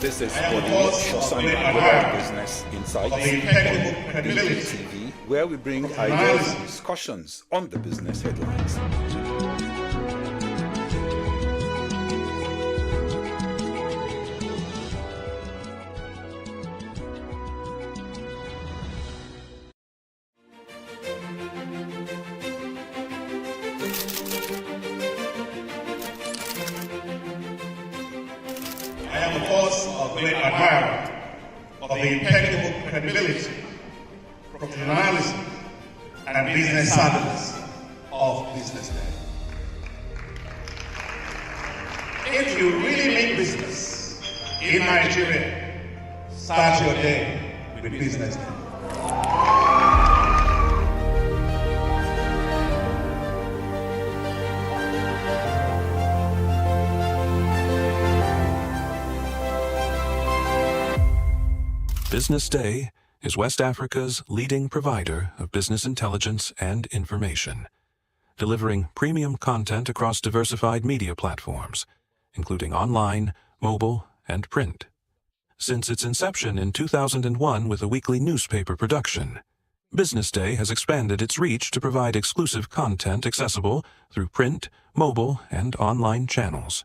This is BusinessDay Business Insights on bdtv, where we bring ideas and discussions on the business headlines. I am, of course, a great admirer of the impeccable credibility, professionalism, and business savviness of BusinessDay. If you really make business in Nigeria, start your day with BusinessDay. BusinessDay is West Africa's leading provider of business intelligence and information, delivering premium content across diversified media platforms, including online, mobile, and print. Since its inception in 2001 with a weekly newspaper production, BusinessDay has expanded its reach to provide exclusive content accessible through print, mobile, and online channels.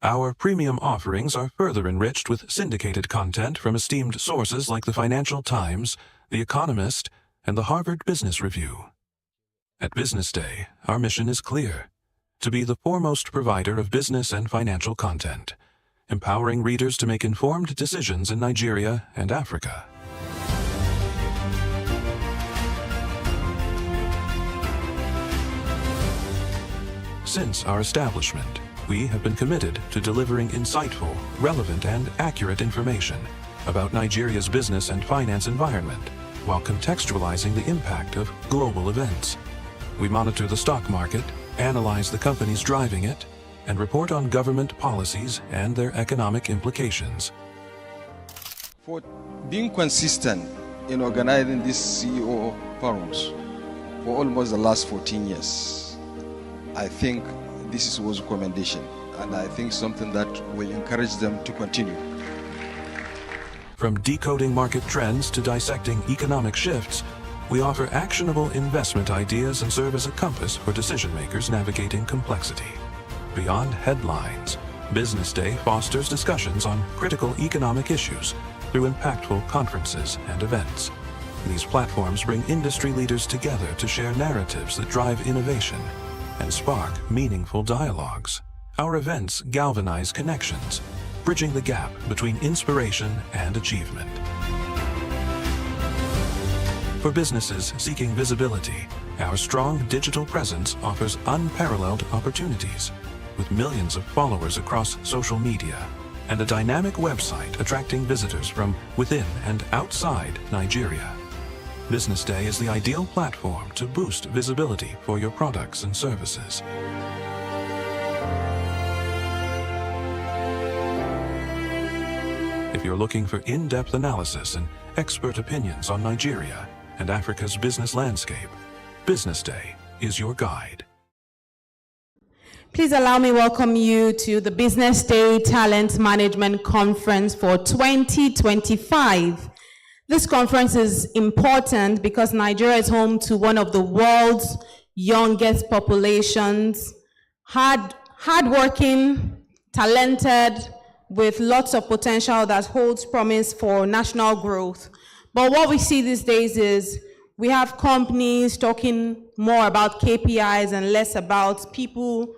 Our premium offerings are further enriched with syndicated content from esteemed sources like the Financial Times, The Economist, and the Harvard Business Review. At BusinessDay, our mission is clear: to be the foremost provider of business and financial content, empowering readers to make informed decisions in Nigeria and Africa. Since our establishment, we have been committed to delivering insightful, relevant, and accurate information about Nigeria's business and finance environment, while contextualizing the impact of global events. We monitor the stock market, analyze the companies driving it, and report on government policies and their economic implications. For being consistent in organizing these CEO forums for almost the last 14 years, I think this was a commendation, and I think something that will encourage them to continue. From decoding market trends to dissecting economic shifts, we offer actionable investment ideas and serve as a compass for decision makers navigating complexity. Beyond headlines, BusinessDay fosters discussions on critical economic issues through impactful conferences and events. These platforms bring industry leaders together to share narratives that drive innovation and spark meaningful dialogues. Our events galvanize connections, bridging the gap between inspiration and achievement. For businesses seeking visibility, our strong digital presence offers unparalleled opportunities, with millions of followers across social media and a dynamic website attracting visitors from within and outside Nigeria. BusinessDay is the ideal platform to boost visibility for your products and services. If you're looking for in-depth analysis and expert opinions on Nigeria and Africa's business landscape, BusinessDay is your guide. Please allow me to welcome you to the BusinessDay Talent Management Conference for 2025. This conference is important because Nigeria is home to one of the world's youngest populations, hardworking, talented, with lots of potential that holds promise for national growth. But what we see these days is we have companies talking more about KPIs and less about people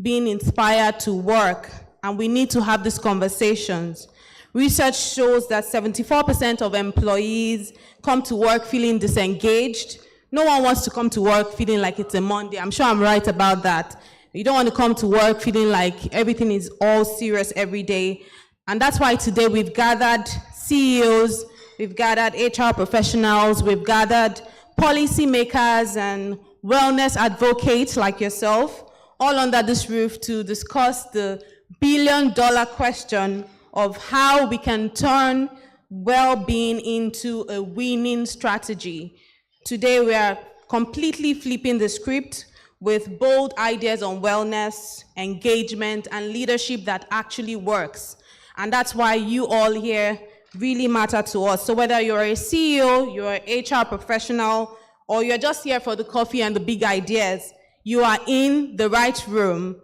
being inspired to work, and we need to have these conversations. Research shows that 74% of employees come to work feeling disengaged. No one wants to come to work feeling like it's a Monday. I'm sure I'm right about that. You don't want to come to work feeling like everything is all serious every day. And that's why today we've gathered CEOs, we've gathered HR professionals, we've gathered policymakers and wellness advocates like yourself, all under this roof to discuss the billion-dollar question of how we can turn well-being into a winning strategy. Today we are completely flipping the script with bold ideas on wellness, engagement, and leadership that actually works. And that's why you all here really matter to us. So whether you're a CEO, you're an HR professional, or you're just here for the coffee and the big ideas, you are in the right room.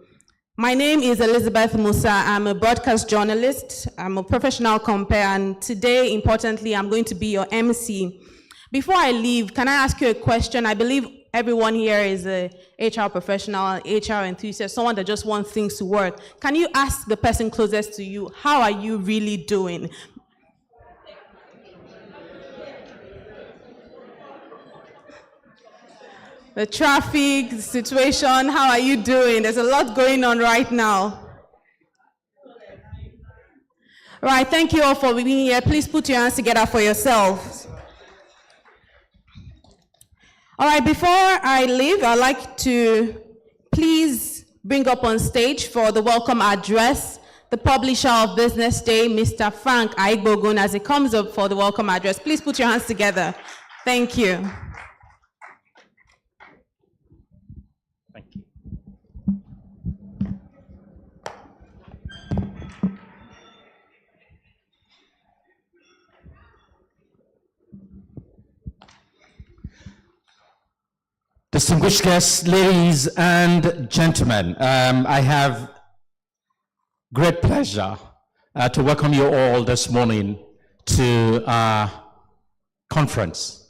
My name is Elizabeth Musa. I'm a broadcast journalist. I'm a professional compere, and today, importantly, I'm going to be your MC. Before I leave, can I ask you a question? I believe everyone here is a HR professional, HR enthusiast, someone that just wants things to work. Can you ask the person closest to you, how are you really doing? The traffic, the situation, how are you doing? There's a lot going on right now. All right, thank you all for being here. Please put your hands together for yourselves. All right, before I leave, I'd like to please bring up on stage for the welcome address the publisher of Business Day, Mr. Frank Aigbogun, as he comes up for the welcome address. Please put your hands together. Thank you. Thank you. Distinguished guests, ladies and gentlemen, I have great pleasure to welcome you all this morning to our conference.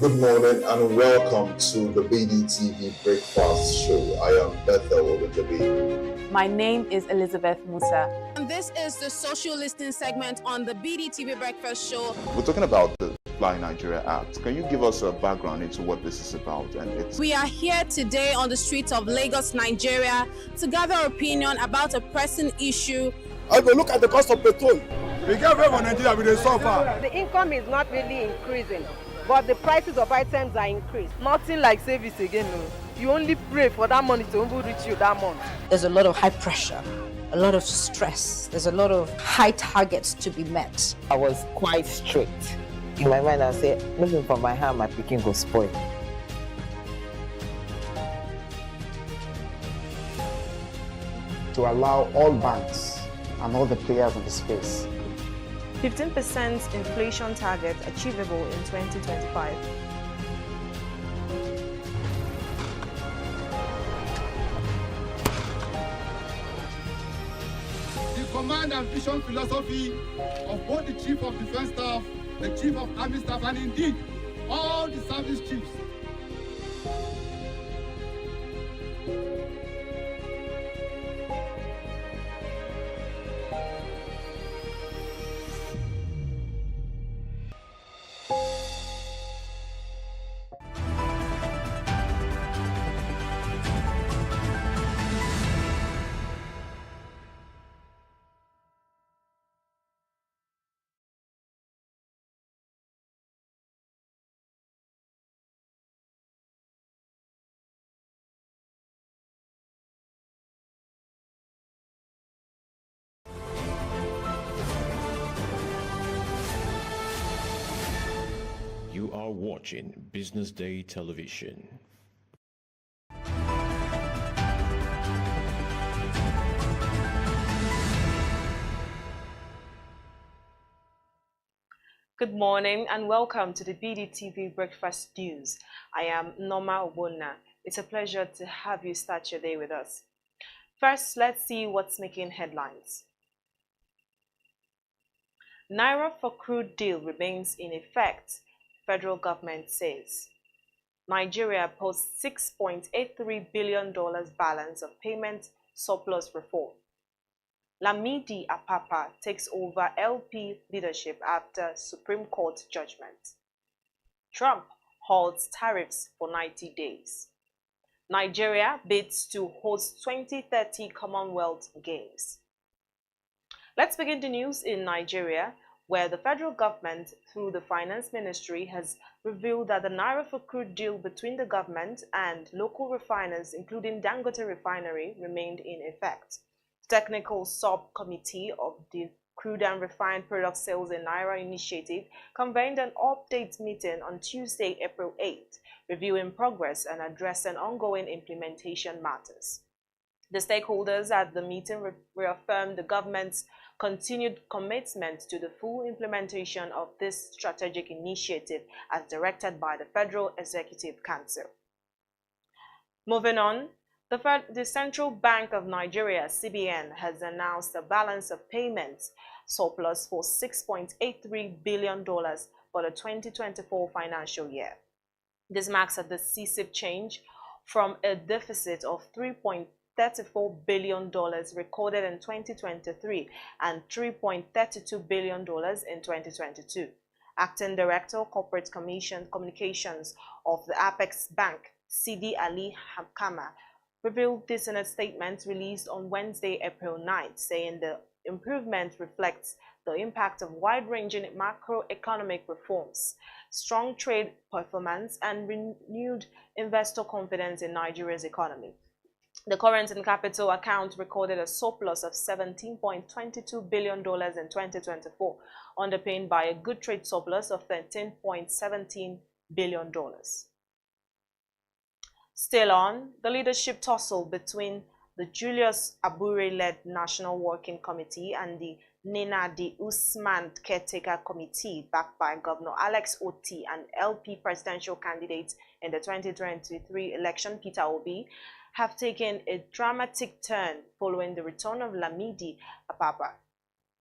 Good morning and welcome to the BDTV Breakfast Show. I am Bethel Obajabi. My name is Elizabeth Musa. And this is the social listening segment on the BDTV Breakfast Show. We're talking about the Fly Nigeria Act. Can you give us a background into what this is about? We are here today on the streets of Lagos, Nigeria, to gather opinion about a pressing issue. I go look at the cost of petrol. We get very Nigeria with the suffer. The income is not really increasing, but the prices of items are increased. Nothing like service again. No. You only pray for that money to reach you that month. There's a lot of high pressure, a lot of stress. There's a lot of high targets to be met. I was quite strict. In my mind, I said, looking for my hand, my picking will spoil. To allow all banks and all the players in the space. 15% inflation target achievable in 2025. The command and vision philosophy of both the Chief of Defense Staff, the Chief of Army Staff, and indeed all the service chiefs. You are watching Business Day Television. Good morning and welcome to the BDTV Breakfast News. I am Norma Obona. It's a pleasure to have you start your day with us. First, let's see what's making headlines. Naira for crude deal remains in effect, federal government says. Nigeria posts $6.83 billion balance of payment surplus reform. Lamidi Apapa takes over LP leadership after Supreme Court judgment. Trump halts tariffs for 90 days. Nigeria bids to host 2030 Commonwealth Games. Let's begin the news in Nigeria, where the federal government, through the Finance Ministry, has revealed that the Naira for crude deal between the government and local refiners, including Dangote Refinery, remained in effect. Technical Subcommittee of the Crude and Refined Product Sales in Naira Initiative convened an update meeting on Tuesday, April 8, reviewing progress and addressing ongoing implementation matters. The stakeholders at the meeting reaffirmed the government's continued commitment to the full implementation of this strategic initiative as directed by the Federal Executive Council. Moving on, the Central Bank of Nigeria, CBN, has announced a balance of payments surplus for $6.83 billion for the 2024 financial year. This marks a decisive change from a deficit of $3.34 billion recorded in 2023 and $3.32 billion in 2022. Acting Director Corporate Communications of the Apex Bank, Sidi Ali Hamkama, revealed this in a statement released on Wednesday, April 9, saying the improvement reflects the impact of wide-ranging macroeconomic reforms, strong trade performance, and renewed investor confidence in Nigeria's economy. The current and capital account recorded a surplus of $17.22 billion in 2024, underpinned by a good trade surplus of $13.17 billion. Still on, the leadership tussle between the Julius Abure-led National Working Committee and the Nina D. Usman Caretaker Committee, backed by Governor Alex Otti and LP presidential candidate in the 2023 election, Peter Obi, have taken a dramatic turn following the return of Lamidi Apapa.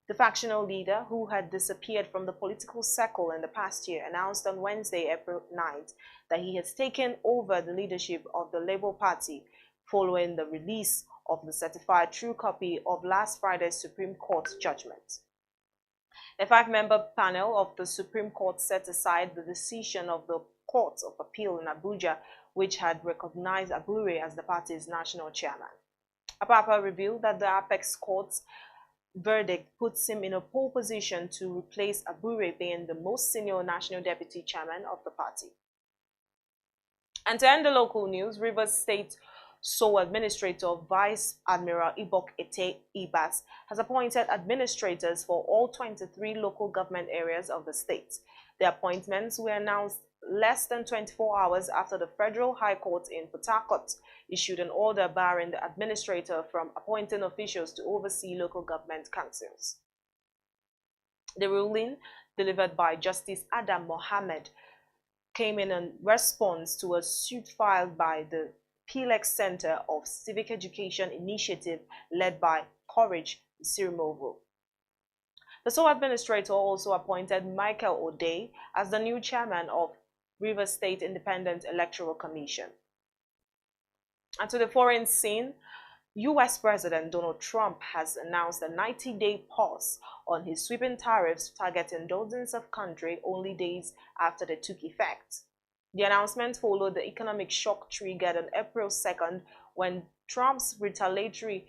The factional leader, who had disappeared from the political circle in the past year, announced on Wednesday, April 9th, that he has taken over the leadership of the Labour Party following the release of the certified true copy of last Friday's Supreme Court judgment. A 5-member panel of the Supreme Court set aside the decision of the Court of Appeal in Abuja, which had recognized Abure as the party's national chairman. Apapa revealed that the Apex Court's verdict puts him in a pole position to replace Abure being the most senior national deputy chairman of the party. And to end the local news, Rivers State sole administrator Vice Admiral Ibok Ete Ibas has appointed administrators for all 23 local government areas of the state. The appointments were announced less than 24 hours after the Federal High Court in Port Harcourt issued an order barring the administrator from appointing officials to oversee local government councils. The ruling, delivered by Justice Adam Mohammed, came in response to a suit filed by the PLEX Center of Civic Education Initiative led by Courage Sirimovo. The sole administrator also appointed Michael O'Day as the new chairman of Rivers State Independent Electoral Commission. And to the foreign scene, U.S. President Donald Trump has announced a 90-day pause on his sweeping tariffs targeting dozens of countries only days after they took effect. The announcement followed the economic shock triggered on April 2nd when Trump's retaliatory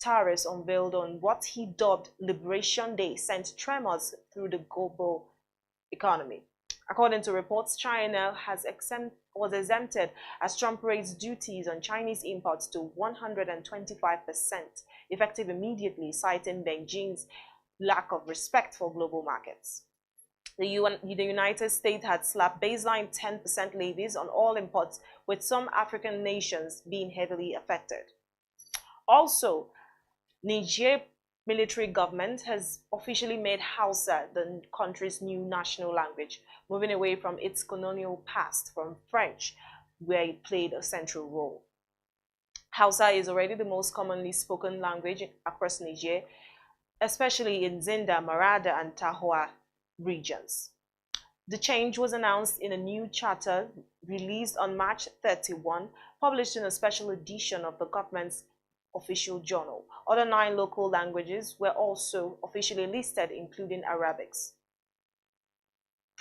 tariffs unveiled on what he dubbed Liberation Day sent tremors through the global economy. According to reports, China was exempted as Trump raised duties on Chinese imports to 125%, effective immediately, citing Beijing's lack of respect for global markets. The United States had slapped baseline 10% levies on all imports, with some African nations being heavily affected. Also, Niger military government has officially made Hausa the country's new national language, moving away from its colonial past from French, where it played a central role. Hausa is already the most commonly spoken language across Niger, especially in Zinda, Marada, and Tahua regions. The change was announced in a new charter released on March 31, published in a special edition of the government's official journal. Other 9 local languages were also officially listed, including Arabics.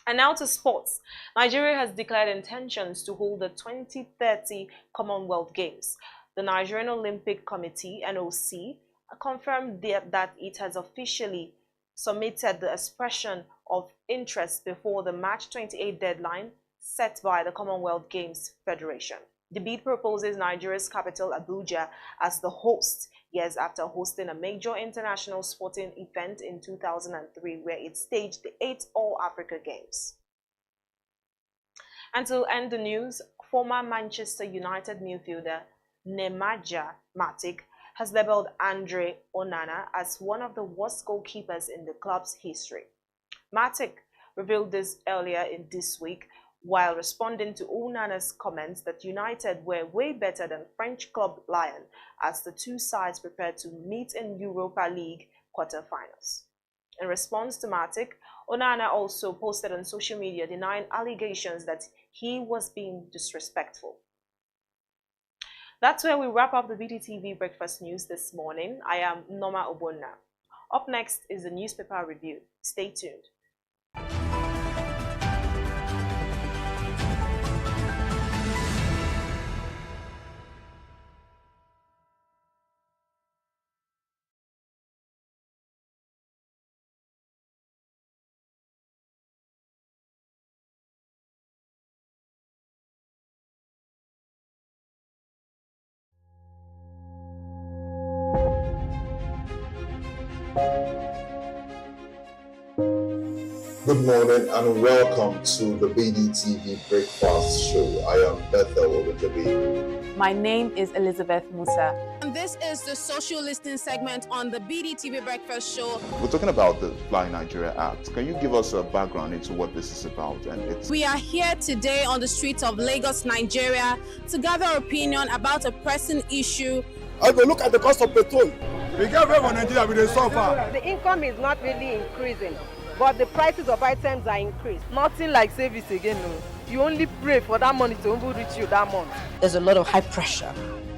And now to sports. Nigeria has declared intentions to hold the 2030 Commonwealth Games. The Nigerian Olympic Committee, NOC, confirmed that it has officially submitted the expression of interest before the March 28 deadline set by the Commonwealth Games Federation. The bid proposes Nigeria's capital, Abuja, as the host, years after hosting a major international sporting event in 2003, where it staged the 8th All-Africa Games. And to end the news, former Manchester United midfielder Nemanja Matic has labelled Andre Onana as one of the worst goalkeepers in the club's history. Matic revealed this earlier in this week while responding to Onana's comments that United were way better than French club Lyon as the two sides prepared to meet in Europa League quarter-finals. In response to Matic, Onana also posted on social media denying allegations that he was being disrespectful. That's where we wrap up the BDTV Breakfast News this morning. I am Norma Obonna. Up next is the newspaper review. Stay tuned. Good morning and welcome to the BDTV Breakfast Show. I am Bethel Obajabi. My name is Elizabeth Musa. And this is the social listening segment on the BDTV Breakfast Show. We're talking about the Fly Nigeria Act. Can you give us a background into what this is about? We are here today on the streets of Lagos, Nigeria, to gather opinion about a pressing issue. I go look at the cost of petrol. We get very Nigeria with the suffer. The income is not really increasing, but the prices of items are increased. Nothing like service again, no. You only pray for that money to reach you that month. There's a lot of high pressure,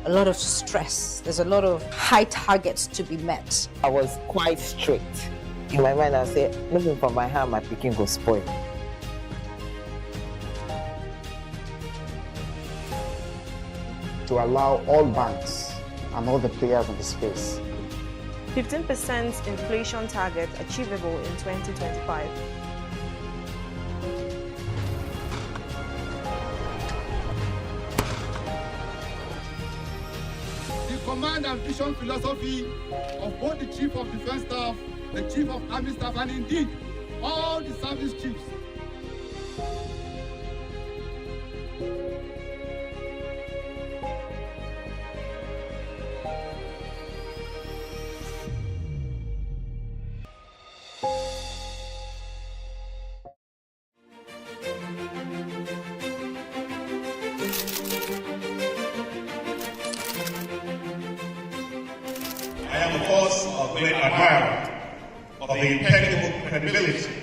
a lot of stress. There's a lot of high targets to be met. I was quite strict. In my mind, I said, looking for my hand, my picking go spoil. To allow all banks and all the players in the space 15% inflation target achievable in 2025. The command and vision philosophy of both the Chief of Defense Staff, the Chief of Army Staff, and indeed all the service chiefs. I am, of course, a great admirer of the impeccable credibility,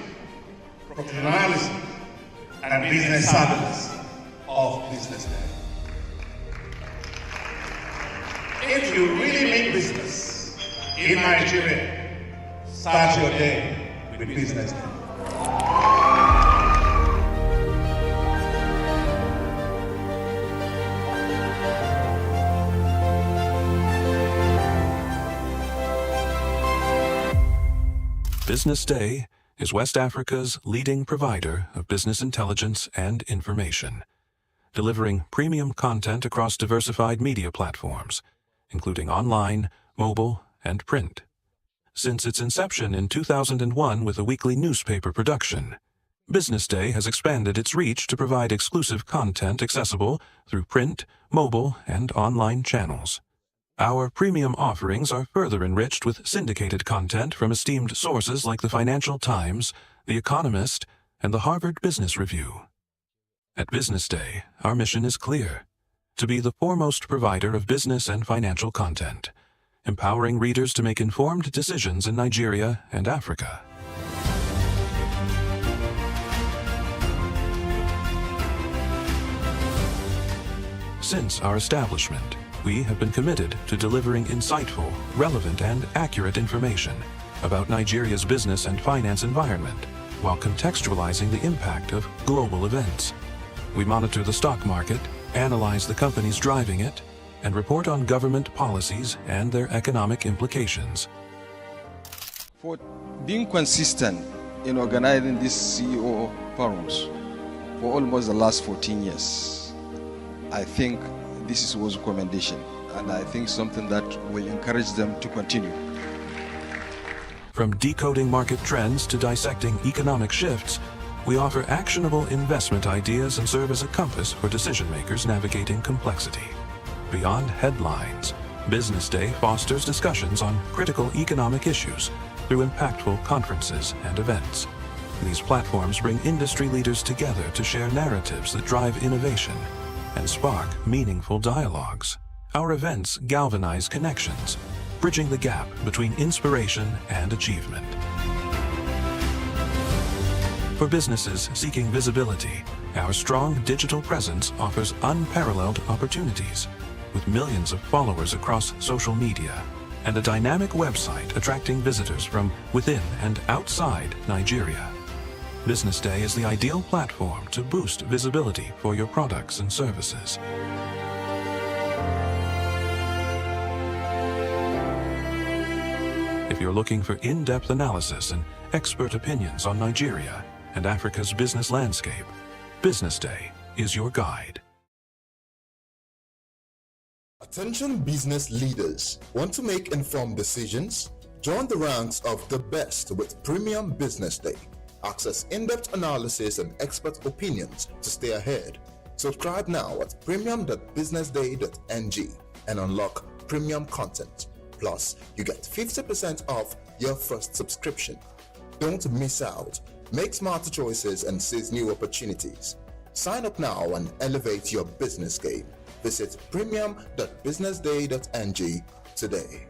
professionalism, and business savviness of BusinessDay. If you really mean business in Nigeria, start your day with BusinessDay. BusinessDay is West Africa's leading provider of business intelligence and information, delivering premium content across diversified media platforms, including online, mobile, and print. Since its inception in 2001 with a weekly newspaper production, BusinessDay has expanded its reach to provide exclusive content accessible through print, mobile, and online channels. Our premium offerings are further enriched with syndicated content from esteemed sources like the Financial Times, The Economist, and the Harvard Business Review. At BusinessDay, our mission is clear: to be the foremost provider of business and financial content, empowering readers to make informed decisions in Nigeria and Africa. Since our establishment, we have been committed to delivering insightful, relevant, and accurate information about Nigeria's business and finance environment, while contextualizing the impact of global events. We monitor the stock market, analyze the companies driving it, and report on government policies and their economic implications. For being consistent in organizing these CEO forums for almost the last 14 years, I think this was a commendation, and I think something that will encourage them to continue. From decoding market trends to dissecting economic shifts, we offer actionable investment ideas and serve as a compass for decision makers navigating complexity. Beyond headlines, Business Day fosters discussions on critical economic issues through impactful conferences and events. These platforms bring industry leaders together to share narratives that drive innovation and spark meaningful dialogues. Our events galvanize connections, bridging the gap between inspiration and achievement. For businesses seeking visibility, our strong digital presence offers unparalleled opportunities, with millions of followers across social media and a dynamic website attracting visitors from within and outside Nigeria. Business Day is the ideal platform to boost visibility for your products and services. If you're looking for in-depth analysis and expert opinions on Nigeria and Africa's business landscape, Business Day is your guide. Attention business leaders. Want to make informed decisions? Join the ranks of the best with Premium Business Day. Access in-depth analysis and expert opinions to stay ahead. Subscribe now at premium.businessday.ng and unlock premium content. Plus, you get 50% off your first subscription. Don't miss out. Make smarter choices and seize new opportunities. Sign up now and elevate your business game. Visit premium.businessday.ng today.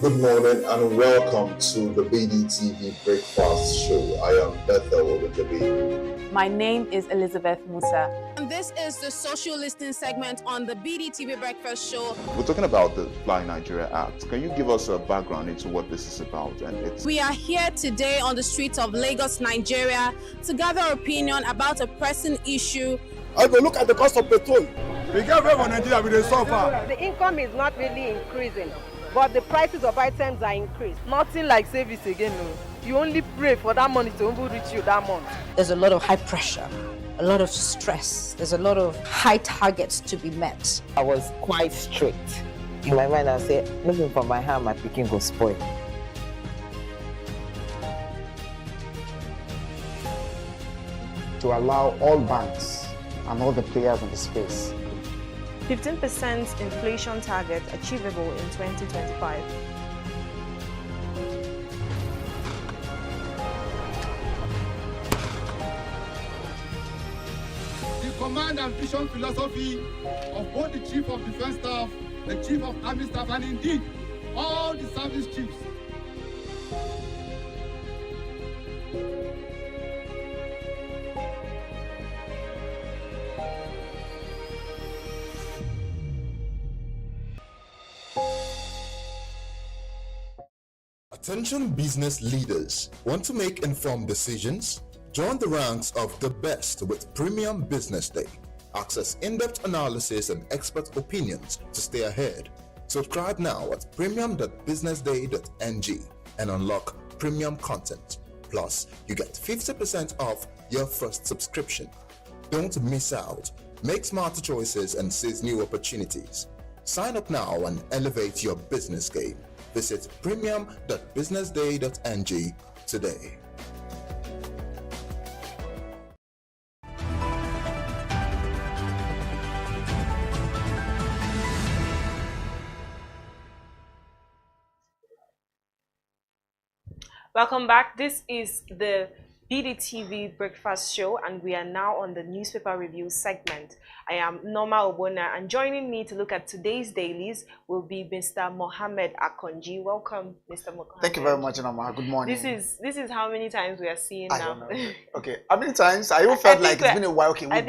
Good morning and welcome to the BDTV Breakfast Show. I am Bethel Obajabi. My name is Elizabeth Musa. And this is the social listening segment on the BDTV Breakfast Show. We're talking about the Fly Nigeria Act. Can you give us a background into what this is about? We are here today on the streets of Lagos, Nigeria, to gather opinion about a pressing issue. I go look at the cost of petrol. We get very Nigeria with the suffer. The income is not really increasing, but the prices of items are increased. Nothing like service again. No. You only pray for that money to reach you that month. There's a lot of high pressure, a lot of stress. There's a lot of high targets to be met. I was quite strict. In my mind, I said, looking for my hand, my picking go spoil. To allow all banks and all the players in the space 15% inflation target achievable in 2025. The command and vision philosophy of both the Chief of Defense Staff, the Chief of Army Staff, and indeed all the service chiefs. Attention business leaders. Want to make informed decisions? Join the ranks of the best with Premium Business Day. Access in-depth analysis and expert opinions to stay ahead. Subscribe now at premium.businessday.ng and unlock premium content. Plus, you get 50% off your first subscription. Don't miss out. Make smarter choices and seize new opportunities. Sign up now and elevate your business game. Visit premium.businessday.ng today. Welcome back. This is the BDTV Breakfast Show, and we are now on the newspaper review segment. I am Norma Obona, and joining me to look at today's dailies will be Mr. Mohammed Akonji. Welcome, Mr. Mohammed. Thank you very much, Norma. Good morning. This is how many times we are seeing I now. don't know. Okay, how many times? I even felt like it's been a while. Okay, we've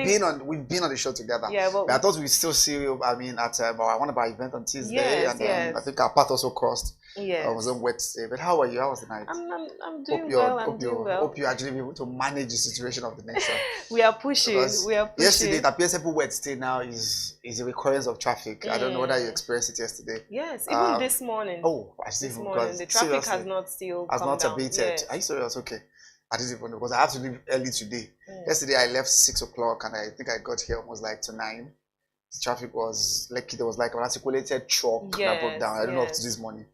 been on the show together. Yeah, but I thought we'd still see you. I mean, at one of our events on Tuesday, Yes, and then I think our path also crossed. Yes. I was on Wednesday. But how are you? How was the night? I'm doing well. I'm doing well. Hope you actually be able to manage the situation of the nation. We are pushing. Yesterday, it appears every Wednesday now is a recurrence of traffic. I don't know whether you experienced it yesterday. Yes, even this morning. Oh, I didn't even know. The traffic has not come down. Abated. Yes. Are you serious? Okay. I didn't even know because I have to leave early today. Yesterday I left 6 o'clock and I think I got here almost like to 9. The traffic was like, there was like an articulated truck that broke down. I don't know up to this morning.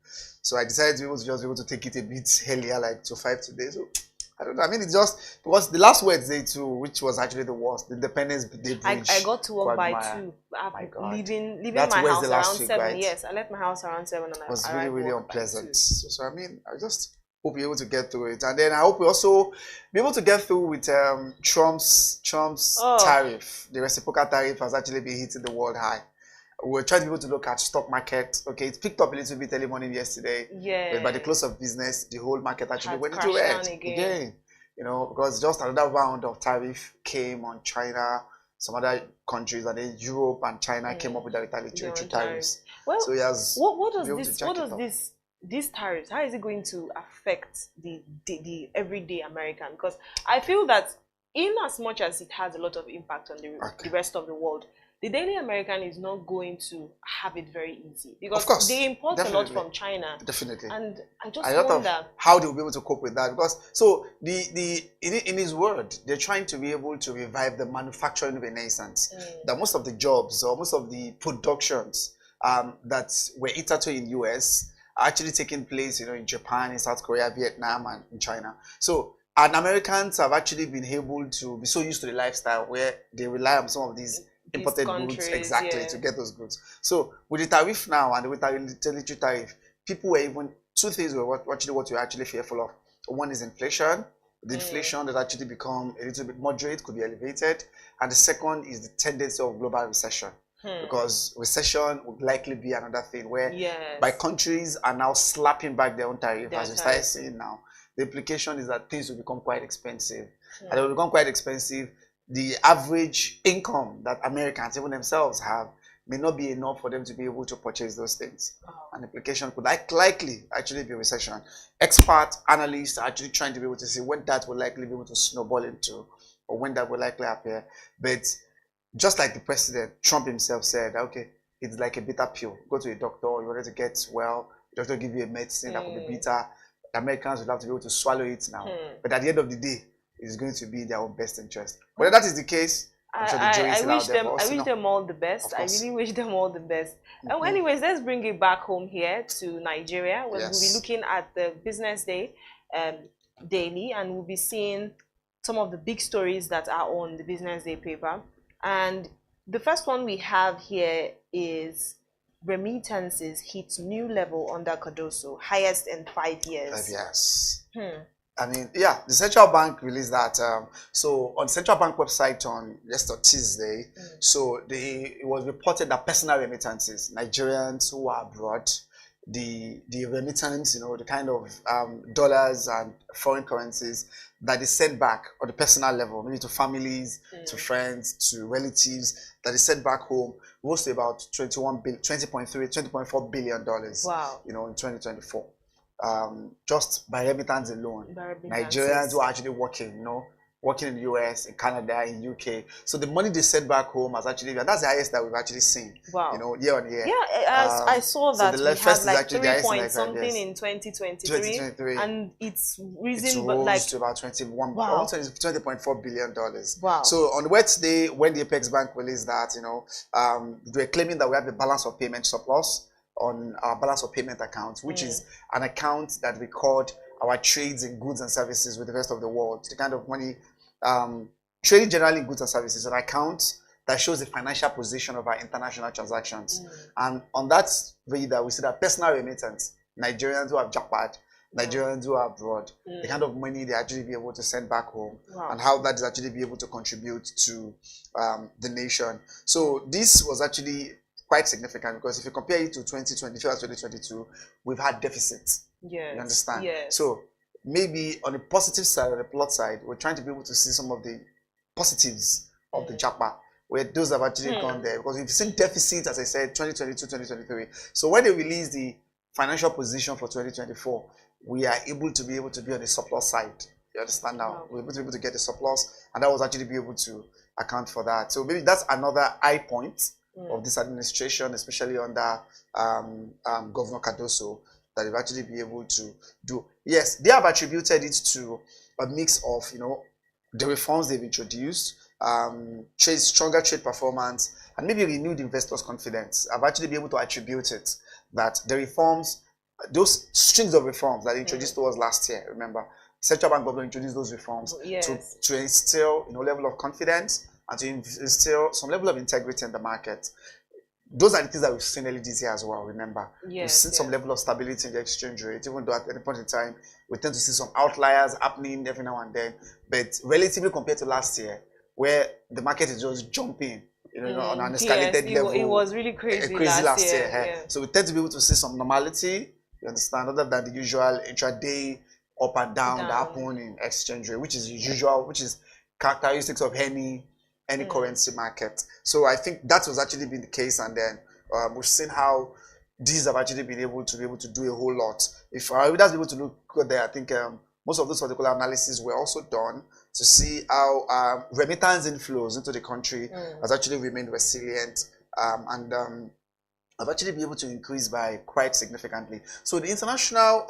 So I decided to just be able to take it a bit earlier, like to 5 today. So I don't know. I mean, it's just because the last Wednesday too, which was actually the worst, the Independence Day bridge. I got to work by 2. Leaving my house around 7. Right? Yes, I left my house around 7 and it was really unpleasant. So I mean, I just hope you're able to get through it, and then I hope we also be able to get through with Trump's tariff. The reciprocal tariff has actually been hitting the world high. We're trying to be able to look at stock market. Okay, it picked up a little bit early morning yesterday. Yeah. But by the close of business, the whole market actually went into red again. You know, because just another round of tariff came on China, some other countries, and then Europe and China came up with the retaliatory tariffs. Well, so he has what does these tariffs, how is it going to affect the everyday American? Because I feel that in as much as it has a lot of impact on the rest of the world, the daily American is not going to have it very easy, because they import a lot from China. Definitely. And I just wonder how they'll be able to cope with that, because so in his word, they're trying to be able to revive the manufacturing renaissance. That most of the jobs or most of the productions that were hitherto in US are actually taking place, in Japan, in South Korea, Vietnam, and in China. So and Americans have actually been able to be so used to the lifestyle where they rely on some of these imported goods to get those goods. So with the tariff now and with the retaliatory tariff, people were even two things were what you're actually fearful of. One is inflation. The inflation that actually become a little bit moderate, could be elevated, and the second is the tendency of global recession. Because recession would likely be another thing where by countries are now slapping back their own tariff, as we started seeing now. The implication is that things will become quite expensive. And they will become quite expensive. The average income that Americans, even themselves, have may not be enough for them to be able to purchase those things. An implication could likely actually be recession. Expert analysts are actually trying to be able to see when that will likely be able to snowball into, or when that will likely appear. But just like the president, Trump himself said, okay, it's like a bitter pill. Go to a doctor, you want to get well, the doctor give you a medicine that could be bitter. Americans will have to be able to swallow it now. But at the end of the day, it's going to be their own best interest. Whether that is the case, I'm sure the jury is out there. I wish them all the best. I really wish them all the best. Anyways, let's bring it back home here to Nigeria. We'll be looking at the Business Day daily, and we'll be seeing some of the big stories that are on the Business Day paper. And the first one we have here is remittances hit new level under Cardoso, highest in 5 years. 5 years. I mean, yeah, the central bank released that. So on the central bank website on Tuesday, so it was reported that personal remittances, Nigerians who are abroad, the remittance, the kind of dollars and foreign currencies that is sent back on the personal level, maybe to families, to friends, to relatives, that is sent back home, rose to about $20.4 billion. Wow. In 2024. Just by remittance alone. Nigerians who are actually working, working in the US, in Canada, in UK. So the money they sent back home has actually, and that's the highest that we've actually seen. Wow. Year on year. Yeah, I saw that so we had like 3 point something in 2023, and it's risen, but like to about 21. Wow. $20.4 billion. Wow. So on Wednesday, when the Apex Bank released that, they were claiming that we have a balance of payment surplus on our balance of payment account, which is an account that record our trades in goods and services with the rest of the world. The kind of money, trading generally in goods and services, an account that shows the financial position of our international transactions. And on that reader, we see that personal remittance, Nigerians who have jackpot, Nigerians who are abroad, the kind of money they actually be able to send back home, and how that is actually be able to contribute to the nation. So this was actually quite significant, because if you compare it to 2020 and 2022, we've had deficits. Yes. You understand? Yes. So maybe on the positive side, on the plot side, we're trying to be able to see some of the positives of the jackpot, where those have actually gone there. Because we've seen deficits, as I said, 2022, 2023. So when they release the financial position for 2024, we are able to be on the surplus side. You understand now? We're able to be able to get the surplus, and that was actually be able to account for that. So maybe that's another high point of this administration, especially under Governor Cardoso, that they've actually been able to do. Yes, they have attributed it to a mix of, the reforms they've introduced, stronger trade performance, and maybe renewed investors' confidence. I've actually been able to attribute it that the reforms, those strings of reforms that they introduced to us last year, remember, central bank government introduced those reforms to instill level of confidence and to instill some level of integrity in the market. Those are the things that we've seen early this year as well, remember. We've seen some level of stability in the exchange rate, even though at any point in time, we tend to see some outliers happening every now and then. But relatively compared to last year, where the market is just jumping, on an escalated level. It was really crazy last year. So we tend to be able to see some normality, you understand, other than the usual intraday up and down that happen in exchange rate, which is usual, which is characteristics of any currency market. So I think that was actually been the case, and then we've seen how these have actually been able to do a whole lot. If I would be able to look there, I think most of those particular analyses were also done to see how remittance inflows into the country has actually remained resilient, and have actually been able to increase by quite significantly. So the international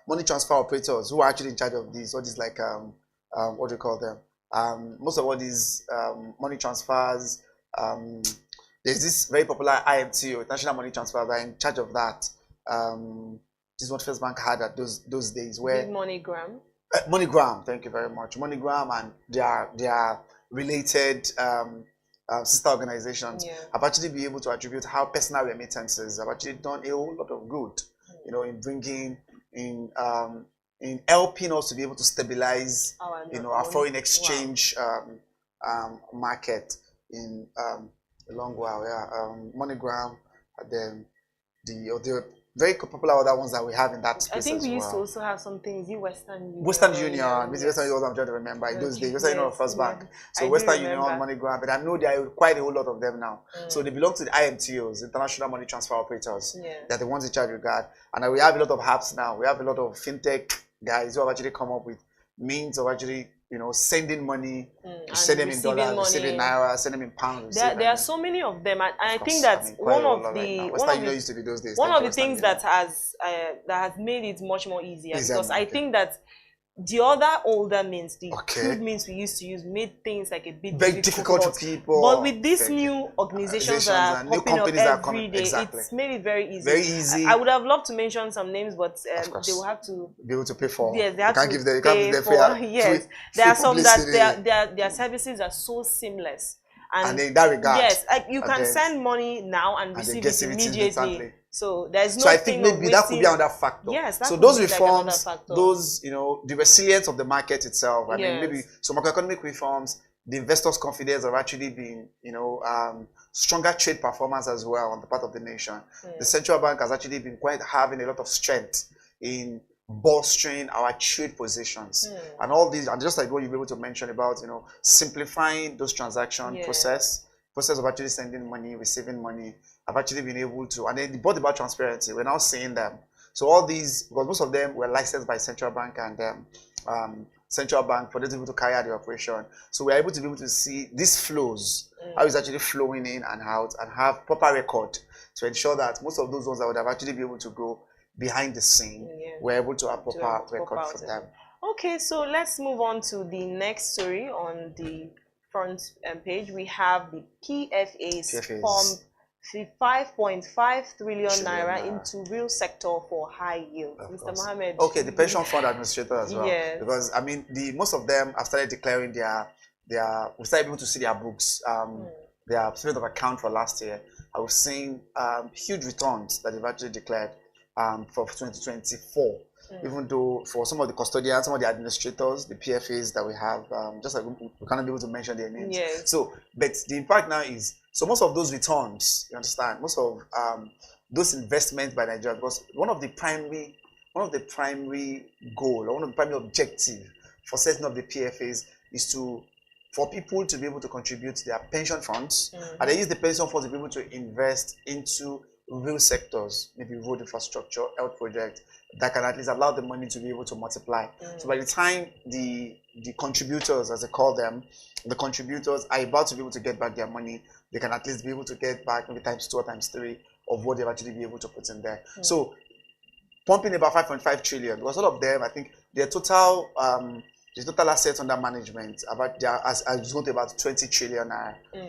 money transfer operators who are actually in charge of these, all these like what do you call them? Most of all these money transfers, there's this very popular IMTO, International Money Transfer, that are in charge of that. This is what First Bank had at those days. Where MoneyGram. MoneyGram, thank you very much. MoneyGram and their related sister organizations have actually been able to attribute how personal remittances have actually done a whole lot of good, in bringing in helping us to be able to stabilize, our foreign exchange market in a long while. MoneyGram, and then the very popular other ones that we have in that space. I think we used to well. also have some things in Western Union. Western Union, Western Union, I'm trying to remember in those days. Western Union was First Bank. So Western Union, MoneyGram, but I know there are quite a whole lot of them now. So they belong to the IMTOs, International Money Transfer Operators. They're the ones in charge of that. And we have a lot of apps now. We have a lot of fintech guys who have actually come up with means of actually, sending money, send them in dollars, receive in naira, send them in pounds. There are so many of them, and I think that one of the things that has made it much more easier, because I think that the other older means, the crude means we used to use, made things like a bit very difficult for people. But with these new organizations that are popping up every day, it's made it very easy. Very easy. I would have loved to mention some names, but they will have to be able to pay for. Yes, they have to give them free. Yes, there are some that their services are so seamless. And in that regard, yes, you can send money now and receive it immediately. So there's no. So I think maybe that could be another factor. Yes, so those reforms, those the resilience of the market itself. I mean, maybe some macroeconomic reforms, the investors' confidence have actually been, stronger trade performance as well on the part of the nation. The central bank has actually been having a lot of strength in bolstering our trade positions and all these, and just like what you've been able to mention about, simplifying those transaction process of actually sending money, receiving money. I've actually been able to, and then the part about transparency, we're now seeing them. So all these, because most of them were licensed by central bank and central bank for them to be able to carry out the operation. So we're able to be able to see these flows, how it's actually flowing in and out, and have proper record to ensure that most of those ones that would have actually been able to go behind the scene, we're able to have proper record for them. Okay, so let's move on to the next story on the front page. We have the PFAs from 5.5 trillion naira into real sector for high yield. Mr. Mohammed. Okay, the pension fund administrator as well. Yes. Because I mean, most of them have started declaring we started able to see their books, their statement of account for last year. I was seeing huge returns that they've actually declared for 2024. Even though for some of the custodians, some of the administrators, the PFAs that we have, just like we cannot be able to mention their names. Yes. So, but the impact now is, so most of those returns, you understand, most of those investments by Nigeria, because one of the primary goal, or one of the primary objective for setting up the PFAs is for people to be able to contribute to their pension funds, and they use the pension funds to be able to invest into real sectors, maybe road infrastructure, health projects, that can at least allow the money to be able to multiply. So by the time the contributors, as they call them, the contributors are about to be able to get back their money, they can at least be able to get back maybe times 2 or times 3 of what they've actually been able to put in there. So pumping about 5.5 trillion, because all of them, I think their total the total assets under management about as going to about 20 trillion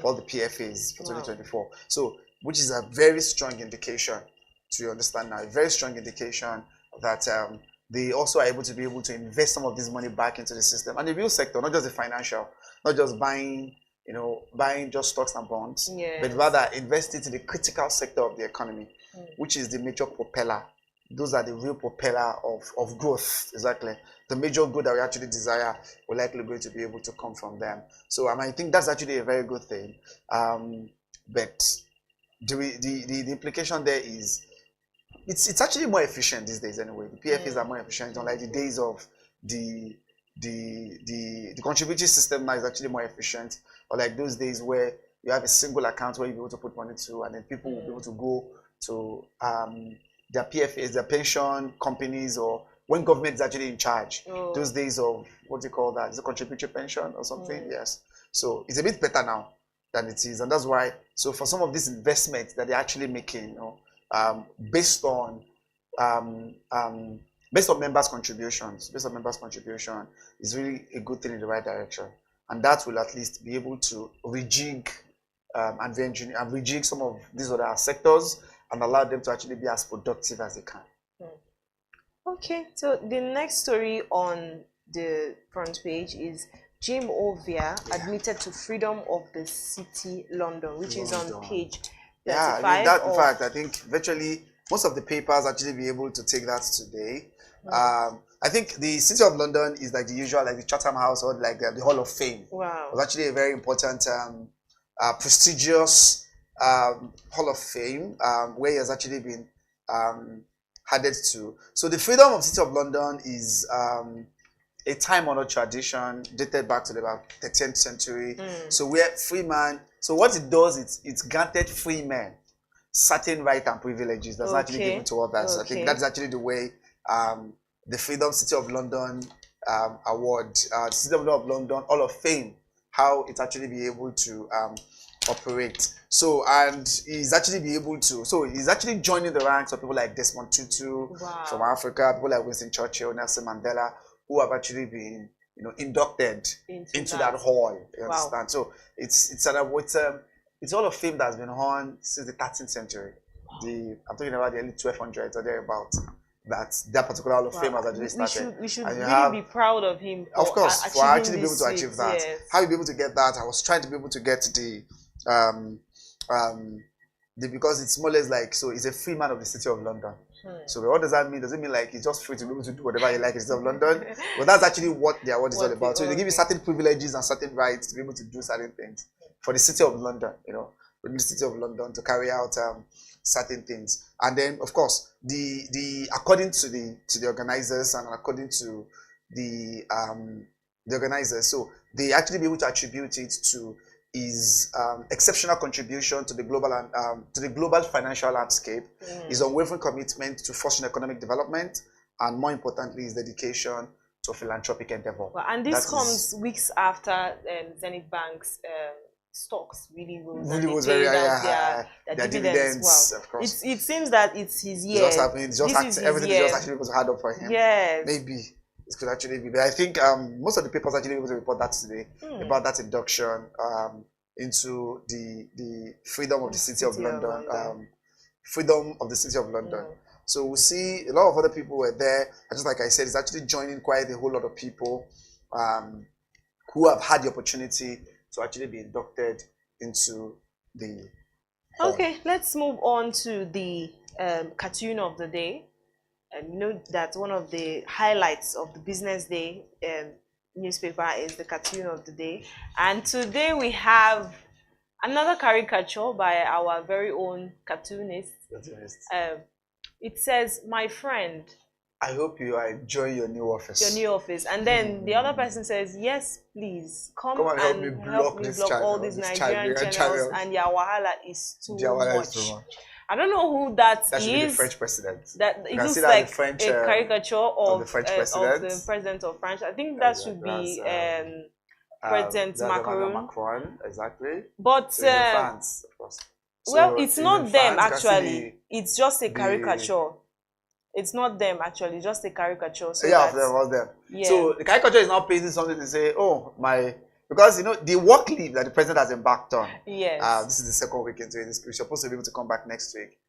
for the PFAs for 2024. So, which is a very strong indication, to understand now, a very strong indication that they also are able to invest some of this money back into the system and the real sector, not just the financial, not just buying just stocks and bonds, but rather invest it in the critical sector of the economy, which is the major propeller. Those are the real propeller of growth, exactly. The major good that we actually desire will likely going to be able to come from them. So I think that's actually a very good thing. But the implication there is it's actually more efficient these days anyway. The PFAs are more efficient, unlike the days of the contributory system now is actually more efficient, or like those days where you have a single account where you're able to put money to, and then people will be able to go to their PFAs, their pension companies, or when government is actually in charge. Those days of, what do you call that? Is it contributory pension or something? Yes. So it's a bit better now than it is, and that's why. So for some of these investments that they're actually making, based on members' contributions, is really a good thing in the right direction, and that will at least be able to rejig and rejig some of these other sectors and allow them to actually be as productive as they can. Okay, so the next story on the front page is Jim Ovia admitted to freedom of the city London, which is on page 35. Yeah, I mean that. In fact, I think virtually most of the papers actually be able to take that today. I think the City of London is like the usual, like the Chatham House or like the Hall of Fame. Wow. It was actually a very important, prestigious Hall of Fame where he has actually been added to. So the freedom of the City of London is a time-honored tradition dated back to about the 10th century. So where free man, so what it does, it's granted free men certain rights and privileges that's actually given to others. I think that's actually the way the Freedom City of London Award, City of London Hall of Fame, how it actually be able to operate. So, and he's actually joining the ranks of people like Desmond Tutu from Africa, people like Winston Churchill, Nelson Mandela, who have actually been, inducted into that hall. You understand? So it's Hall of Fame that's been on since the 13th century. I'm talking about the early 1200s or thereabout. That particular Hall of Fame has actually started. We should really be proud of him. Of course, for actually be able to achieve that. Yes. How you be able to get that? I was trying to be able to get because it's more or less like, so he's a free man of the City of London. So what does that mean? Does it mean like he's just free to be able to do whatever he likes in the City of London? Well, that's actually what the award is all about. So they give you certain privileges and certain rights to be able to do certain things for the City of London, for the City of London to carry out certain things. And then, of course, according to the organizers and according to the organizers, so they actually be able to attribute it to his exceptional contribution to the global financial landscape, his unwavering commitment to fostering economic development, and more importantly, his dedication to philanthropic endeavor. Well, and this comes weeks after Zenith Bank's stocks really rose. Really was very high. Their dividends, wow. Of course. It seems that it's his year. Everything just actually was hard up for him. Yes. Maybe it could actually be. But I think most of the papers actually able to report that today about that induction into the freedom of the City of London. Freedom of the City of London. So we'll see a lot of other people were there. And just like I said, it's actually joining quite a whole lot of people who have had the opportunity to actually be inducted into the hall. Okay, let's move on to the cartoon of the day. And you know that one of the highlights of the Business Day newspaper is the cartoon of the day. And today we have another caricature by our very own cartoonist. It says, "My friend, I hope you are enjoying your new office." Your new office. And then the other person says, "Yes, please. Come and help me block all these Nigerian channels. And your wahala is too much." I don't know who that is. That should be the French president. It looks like a caricature of the French president. Of the president of France. I think that should be President Macron. Exactly. But France, of course. Well, it's not them actually. It's just a caricature. It's not them actually, just a caricature. So yeah, of them, all them. Yeah. So the caricature is not pasting something to say, oh, because, you know, the work leave that the president has embarked on. Yes. This is the second week into it. We're supposed to be able to come back next week.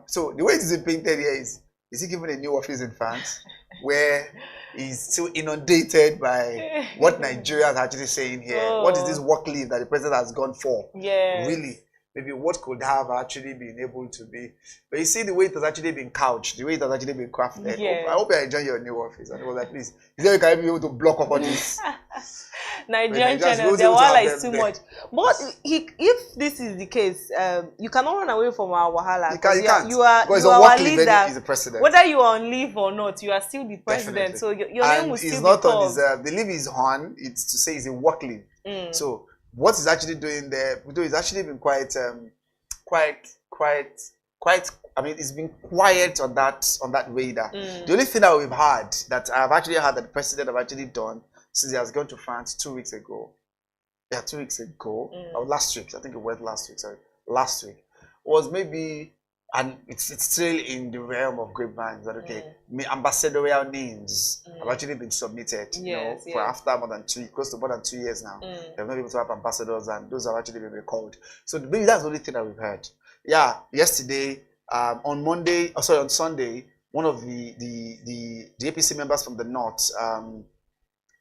So the way it is painted here is he given a new office in France where he's still inundated by what Nigeria is actually saying here. Oh. What is this work leave that the president has gone for? Yes. Really? Maybe what could have actually been able to be. But you see the way it has actually been couched, the way it has actually been crafted. Yes. I hope you enjoy your new office. And he was like, please, is there you can be able to block up all this? Nigerian channels, their wahala is too much. But if this is the case, you cannot run away from our wahala. You can't. You are our leader. He's the president. Whether you are on leave or not, you are still the president. Definitely. So your name will still be not called. on his, the leave is on. It's to say it's a work leave. So what he's actually doing there, he's actually been quite. I mean, it's been quiet on that radar. The only thing that we've had, that I've actually heard that the president have actually done since he has gone to France 2 weeks ago. Yeah, 2 weeks ago. Or last week. I think it went last week. Sorry, last week was maybe, and it's still in the realm of grapevines. That ambassadorial names have actually been submitted. For after close to more than 2 years now. They've not been able to have ambassadors, and those have actually been recalled. So maybe that's the only thing that we've heard. Yeah, yesterday, on Sunday, one of the APC members from the North,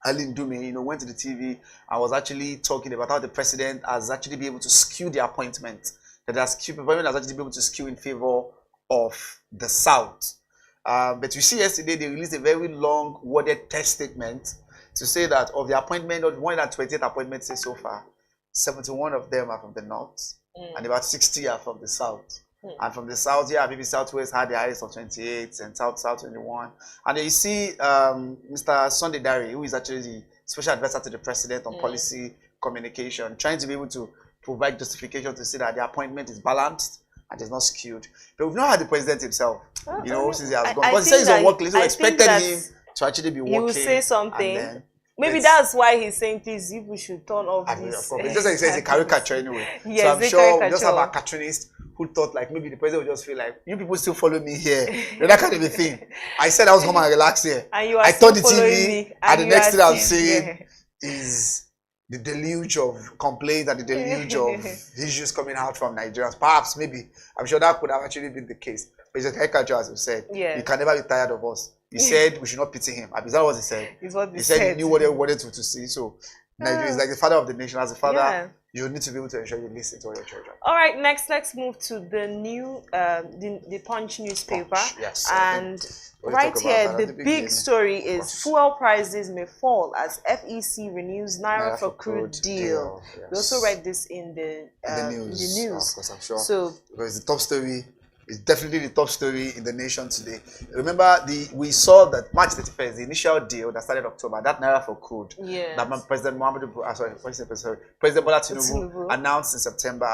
Aline Dume, went to the TV and was actually talking about how the president has actually been able to skew the appointment. That the appointment has actually been able to skew in favor of the South. But you see, yesterday they released a very long worded text statement to say that of the appointment, of 128 appointments so far, 71 of them are from the North, and about 60 are from the South. And from the South, maybe Southwest had the highest of 28 and South 21. And then you see Mr. Sunday Dari, who is actually the special advisor to the president on policy communication, trying to be able to provide justification to say that the appointment is balanced and is not skewed. But we've not had the president himself, since he has gone. Because he says he's on work, so we expected him to actually be working. He will say something. Maybe that's why he's saying, please, if we should turn off this. Of course. It's just like he says, it's a caricature anyway. Yes, so I'm sure we just have a cartoonist who thought like maybe the president would just feel like, you people still follow me here. That kind of a thing. I said I was home and relax here. And you are I still turned the TV, and the next thing I'm seeing is the deluge of complaints and the deluge of issues coming out from Nigerians. Perhaps, maybe, I'm sure that could have actually been the case. But it's a caricature, as you said. You can never be tired of us. He said we should not pity him. Is that what he said? It's what he said. He knew what he wanted to see. So Nigeria is like the father of the nation. As a father, you need to be able to ensure you listen to all your children. All right, let's move to the new, the Punch newspaper. Yes. And right here, the big story is fuel prices may fall as FEC renews Naira for crude deal. Yes. We also read this in the news. Of course, I'm sure. So because the top story. It's definitely the top story in the nation today. Remember, we saw that March 31st, the initial deal that started October, that Naira for crude, that President President Bola Tinubu announced in September,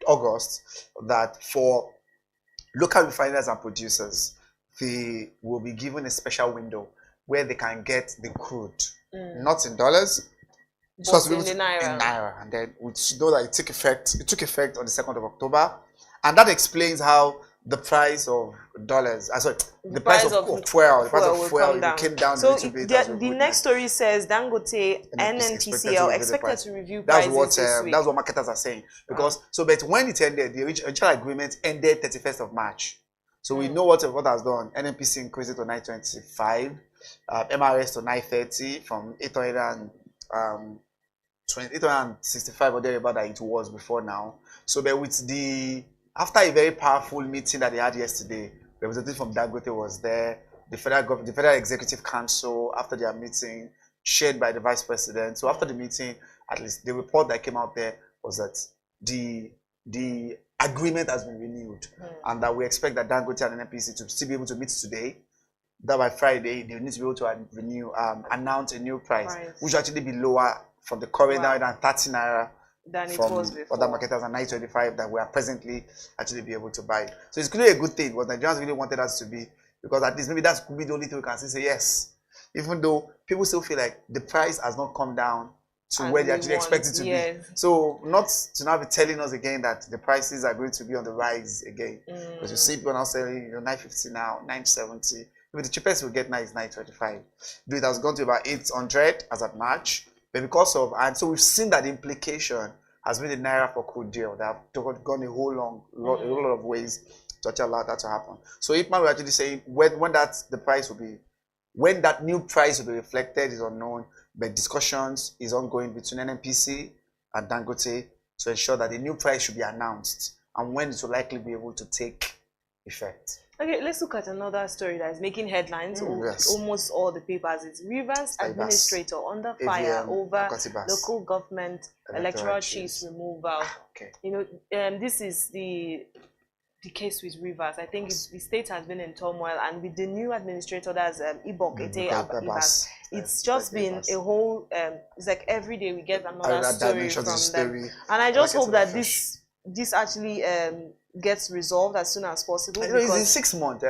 August, that for local refiners and producers, they will be given a special window where they can get the crude, not in dollars, but in Naira. And then we know that it took effect on the 2nd of October. And that explains how the price of dollars, the price of fuel came down a little bit. The next story says Dangote NNPCL expected to review prices this week. That's what marketers are saying. Because but when it ended, the original agreement ended 31st of March. So we know what has done. NNPC increased it to 925, MRS to 930 from 865 or thereabout that it was before now. So but with after a very powerful meeting that they had yesterday, representative from Dangote was there, the Federal Executive Council, after their meeting, chaired by the Vice President. So after the meeting, at least the report that came out there was that the agreement has been renewed, and that we expect that Dangote and NNPC to still be able to meet today. That by Friday, they need to be able to announce a new price, which will actually be lower from the current Naira than 30 Naira. Than it was before. Other marketers are 925 that we are presently actually be able to buy. So it's really a good thing. What Nigerians really wanted us to be, because at least maybe that could be the only thing we can say yes. Even though people still feel like the price has not come down to And where they we actually expect it to yes. be. So not to now be telling us again that the prices are going to be on the rise again. Because you see people now selling 950 now, 970. Maybe the cheapest we get now is 925. It has gone to about 800 as of March. But because of, and so we've seen that the implication has been the naira for crude deal. They have gone a whole lot of ways to actually allow that to happen. So if man were actually saying when that new price will be reflected is unknown, but discussions is ongoing between NNPC and Dangote to ensure that the new price should be announced and when it will likely be able to take effect. Okay, let's look at another story that is making headlines. Yes. Almost all the papers. It's Rivers administrator under fire over local government electoral chiefs removal. Okay. You know, this is the case with Rivers. I think the state has been in turmoil, and with the new administrator, that's Ibok Ete Abbas, it's just been a whole. It's like every day we get another story from them, and I just hope that this actually gets resolved as soon as possible. You know, it's in 6 months.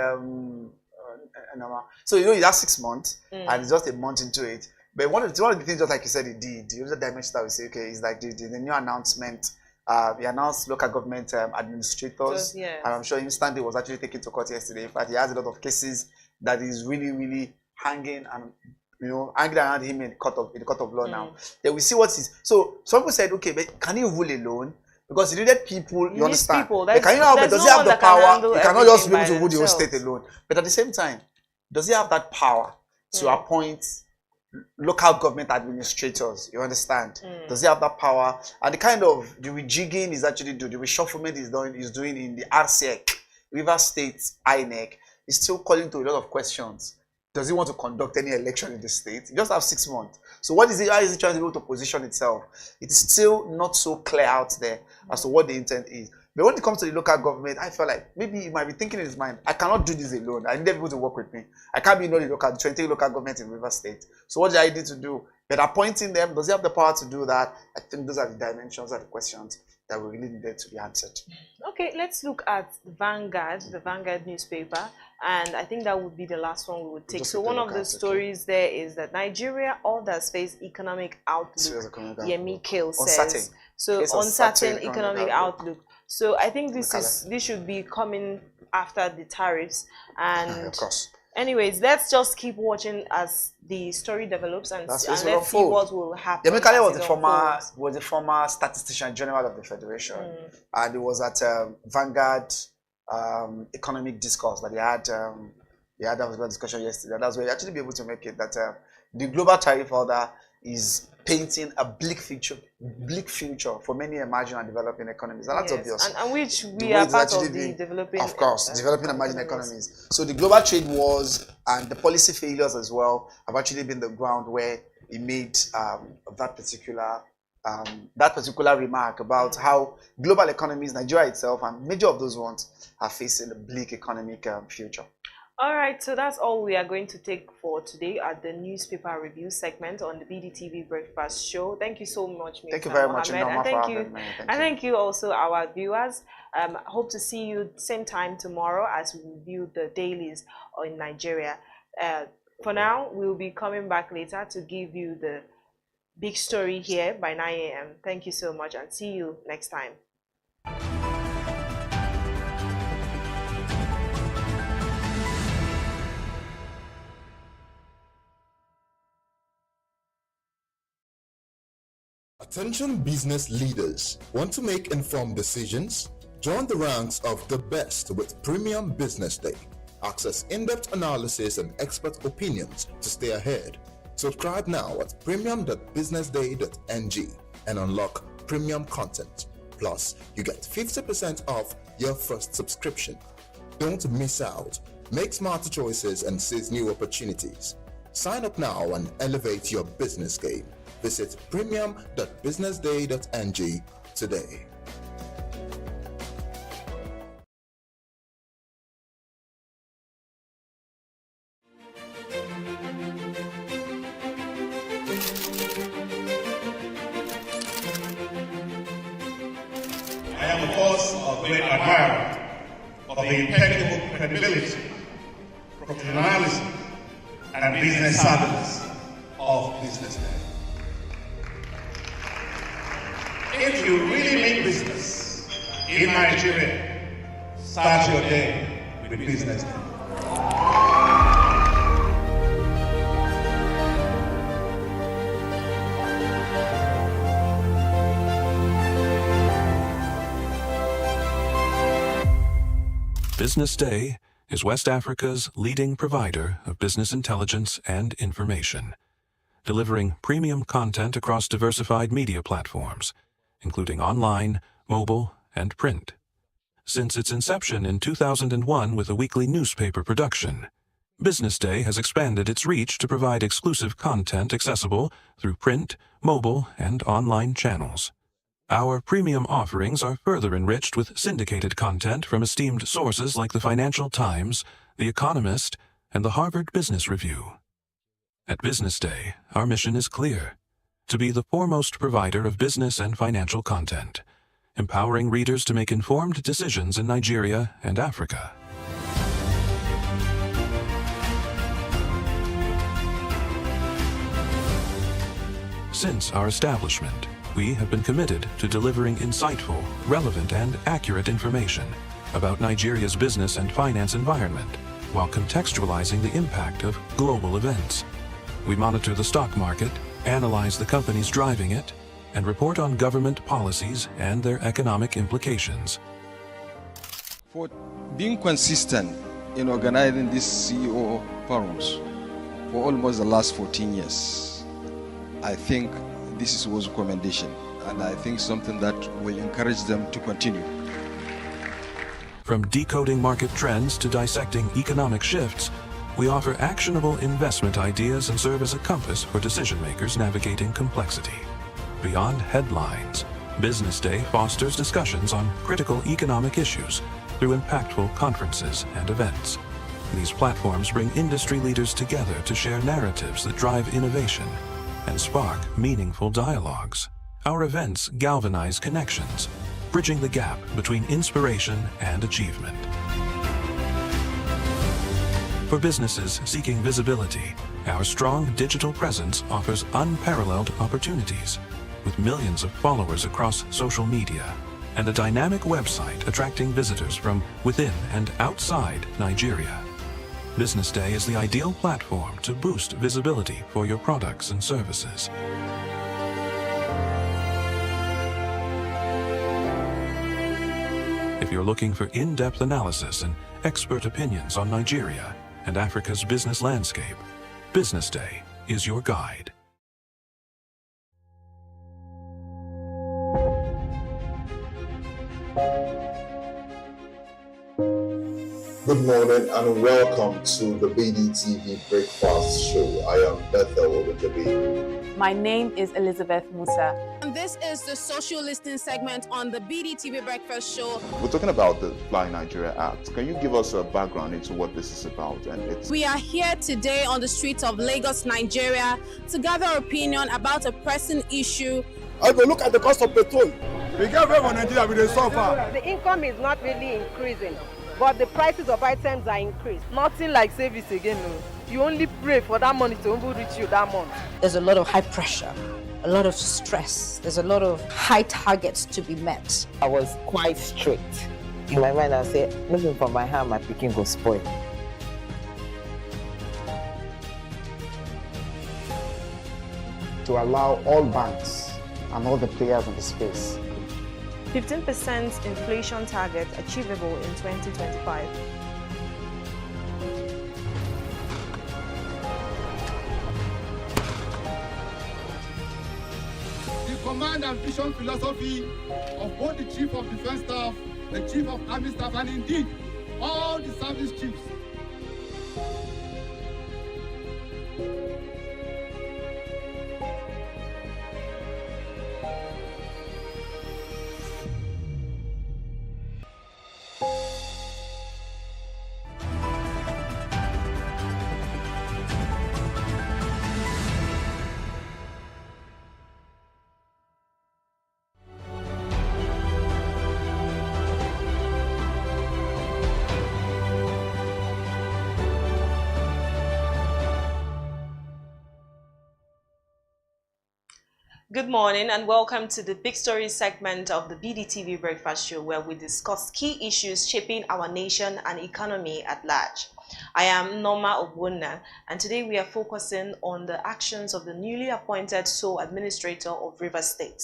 So you know, that's 6 months, and it's just a month into it. But one of the things, just like you said, it did. The other dimension that we say, okay, is like the new announcement. He announced local government administrators, and I'm sure instantly was actually taken to court yesterday. In fact, he has a lot of cases that is really hanging and hanging around him in the court of law now. Then we see what is. So some people said, okay, but can he rule alone? Because he needed people, you understand? People. Does he have the power? He cannot just be able to rule the whole state alone. But at the same time, does he have that power to appoint local government administrators? You understand? Does he have that power? And the kind of the rejigging is actually doing, the reshufflement is doing in the RCEC, Rivers State INEC, is still calling to a lot of questions. Does he want to conduct any election in the state? You just have 6 months. So how is he trying to be able to position itself? It's still not so clear out there as to what the intent is. But when it comes to the local government, I feel like maybe he might be thinking in his mind, I cannot do this alone. I need people to work with me. I can't be the 20 local government in Rivers State. So what do I need to do? But appointing them, does he have the power to do that? I think those are the dimensions, are the questions that we really needed to be answered. Okay, let's look at Vanguard, the Vanguard newspaper, and I think that would be the last one we would take. So one of the stories there is that Nigeria orders face economic outlook. Yemi Kale says. So uncertain economic outlook. So I think this should be coming after the tariffs. And of course. Anyways, let's just keep watching as the story develops and let's see what will happen. Yemi Kale was the former statistician general of the Federation, and it was at Vanguard economic discourse that they had a discussion yesterday. That's where you actually be able to make it that the global tariff order is painting a bleak future for many emerging and developing economies, and that's obvious. And which we are part of the developing, of course, developing emerging economies. So the global trade wars and the policy failures as well have actually been the ground where he made that particular remark about how global economies, Nigeria itself, and major of those ones are facing a bleak economic future. All right, so that's all we are going to take for today at the newspaper review segment on the BDTV Breakfast Show. Thank you so much, Mr. Thank you very Mohammed. much, and thank you also our viewers. Hope to see you same time tomorrow as we review the dailies in Nigeria. For now, we'll be coming back later to give you the big story here by 9 a.m. Thank you so much and see you next time. Attention business leaders. Want to make informed decisions? Join the ranks of the best with Premium Business Day. Access in-depth analysis and expert opinions to stay ahead. Subscribe now at premium.businessday.ng and unlock premium content. Plus, you get 50% off your first subscription. Don't miss out. Make smarter choices and seize new opportunities. Sign up now and elevate your business game. Visit premium.businessday.ng today. I am, of course, a great admirer of the impeccable credibility, professionalism, and business savviness of BusinessDay. If you really mean business in Nigeria, start your day with Business Day. Business Day is West Africa's leading provider of business intelligence and information, delivering premium content across diversified media platforms, including online, mobile, and print. Since its inception in 2001 with a weekly newspaper production, Business Day has expanded its reach to provide exclusive content accessible through print, mobile, and online channels. Our premium offerings are further enriched with syndicated content from esteemed sources like the Financial Times, The Economist, and the Harvard Business Review. At Business Day, our mission is clear: to be the foremost provider of business and financial content, empowering readers to make informed decisions in Nigeria and Africa. Since our establishment, we have been committed to delivering insightful, relevant, and accurate information about Nigeria's business and finance environment, while contextualizing the impact of global events. We monitor the stock market, analyze the companies driving it, and report on government policies and their economic implications. For being consistent in organizing these CEO forums for almost the last 14 years, I think this was a commendation, and I think something that will encourage them to continue. From decoding market trends to dissecting economic shifts, we offer actionable investment ideas and serve as a compass for decision makers navigating complexity. Beyond headlines, Business Day fosters discussions on critical economic issues through impactful conferences and events. These platforms bring industry leaders together to share narratives that drive innovation and spark meaningful dialogues. Our events galvanize connections, bridging the gap between inspiration and achievement. For businesses seeking visibility, our strong digital presence offers unparalleled opportunities, with millions of followers across social media and a dynamic website attracting visitors from within and outside Nigeria. Business Day is the ideal platform to boost visibility for your products and services. If you're looking for in-depth analysis and expert opinions on Nigeria and Africa's business landscape, Business Day is your guide. Good morning and welcome to the BDTV Breakfast Show. I am Bethel with the B. My name is Elizabeth Musa. And this is the social listening segment on the BDTV Breakfast Show. We're talking about the Fly Nigeria Act. Can you give us a background into what this is about? We are here today on the streets of Lagos, Nigeria, to gather opinion about a pressing issue. I go look at the cost of petrol. We get very Nigeria with the suffer. The income is not really increasing, but the prices of items are increased. Nothing like service again. No. You only pray for that money to reach you that month. There's a lot of high pressure, a lot of stress. There's a lot of high targets to be met. I was quite strict. In my mind, I said, looking for my hand, my picking go spoil. To allow all banks and all the players in the space 15% inflation target achievable in 2025. The command and vision philosophy of both the Chief of Defense Staff, the Chief of Army Staff, and indeed all the service chiefs. Good morning and welcome to the Big Story segment of the BDTV Breakfast Show, where we discuss key issues shaping our nation and economy at large. I am Norma Obunna, and today we are focusing on the actions of the newly appointed sole administrator of Rivers State.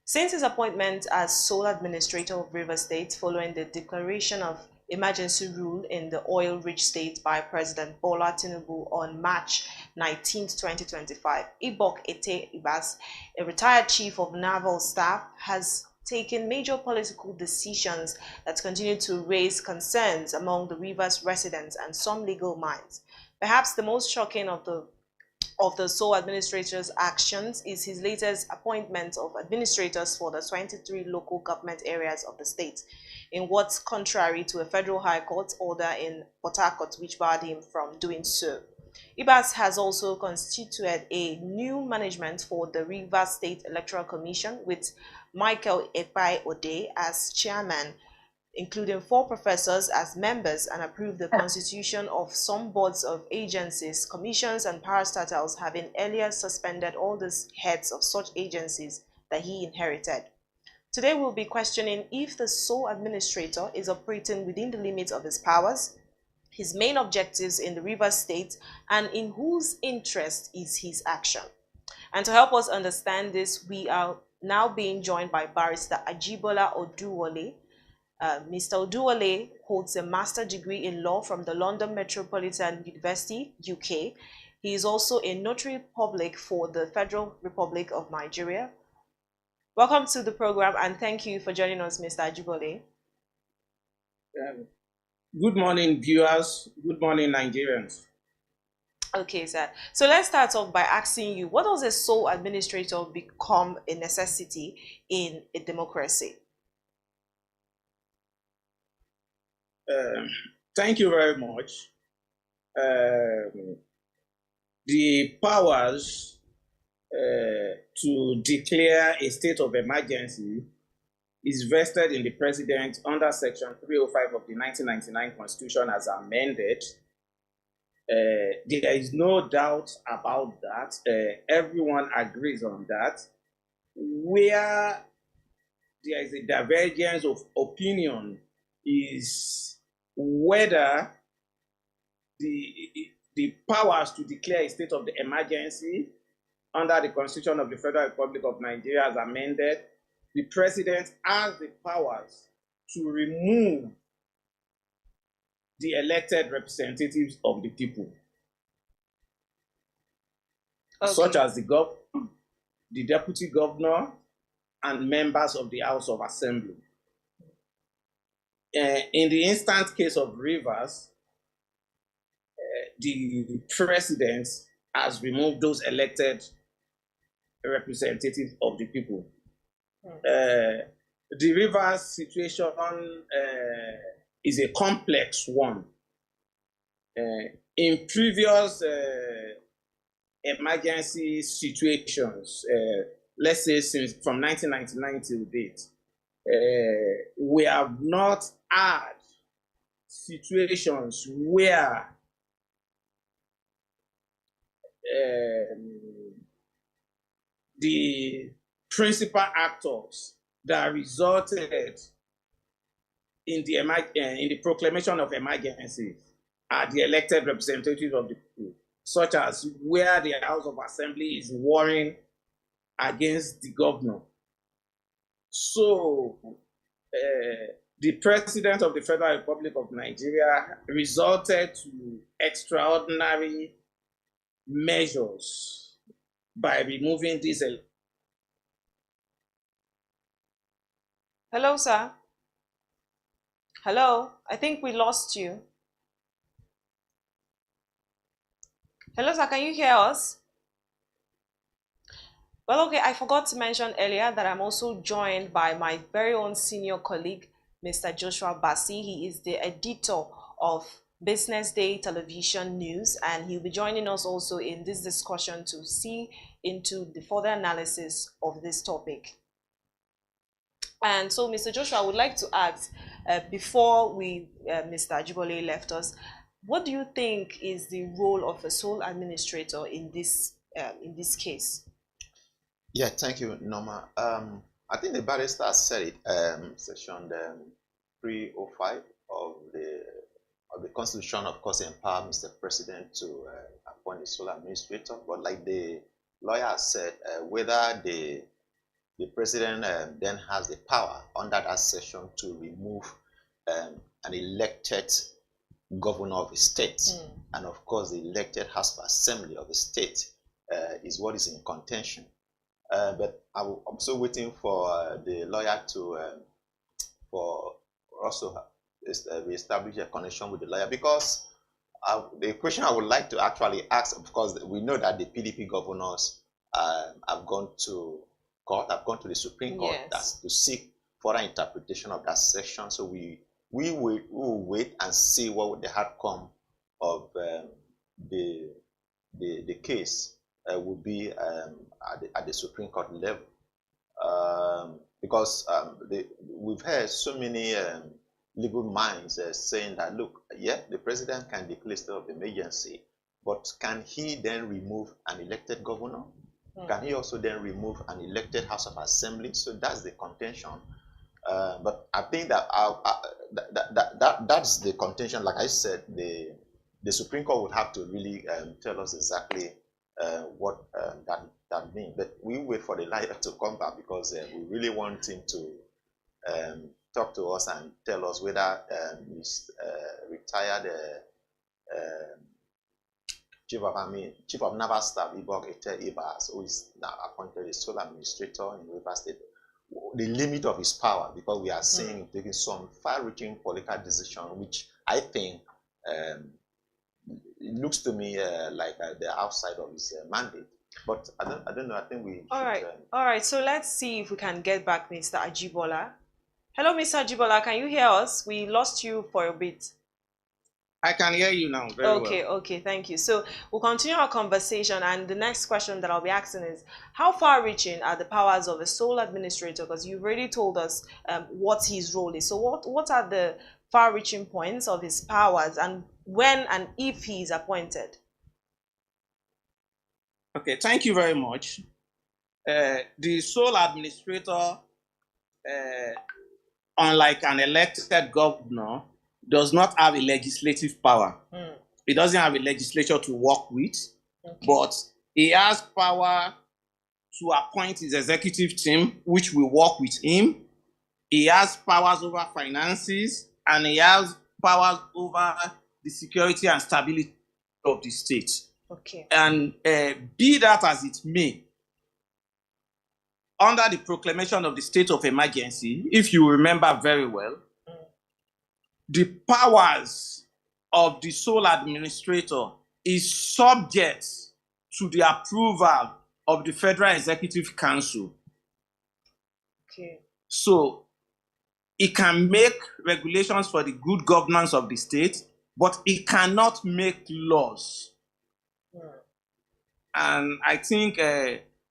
Since his appointment as sole administrator of Rivers State following the declaration of emergency rule in the oil-rich state by President Bola Tinubu on March 19, 2025, Ibok Ete Ibas, a retired chief of naval staff, has taken major political decisions that continue to raise concerns among the Rivers residents and some legal minds. Perhaps the most shocking of the sole administrator's actions is his latest appointment of administrators for the 23 local government areas of the state, in what's contrary to a federal high court order in Port Harcourt which barred him from doing so. Ibas has also constituted a new management for the Rivers State Electoral Commission with Michael Ekpai Ode as chairman, including 4 professors as members, and approved the constitution of some boards of agencies, commissions, and parastatals, having earlier suspended all the heads of such agencies that he inherited. Today we'll be questioning if the sole administrator is operating within the limits of his powers, his main objectives in the Rivers State, and in whose interest is his action. And to help us understand this, we are now being joined by Barrister Ajibola Oduwole. Mr. Oduwole holds a master's degree in law from the London Metropolitan University, UK. He is also a notary public for the Federal Republic of Nigeria. Welcome to the program, and thank you for joining us, Mr. Ajibola. Good morning, viewers. Good morning, Nigerians. Okay, sir. So let's start off by asking you, what does a sole administrator become a necessity in a democracy? Thank you very much. The powers to declare a state of emergency is vested in the president under Section 305 of the 1999 Constitution as amended. There is no doubt about that. Everyone agrees on that. Where there is a divergence of opinion is whether the powers to declare a state of the emergency under the Constitution of the Federal Republic of Nigeria as amended, the president has the powers to remove the elected representatives of the people, such as the deputy governor and members of the House of Assembly. In the instant case of Rivers, the president has removed those elected representatives of the people. The Rivers situation is a complex one. In previous emergency situations, let's say from 1999 till date, we have not had situations where the principal actors that resulted in the proclamation of emergencies are the elected representatives of the people, such as where the House of Assembly is warring against the governor. So the President of the Federal Republic of Nigeria resorted to extraordinary measures by removing these. Hello, sir. Hello, I think we lost you. Hello, sir, can you hear us? Well, okay, I forgot to mention earlier that I'm also joined by my very own senior colleague, Mr. Joshua Bassi. He is the editor of BusinessDay Television News, and he'll be joining us also in this discussion to see into the further analysis of this topic. And so, Mr. Joshua, I would like to ask, before Mr. Ajibole left us, what do you think is the role of a sole administrator in this case? Yeah, thank you, Norma. I think the barrister said it, section 305 of the Constitution, of course, empower Mr. President to appoint a sole administrator. But like the lawyer said, whether the president then has the power under that section to remove an elected governor of a state, and of course the elected House of Assembly of the state is what is in contention. But I'm also waiting for the lawyer to for also establish a connection with the lawyer, because the question I would like to actually ask, of course, we know that the PDP governors have gone to court, have gone to the Supreme Court, that's to seek further interpretation of that section. So we will wait and see what the outcome of the case will be at the Supreme Court level, because we've heard so many legal minds saying that, look, yeah, the president can declare state of emergency, but can he then remove an elected governor? Can he also then remove an elected House of Assembly? So that's the contention. But I think that that's the contention. Like I said, the Supreme Court would have to really tell us exactly what that means. But we wait for the lawyer to come back, because we really want him to talk to us and tell us whether he's retired Chief of Naval Staff Ibok Ete Ibas, who is now appointed a sole administrator in Rivers State, the limit of his power, because we are seeing him taking some far-reaching political decision, which I think it looks to me like they're outside of his mandate. But I don't know. I think we. All right. So let's see if we can get back Mr. Ajibola. Hello, Mr. Ajibola. Can you hear us? We lost you for a bit. I can hear you now very well. Okay, thank you. So we'll continue our conversation, and the next question that I'll be asking is, how far-reaching are the powers of a sole administrator? Because you've already told us what his role is. So what are the far-reaching points of his powers, and when and if he is appointed? Okay, thank you very much. The sole administrator, unlike an elected governor, does not have a legislative power. He doesn't have a legislature to work with, but he has power to appoint his executive team, which will work with him. He has powers over finances, and he has powers over the security and stability of the state. And be that as it may, under the proclamation of the state of emergency, if you remember very well, the powers of the sole administrator is subject to the approval of the Federal Executive Council. So it can make regulations for the good governance of the state, but it cannot make laws. And I think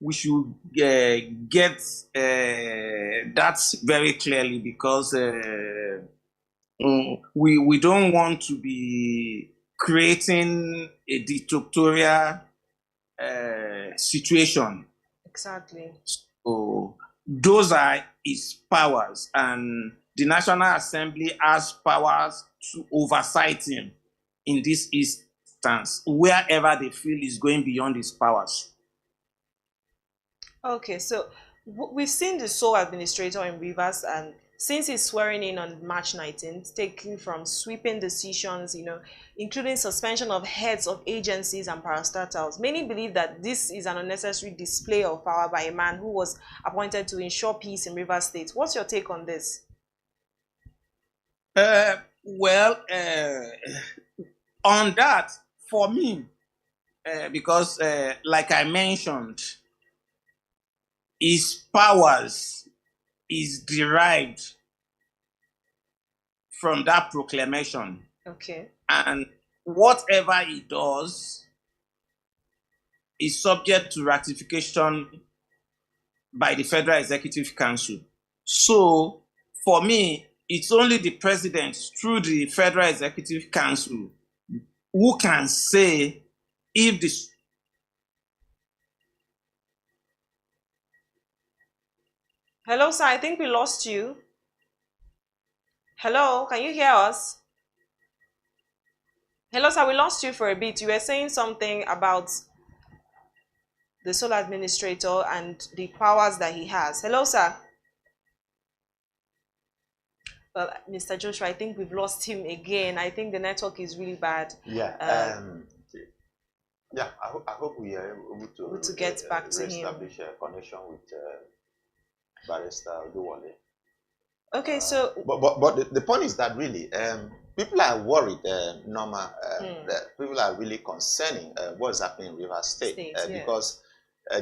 we should get that very clearly, because we don't want to be creating a dictatorial situation. Exactly. So those are his powers, and the National Assembly has powers to oversight him in this instance, wherever they feel is going beyond his powers. Okay, so we've seen the sole administrator in Rivers, and since his swearing in on March 19th, taking from sweeping decisions, including suspension of heads of agencies and parastatals, many believe that this is an unnecessary display of power by a man who was appointed to ensure peace in Rivers State. What's your take on this? On that, for me, because like I mentioned, his powers is derived from that proclamation. And whatever he does is subject to ratification by the Federal Executive Council. So, for me, it's only the president through the Federal Executive Council who can say if this Hello, sir. I think we lost you. Hello, can you hear us? Hello, sir. We lost you for a bit. You were saying something about the sole administrator and the powers that he has. Hello, sir. Well, Mr. Joshua, I think we've lost him again. I think the network is really bad. Yeah. Yeah. I hope we are able to get back to him. Establish a connection with Barrister Oduwole. Okay, so but the point is that really people are worried, Norma. That people are really concerning what's happening in Rivers State, because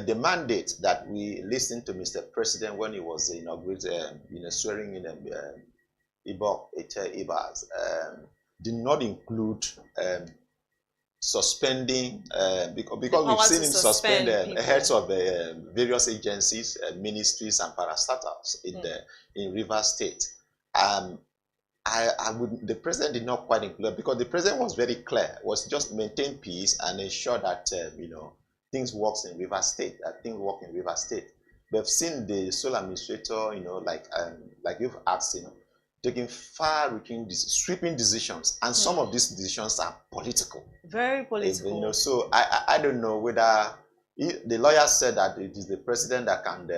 the mandate that we listened to Mr. President when he was inaugurated, swearing in Ibas, did not include suspending, because we've seen him suspend heads of various agencies, ministries, and parastatals in Rivers State. The president did not quite include, because the president was very clear, was just maintain peace and ensure that things works in Rivers State, things work in Rivers State. We've seen the sole administrator, like you've asked, taking far-reaching, sweeping decisions, and some of these decisions are political. Very political. So I don't know whether the lawyer said that it is the president that can,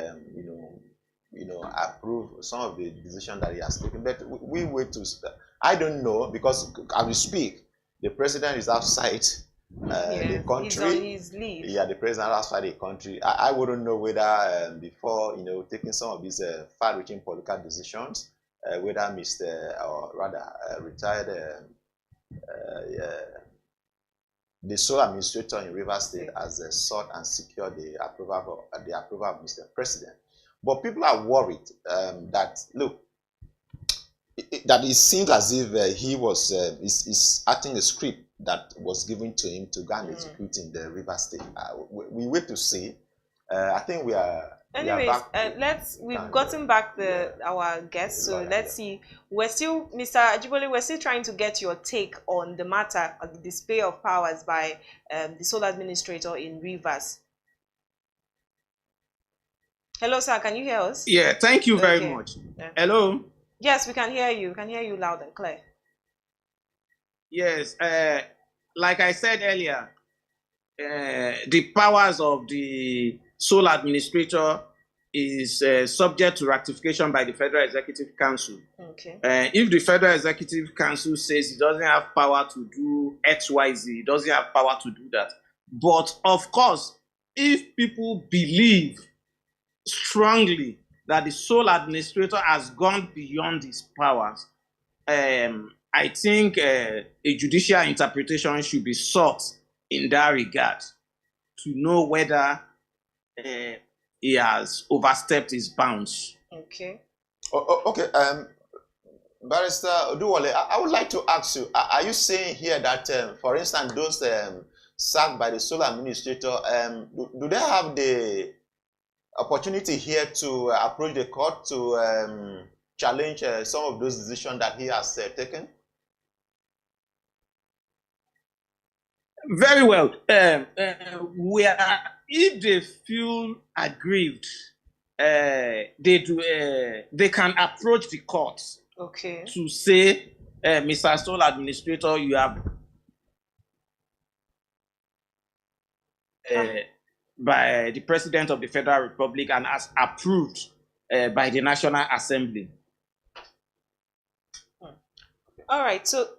approve some of the decisions that he has taken. But we wait to. I don't know, because as we speak, the president is outside the country. He's on his leave. Yeah, the president outside the country. I wouldn't know whether before taking some of these far-reaching political decisions, whether Mr. or rather retired the sole administrator in Rivers State has sought and secured the approval of Mr. President. But people are worried that that it seems as if he was is acting a script that was given to him to go and execute in the Rivers State. We wait to see. I think we are. Anyways, we've gotten back our guests, so let's see. We're still, Mr. Ajibole, we're still trying to get your take on the matter of the display of powers by the sole administrator in Rivers. Hello, sir, can you hear us? Yeah, thank you very much. Yeah. Hello? Yes, we can hear you. We can hear you loud and clear. Yes, like I said earlier, the powers of the sole administrator is subject to ratification by the Federal Executive Council. Okay. If the Federal Executive Council says it doesn't have power to do X, Y, Z, it doesn't have power to do that. But of course, if people believe strongly that the sole administrator has gone beyond his powers, I think a judicial interpretation should be sought in that regard to know whether he has overstepped his bounds. Okay. Okay. Barrister Oduwole, I would like to ask you, are you saying here that, for instance, those sacked by the sole administrator, do they have the opportunity here to approach the court to challenge some of those decisions that he has taken? Very well. If they feel aggrieved, they can approach the court to say, Mr. Sole Administrator, you have by the President of the Federal Republic and as approved by the National Assembly. All right, so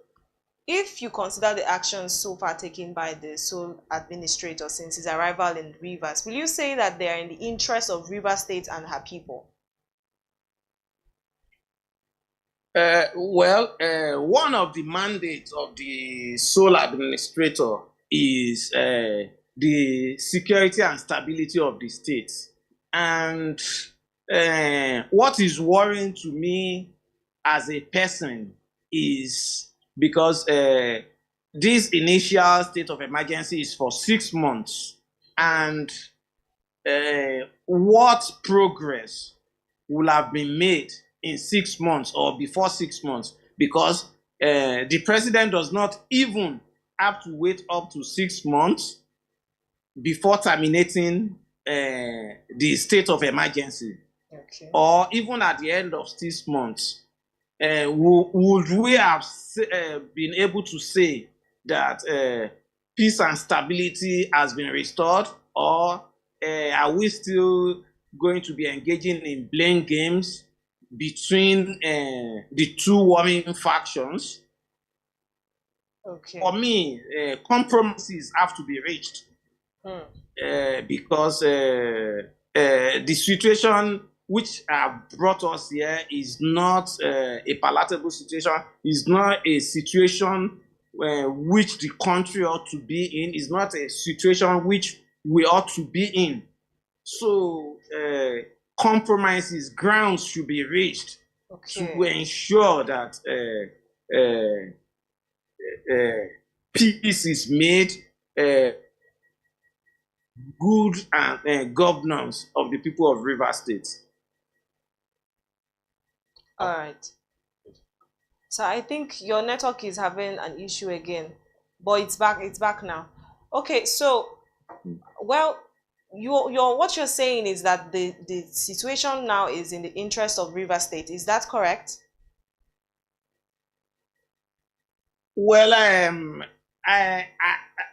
if you consider the actions so far taken by the sole administrator since his arrival in Rivers, will you say that they are in the interest of Rivers State and her people? One of the mandates of the sole administrator is the security and stability of the state. And what is worrying to me as a person is because this initial state of emergency is for 6 months, and what progress will have been made in 6 months or before 6 months, because the president does not even have to wait up to 6 months before terminating the state of emergency. Okay. or even at the end of 6 months, would we have been able to say that peace and stability has been restored, or are we still going to be engaging in blame games between the two warring factions? Okay. For me, compromises have to be reached because the situation which brought us here is not a palatable situation, is not a situation which the country ought to be in, is not a situation which we ought to be in. So compromises, grounds should be reached to ensure that peace is made, good and governance of the people of Rivers State. All right. So I think your network is having an issue again, but it's back. It's back now. Okay. So, well, what you're saying is that the situation now is in the interest of Rivers State. Is that correct? Well,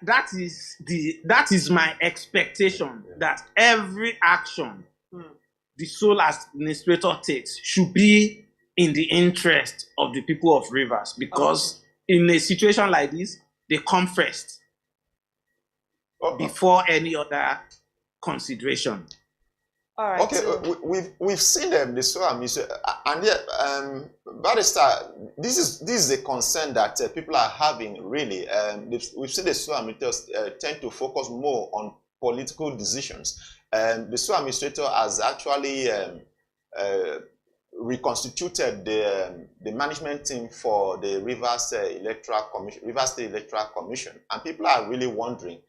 that is my expectation, that every action the sole administrator takes should be in the interest of the people of Rivers, because in a situation like this, they come first before any other consideration. All right. Okay, we've seen the sole administrator, and yet, Barrister, this is a concern that people are having. Really, we've seen the sole administrators tend to focus more on political decisions. The sole administrator has actually reconstituted the management team for the Rivers State Electoral Commission, and people are really wondering,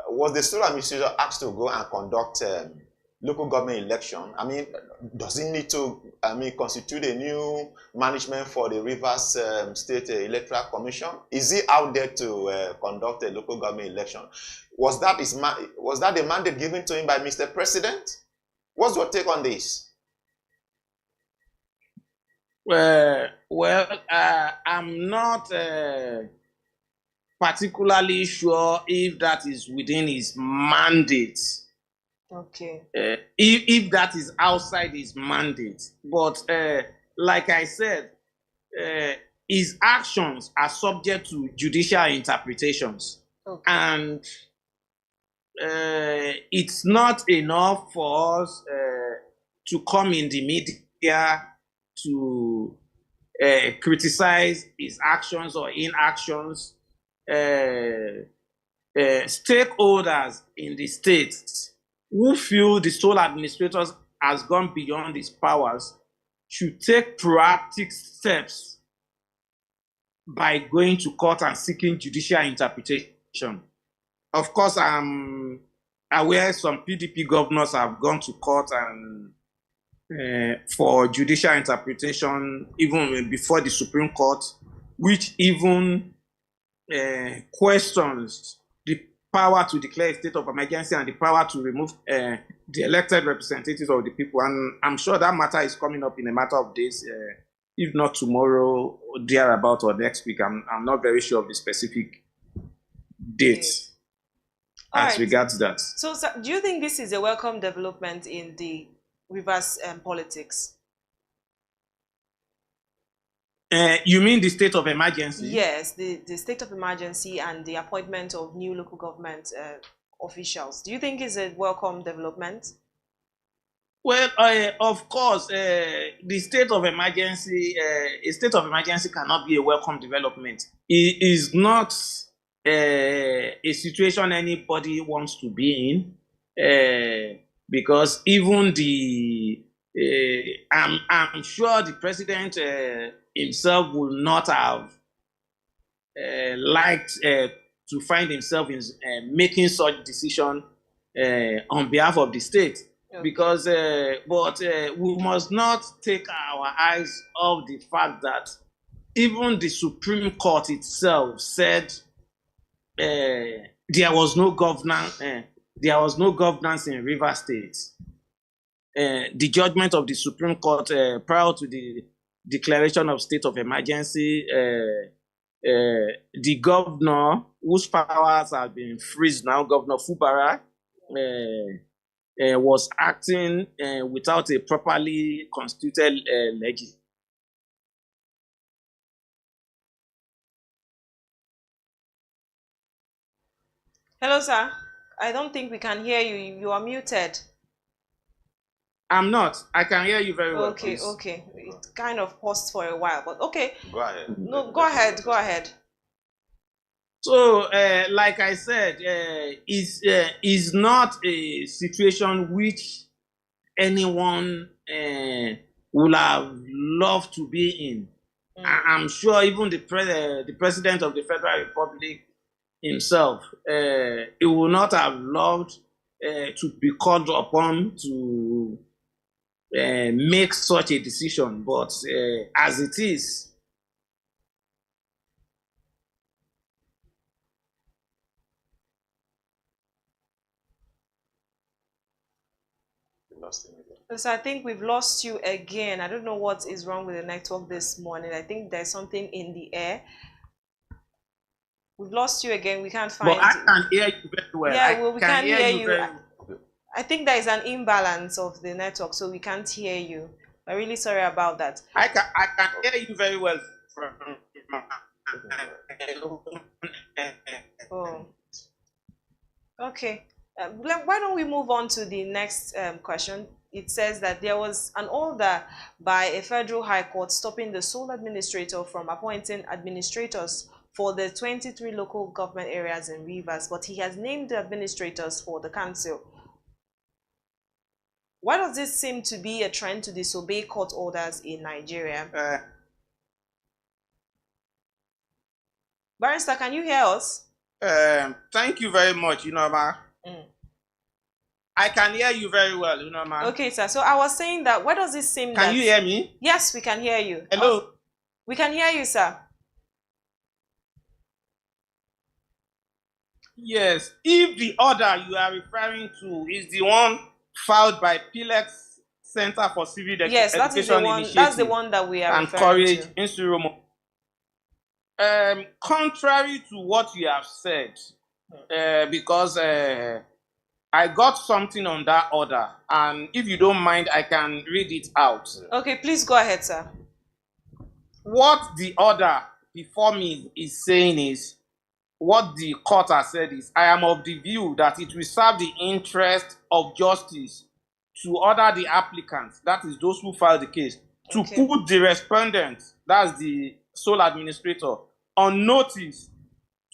was the sole administrator asked to go and conduct local government election? I mean, does he need to, constitute a new management for the Rivers State Electoral Commission? Is he out there to conduct a local government election? Was that the mandate given to him by Mr. President? What's your take on this? I'm not particularly sure if that is within his mandate. Okay. If that is outside his mandate. But like I said, his actions are subject to judicial interpretations. Okay. And it's not enough for us to come in the media to criticize his actions or inactions. Stakeholders in the state who feel the sole administrators has gone beyond his powers should take proactive steps by going to court and seeking judicial interpretation. Of course, I'm aware some PDP governors have gone to court and for judicial interpretation even before the Supreme Court, which even questions the power to declare a state of emergency and the power to remove the elected representatives of the people. And I'm sure that matter is coming up in a matter of days, if not tomorrow, thereabout, or next week. I'm not very sure of the specific date as regards that. So, do you think this is a welcome development in the Rivers politics? You mean the state of emergency? Yes, the state of emergency and the appointment of new local government officials. Do you think it's a welcome development? Well, of course, the state of emergency, a state of emergency cannot be a welcome development. It is not a situation anybody wants to be in, because even I'm sure the president himself will not have liked to find himself in making such decision on behalf of the state. Okay. Because, but we must not take our eyes off the fact that even the Supreme Court itself said there was no governance in Rivers State. the judgment of the Supreme Court prior to the declaration of state of emergency, the governor, whose powers have been freezed now, Governor Fubara, was acting without a properly constituted legislature. Hello, sir. I don't think we can hear you. You are muted. I'm not. I can hear you very well. Okay, please. okay. It kind of paused for a while, but okay. Go ahead. No, go ahead. Go ahead. So, like I said, is not a situation which anyone would have loved to be in. I'm sure even the president of the Federal Republic himself, he would not have loved to be called upon to make such a decision. But as it is, So I think we've lost you again. I don't know what is wrong with the network this morning. I think there's something in the air. We've lost you again. We can't find. But I can hear you very well. Yeah, well, we can't hear you. very well. I think there is an imbalance of the network, so we can't hear you. I'm really sorry about that. I can hear you very well. Oh. Okay. Why don't we move on to the next question? It says that there was an order by a federal high court stopping the sole administrator from appointing administrators for the 23 local government areas in Rivers, but he has named the administrators for the council. Why does this seem to be a trend to disobey court orders in Nigeria? Barrister, can you hear us? Thank you very much, Unoma. I can hear you very well, Unoma. Okay, sir. So I was saying that, why does it seem Can you hear me? Yes, we can hear you. Hello? We can hear you, sir. Yes. If the order you are referring to is the one filed by PILEX Center for Civil Yes, that is the one. Initiative That's the one that we are and referring Courage to. in Suromo. Contrary to what you have said, because I got something on that order, and if you don't mind, I can read it out. Okay, please go ahead, sir. What the order before me is saying is, what the court has said is, I am of the view that it will serve the interest of justice to order the applicants, that is those who filed the case, to put the respondent, that's the sole administrator, on notice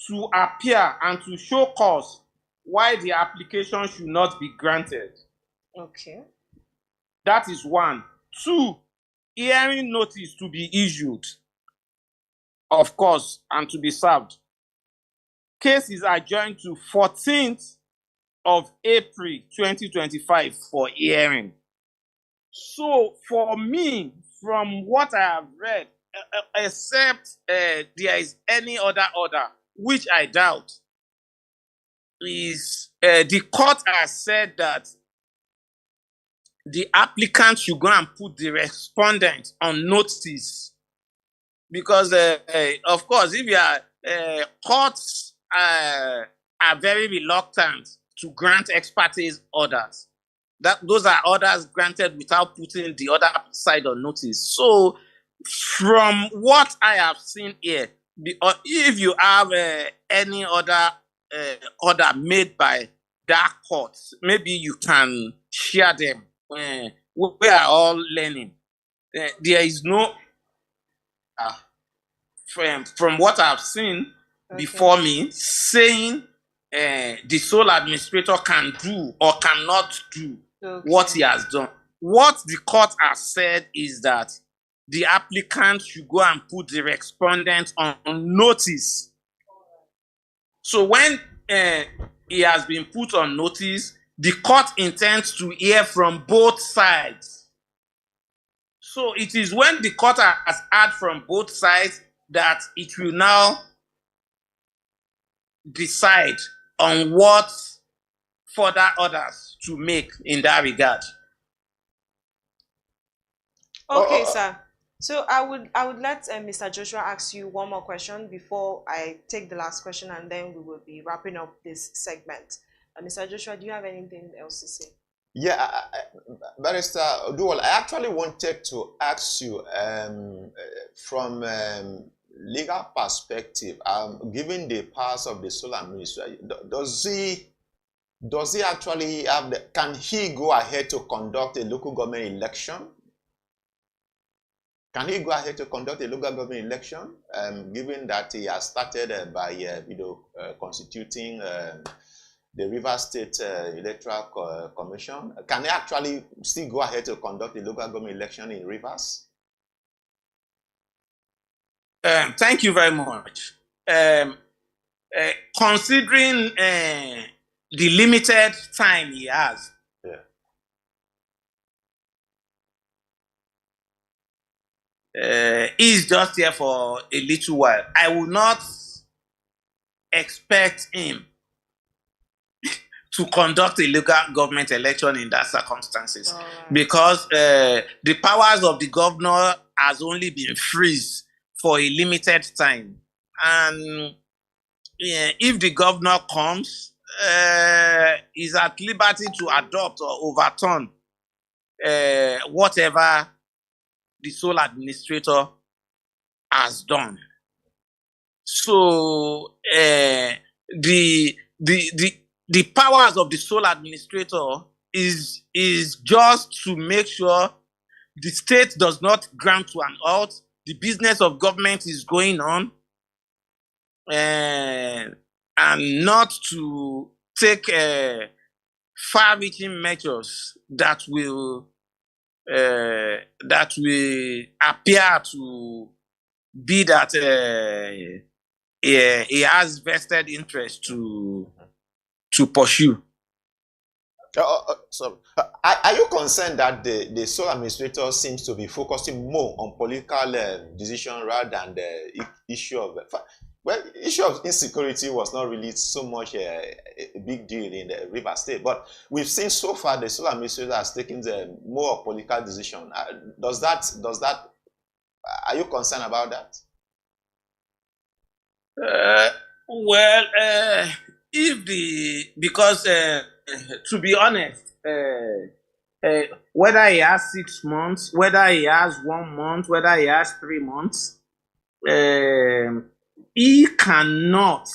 to appear and to show cause why the application should not be granted. Okay. That is one. Two, hearing notice to be issued, of course, and to be served. Case is adjourned to 14th of April 2025 for hearing. So for me, from what I have read, except there is any other order, which I doubt, is the court has said that the applicant should go and put the respondent on notice. Because, of course, if you are, courts are very reluctant to grant ex parte orders. Those are orders granted without putting the other side on notice. So, from what I have seen here, if you have any other order made by that court, maybe you can share them. We are all learning. There is no, from what I've seen before me, saying the sole administrator can do or cannot do what he has done. What the court has said is that the applicant should go and put the respondent on notice. So when he has been put on notice, the court intends to hear from both sides. So it is when the court has heard from both sides that it will now decide on what further orders to make in that regard. Okay, sir. So I would let Mr. Joshua ask you one more question before I take the last question, and then we will be wrapping up this segment. Mr. Joshua, do you have anything else to say? Yeah, Barrister Dual, I actually wanted to ask you from legal perspective, given the powers of the solar ministry, does he actually have can he go ahead to conduct a local government election? Can he go ahead to conduct a local government election, given that he has started by constituting the Rivers State Electoral Commission? Can he actually still go ahead to conduct a local government election in Rivers? Thank you very much. Considering the limited time he has, he's just here for a little while. I will not expect him to conduct a local government election in that circumstances, because the powers of the governor has only been freeze for a limited time, and if the governor comes, is at liberty to adopt or overturn whatever the sole administrator has done. So the powers of the sole administrator is just to make sure the state does not ground to an halt, the business of government is going on, and not to take far-reaching measures that will appear to be that he has vested interest to pursue. So, are you concerned that the sole administrator seems to be focusing more on political decision rather than the issue of insecurity was not really so much a big deal in the River State, but we've seen so far the sole administrator has taken more political decision. Does that are you concerned about that? Because to be honest, whether he has 6 months, whether he has 1 month, whether he has 3 months, he cannot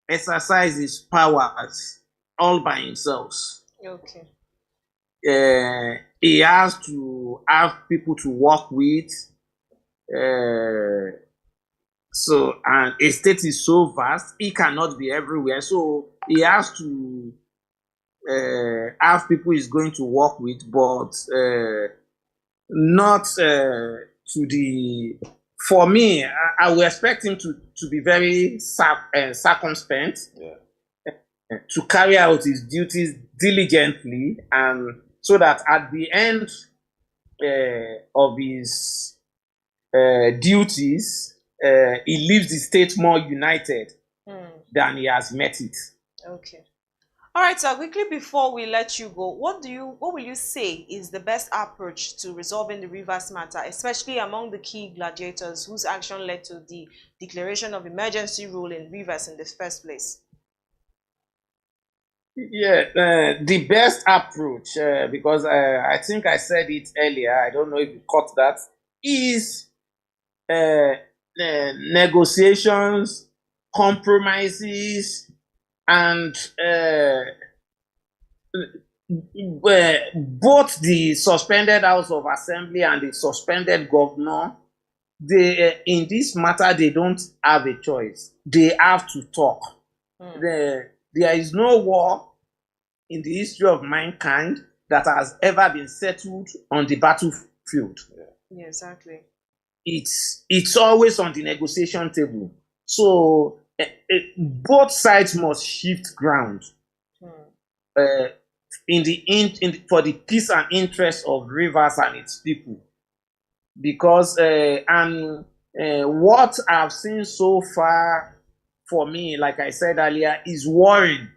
exercise his powers all by himself. Okay. He has to have people to work with. So, and a state is so vast, he cannot be everywhere. So he has to have people he's going to work with, but not to the. For me, I will expect him to be very circumspect, to carry out his duties diligently, and so that at the end of his duties, he leaves the state more united than he has met it. Okay. All right, so quickly before we let you go, what will you say is the best approach to resolving the Rivers matter, especially among the key gladiators whose action led to the declaration of emergency rule in Rivers in the first place? Yeah, the best approach, because I think I said it earlier, I don't know if you caught that, is negotiations, compromises, and both the suspended House of Assembly and the suspended governor, in this matter, they don't have a choice. They have to talk. There is no war in the history of mankind that has ever been settled on the battlefield. Yeah, exactly. It's always on the negotiation table. So both sides must shift ground for the peace and interest of Rivers and its people. Because what I've seen so far, for me, like I said earlier, is worrying.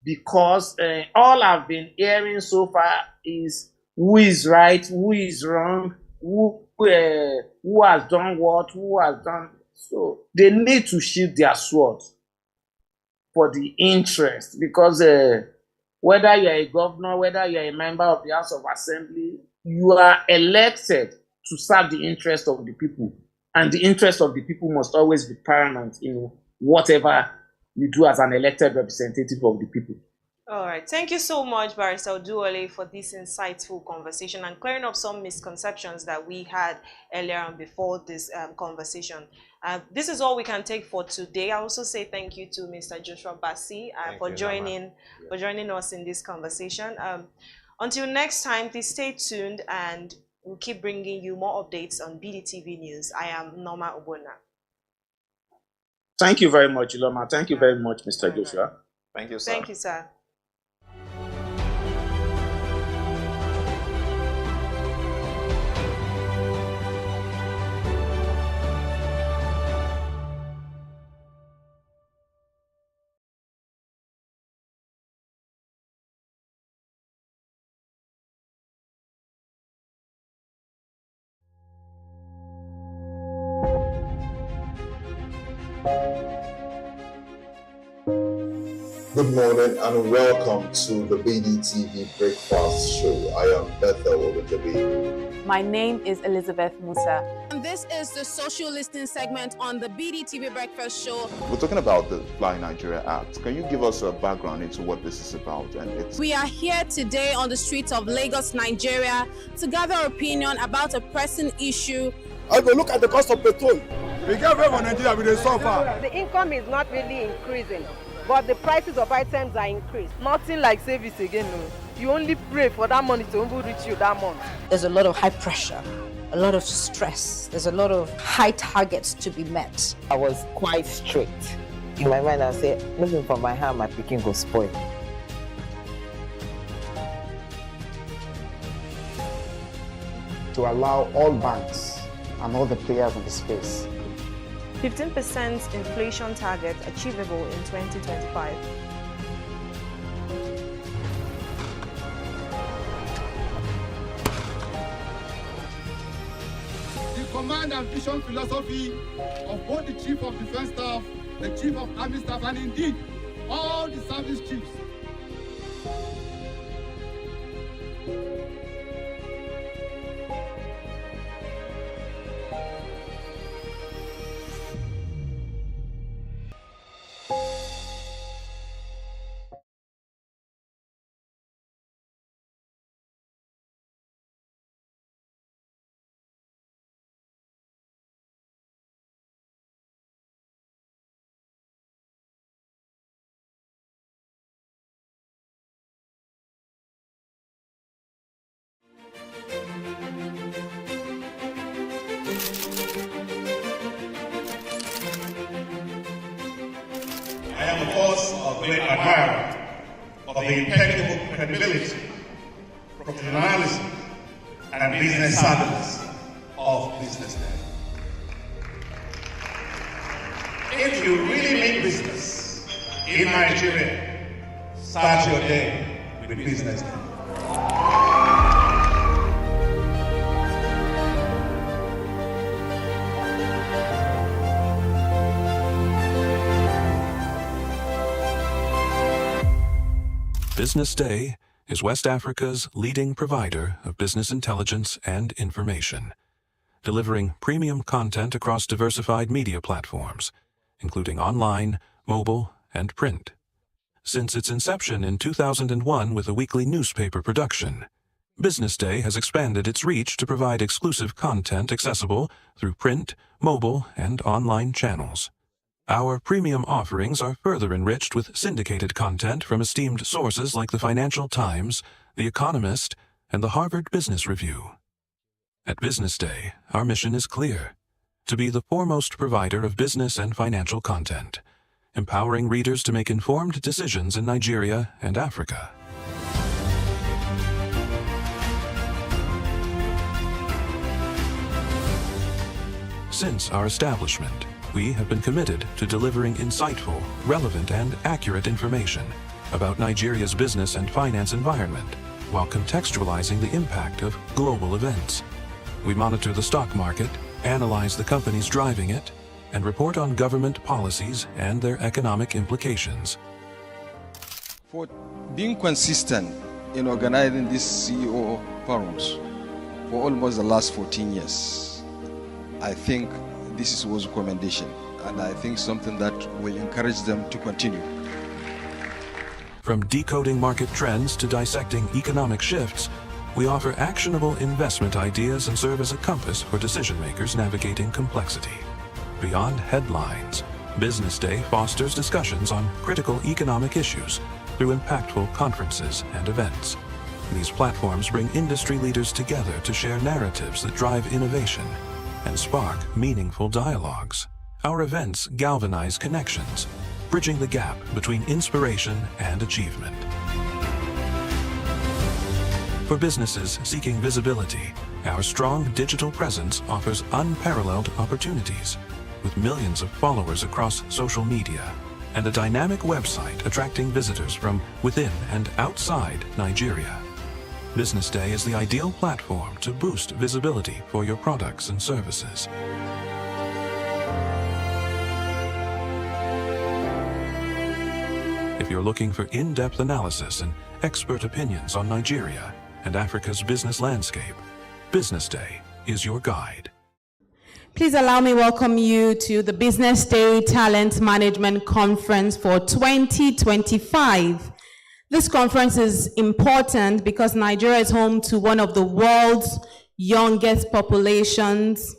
Because all I've been hearing so far is who is right, who is wrong, who has done what, who has done. So they need to shield their sword for the interest, because whether you're a governor, whether you're a member of the House of Assembly, you are elected to serve the interest of the people. And the interest of the people must always be paramount in whatever you do as an elected representative of the people. All right. Thank you so much, Barrister Oduole, for this insightful conversation and clearing up some misconceptions that we had earlier on before this conversation. This is all we can take for today. I also say thank you to Mr. Joshua Bassi for joining us in this conversation. Until next time, please stay tuned and we'll keep bringing you more updates on BDTV News. I am Norma Obona. Thank you very much, Iloma. Thank you very much, Mr. Joshua. Thank you, sir. Thank you, sir. Good morning and welcome to the BDTV Breakfast Show. I am Bethel Ogunjobi. My name is Elizabeth Musa. And this is the social listening segment on the BDTV Breakfast Show. We're talking about the Fly Nigeria Act. Can you give us a background into what this is about? We are here today on the streets of Lagos, Nigeria, to gather opinion about a pressing issue. I go look at the cost of petrol. We get very Nigeria with the suffer. The income is not really increasing, but the prices of items are increased. Nothing like service again. No. You only pray for that money to reach you that month. There's a lot of high pressure, a lot of stress. There's a lot of high targets to be met. I was quite strict. In my mind, I said, looking for my hand, my picking will spoil. To allow all banks and all the players in the space 15% inflation target achievable in 2025. The command and vision philosophy of both the Chief of Defense Staff, the Chief of Army Staff, and indeed all the service chiefs. I am, of course, a great admirer of the impeccable credibility, professionalism, and business savviness of BusinessDay. If you really mean business in Nigeria, start your day with BusinessDay. BusinessDay is West Africa's leading provider of business intelligence and information, delivering premium content across diversified media platforms, including online, mobile, and print. Since its inception in 2001 with a weekly newspaper production, BusinessDay has expanded its reach to provide exclusive content accessible through print, mobile, and online channels. Our premium offerings are further enriched with syndicated content from esteemed sources like the Financial Times, The Economist, and the Harvard Business Review. At BusinessDay, our mission is clear: to be the foremost provider of business and financial content, empowering readers to make informed decisions in Nigeria and Africa. Since our establishment, we have been committed to delivering insightful, relevant, and accurate information about Nigeria's business and finance environment, while contextualizing the impact of global events. We monitor the stock market, analyze the companies driving it, and report on government policies and their economic implications. For being consistent in organizing these CEO forums for almost the last 14 years, I think this was a commendation, and I think something that will encourage them to continue. From decoding market trends to dissecting economic shifts, we offer actionable investment ideas and serve as a compass for decision makers navigating complexity. Beyond headlines, Business Day fosters discussions on critical economic issues through impactful conferences and events. These platforms bring industry leaders together to share narratives that drive innovation and spark meaningful dialogues. Our events galvanize connections, bridging the gap between inspiration and achievement. For businesses seeking visibility, our strong digital presence offers unparalleled opportunities, with millions of followers across social media and a dynamic website attracting visitors from within and outside Nigeria. Business Day is the ideal platform to boost visibility for your products and services. If you're looking for in-depth analysis and expert opinions on Nigeria and Africa's business landscape, Business Day is your guide. Please allow me welcome you to the Business Day Talent Management Conference for 2025. This conference is important because Nigeria is home to one of the world's youngest populations,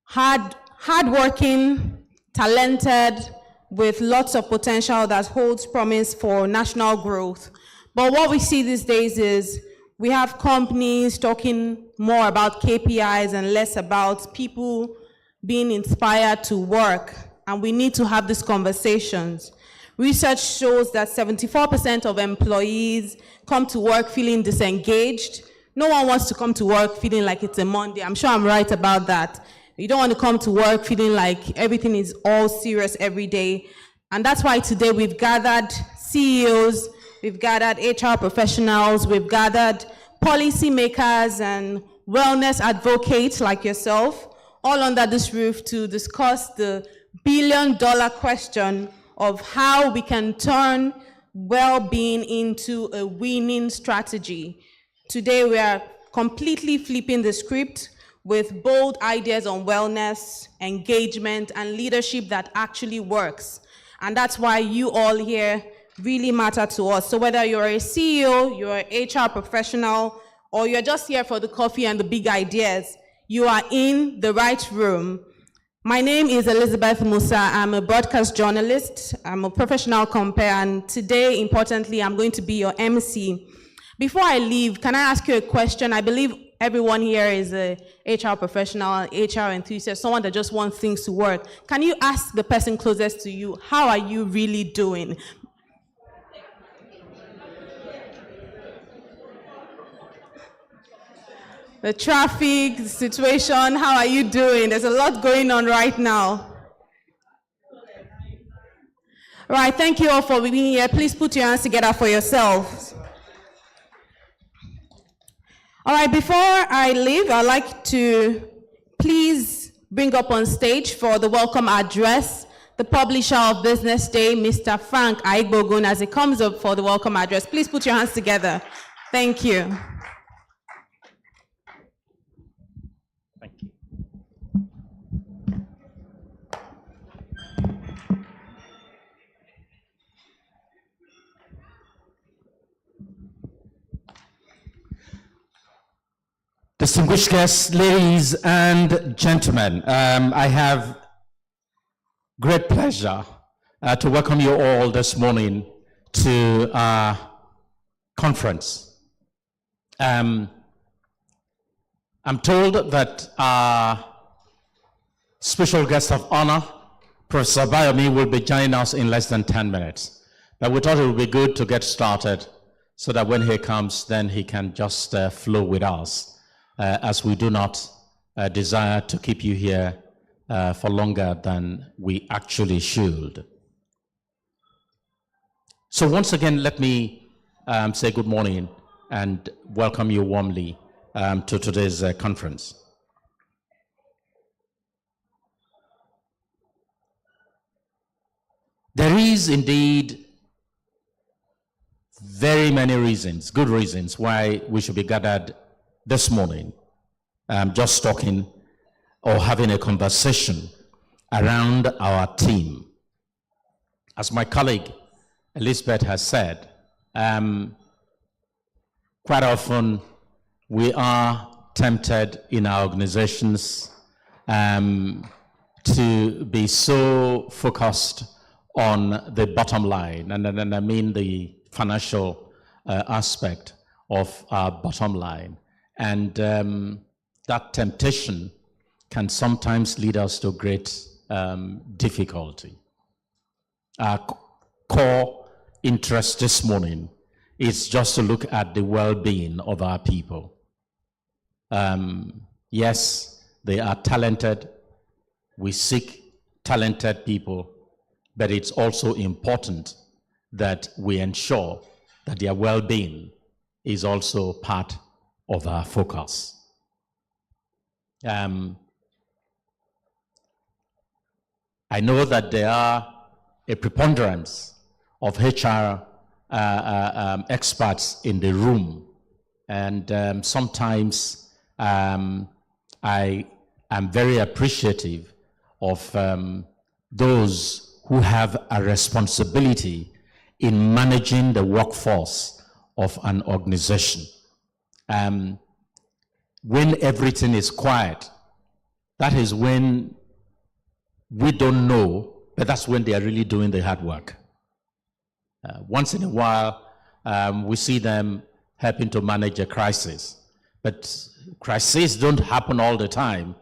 hardworking, talented, with lots of potential that holds promise for national growth. But what we see these days is we have companies talking more about KPIs and less about people being inspired to work, and we need to have these conversations. Research shows that 74% of employees come to work feeling disengaged. No one wants to come to work feeling like it's a Monday. I'm sure I'm right about that. You don't want to come to work feeling like everything is all serious every day. And that's why today we've gathered CEOs, we've gathered HR professionals, we've gathered policymakers and wellness advocates like yourself, all under this roof to discuss the billion-dollar question of how we can turn well-being into a winning strategy. Today we are completely flipping the script with bold ideas on wellness, engagement, and leadership that actually works. And that's why you all here really matter to us. So whether you're a CEO, you're an HR professional, or you're just here for the coffee and the big ideas, you are in the right room. My name is Elizabeth Musa. I'm a broadcast journalist. I'm a professional compere, and today, importantly, I'm going to be your MC. Before I leave, can I ask you a question? I believe everyone here is a HR professional, HR enthusiast, someone that just wants things to work. Can you ask the person closest to you, how are you really doing? The traffic, the situation, how are you doing? There's a lot going on right now. All right, thank you all for being here. Please put your hands together for yourselves. All right, before I leave, I'd like to please bring up on stage for the welcome address the publisher of Business Day, Mr. Frank Aigbogun, as he comes up for the welcome address. Please put your hands together. Thank you. Distinguished guests, ladies and gentlemen, I have great pleasure to welcome you all this morning to our conference. I'm told that our special guest of honor, Professor Bayomi, will be joining us in less than 10 minutes. But we thought it would be good to get started so that when he comes, then he can just flow with us. As we do not desire to keep you here for longer than we actually should. So once again, let me say good morning and welcome you warmly to today's conference. There is indeed very many reasons, good reasons, why we should be gathered this morning, just talking or having a conversation around our team. As my colleague Elizabeth has said, quite often we are tempted in our organizations to be so focused on the bottom line, and I mean the financial aspect of our bottom line. And that temptation can sometimes lead us to great difficulty. Our core interest this morning is just to look at the well-being of our people. Yes, they are talented. We seek talented people, but it's also important that we ensure that their well-being is also part of our focus. I know that there are a preponderance of HR experts in the room, and sometimes I am very appreciative of those who have a responsibility in managing the workforce of an organization. When everything is quiet, that is when we don't know, but that's when they are really doing the hard work. Once in a while, we see them helping to manage a crisis, but crises don't happen all the time,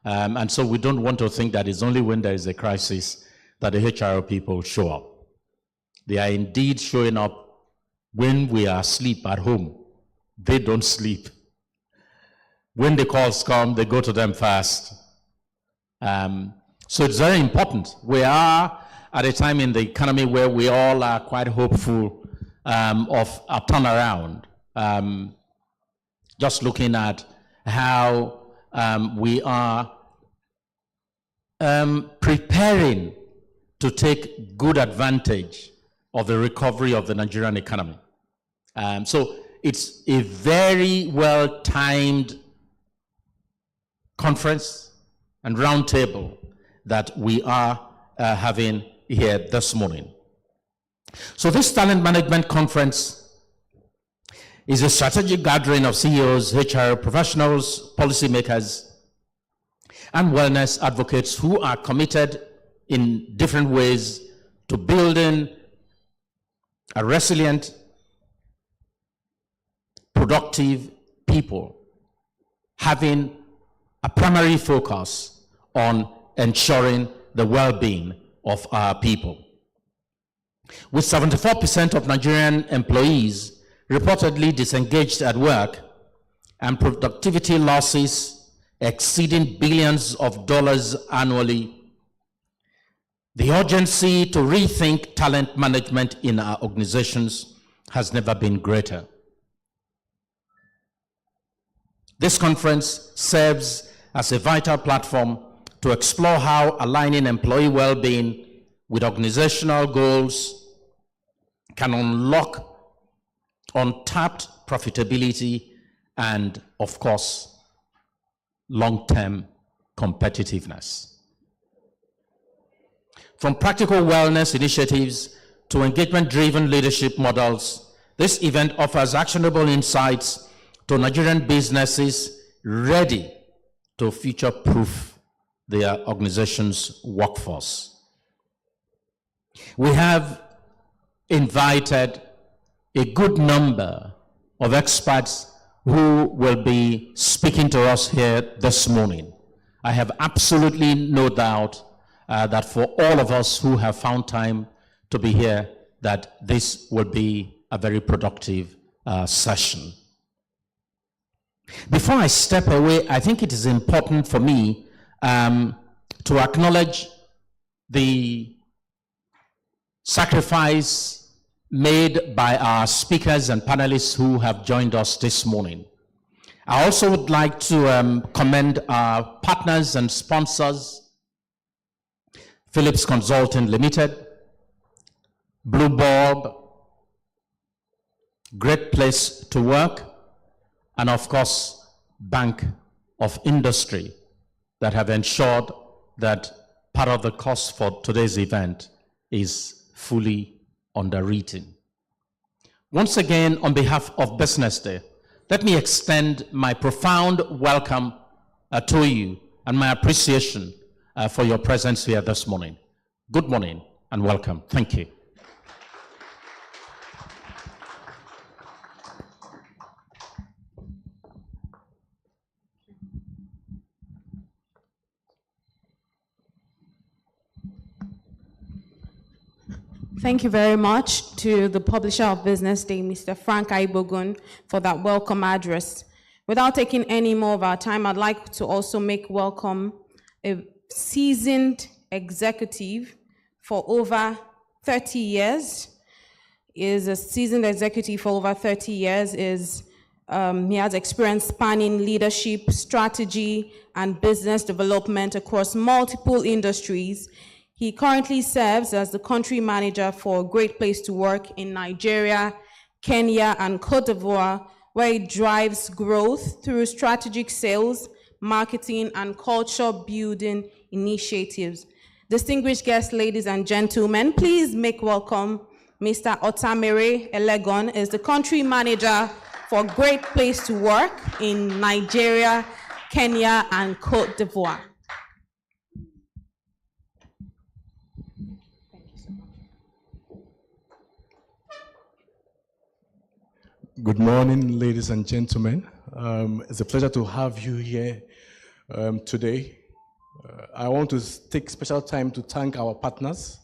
and so we don't want to think that it's only when there is a crisis that the HR people show up. They are indeed showing up when we are asleep at home. They don't sleep. When the calls come, they go to them fast. So it's very important. We are at a time in the economy where we all are quite hopeful of a turnaround. Just looking at how we are preparing to take good advantage of the recovery of the Nigerian economy. So it's a very well-timed conference and roundtable that we are having here this morning. So this talent management conference is a strategic gathering of CEOs, HR professionals, policymakers, and wellness advocates who are committed in different ways to building a resilient, productive people, having a primary focus on ensuring the well-being of our people. With 74% of Nigerian employees reportedly disengaged at work and productivity losses exceeding billions of dollars annually, the urgency to rethink talent management in our organizations has never been greater. This conference serves as a vital platform to explore how aligning employee well-being with organizational goals can unlock untapped profitability and, of course, long-term competitiveness. From practical wellness initiatives to engagement-driven leadership models, this event offers actionable insights to Nigerian businesses ready to future-proof their organization's workforce. We have invited a good number of experts who will be speaking to us here this morning. I have absolutely no doubt that for all of us who have found time to be here, that this will be a very productive session. Before I step away, I think it is important for me to acknowledge the sacrifice made by our speakers and panelists who have joined us this morning. I also would like to commend our partners and sponsors, Philips Consulting Limited, Blue Bulb, Great Place to Work, and of course, Bank of Industry, that have ensured that part of the cost for today's event is fully underwritten. Once again, on behalf of Business Day, let me extend my profound welcome to you and my appreciation for your presence here this morning. Good morning and welcome. Thank you. Thank you very much to the publisher of Business Day, Mr. Frank Aibogun, for that welcome address. Without taking any more of our time, I'd like to also make welcome a seasoned executive for over 30 years. He has experience spanning leadership, strategy, and business development across multiple industries. He currently serves as the country manager for Great Place to Work in Nigeria, Kenya, and Cote d'Ivoire, where he drives growth through strategic sales, marketing, and culture building initiatives. Distinguished guests, ladies and gentlemen, please make welcome Mr. Otamere Elegon, is the country manager for Great Place to Work in Nigeria, Kenya, and Cote d'Ivoire. Good morning, ladies and gentlemen. It's a pleasure to have you here today. I want to take special time to thank our partners,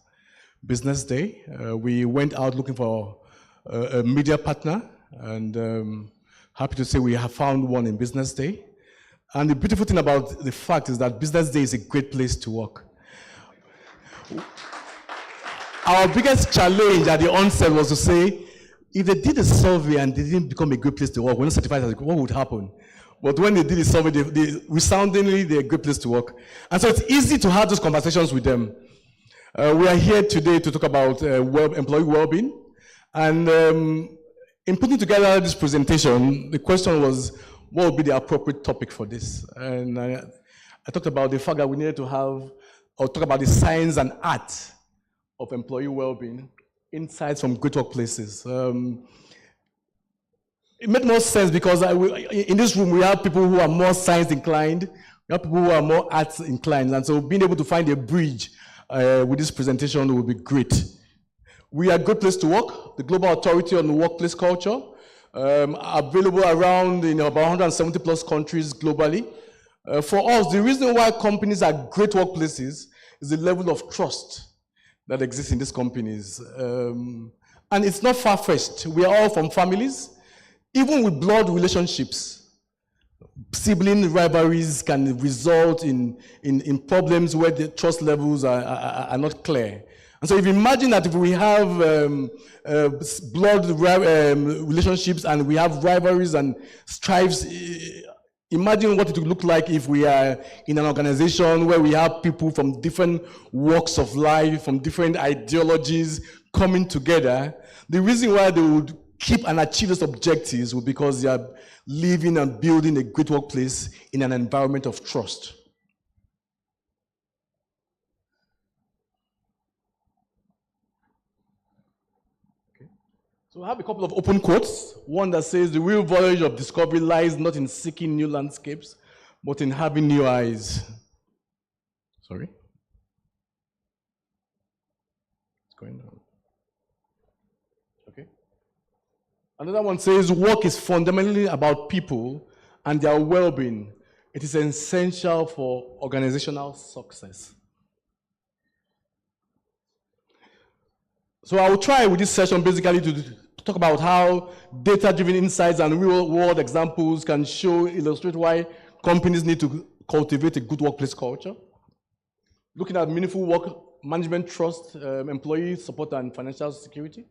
Business Day. We went out looking for a media partner, and happy to say we have found one in Business Day. And the beautiful thing about the fact is that Business Day is a great place to work. Our biggest challenge at the onset was to say, if they did a survey and they didn't become a great place to work, we're not certified as a, what would happen? But when they did a survey, resoundingly, they're a great place to work. And so it's easy to have those conversations with them. We are here today to talk about employee well-being. And in putting together this presentation, the question was, what would be the appropriate topic for this? And I talked about the fact that we needed to have, or talk about the science and art of employee well-being, insights from great workplaces. It made more sense because in this room we have people who are more science inclined, we have people who are more arts inclined, and so being able to find a bridge with this presentation will be great. We are a Great Place to Work, the global authority on workplace culture, available around in about 170 plus countries globally. For us, the reason why companies are great workplaces is the level of trust that exists in these companies. And it's not far-fetched. We are all from families. Even with blood relationships, sibling rivalries can result in problems where the trust levels are not clear. And so if you imagine that if we have blood relationships and we have rivalries and strifes, imagine what it would look like if we are in an organization where we have people from different walks of life, from different ideologies coming together. The reason why they would keep and achieve those objectives was because they are living and building a great workplace in an environment of trust. So I have a couple of open quotes. One that says, the real voyage of discovery lies not in seeking new landscapes, but in having new eyes. Sorry? What's going on? Okay. Another one says, work is fundamentally about people and their well-being. It is essential for organizational success. So I will try with this session basically to talk about how data-driven insights and real-world examples can illustrate why companies need to cultivate a good workplace culture. Looking at meaningful work management, trust, employee support, and financial security.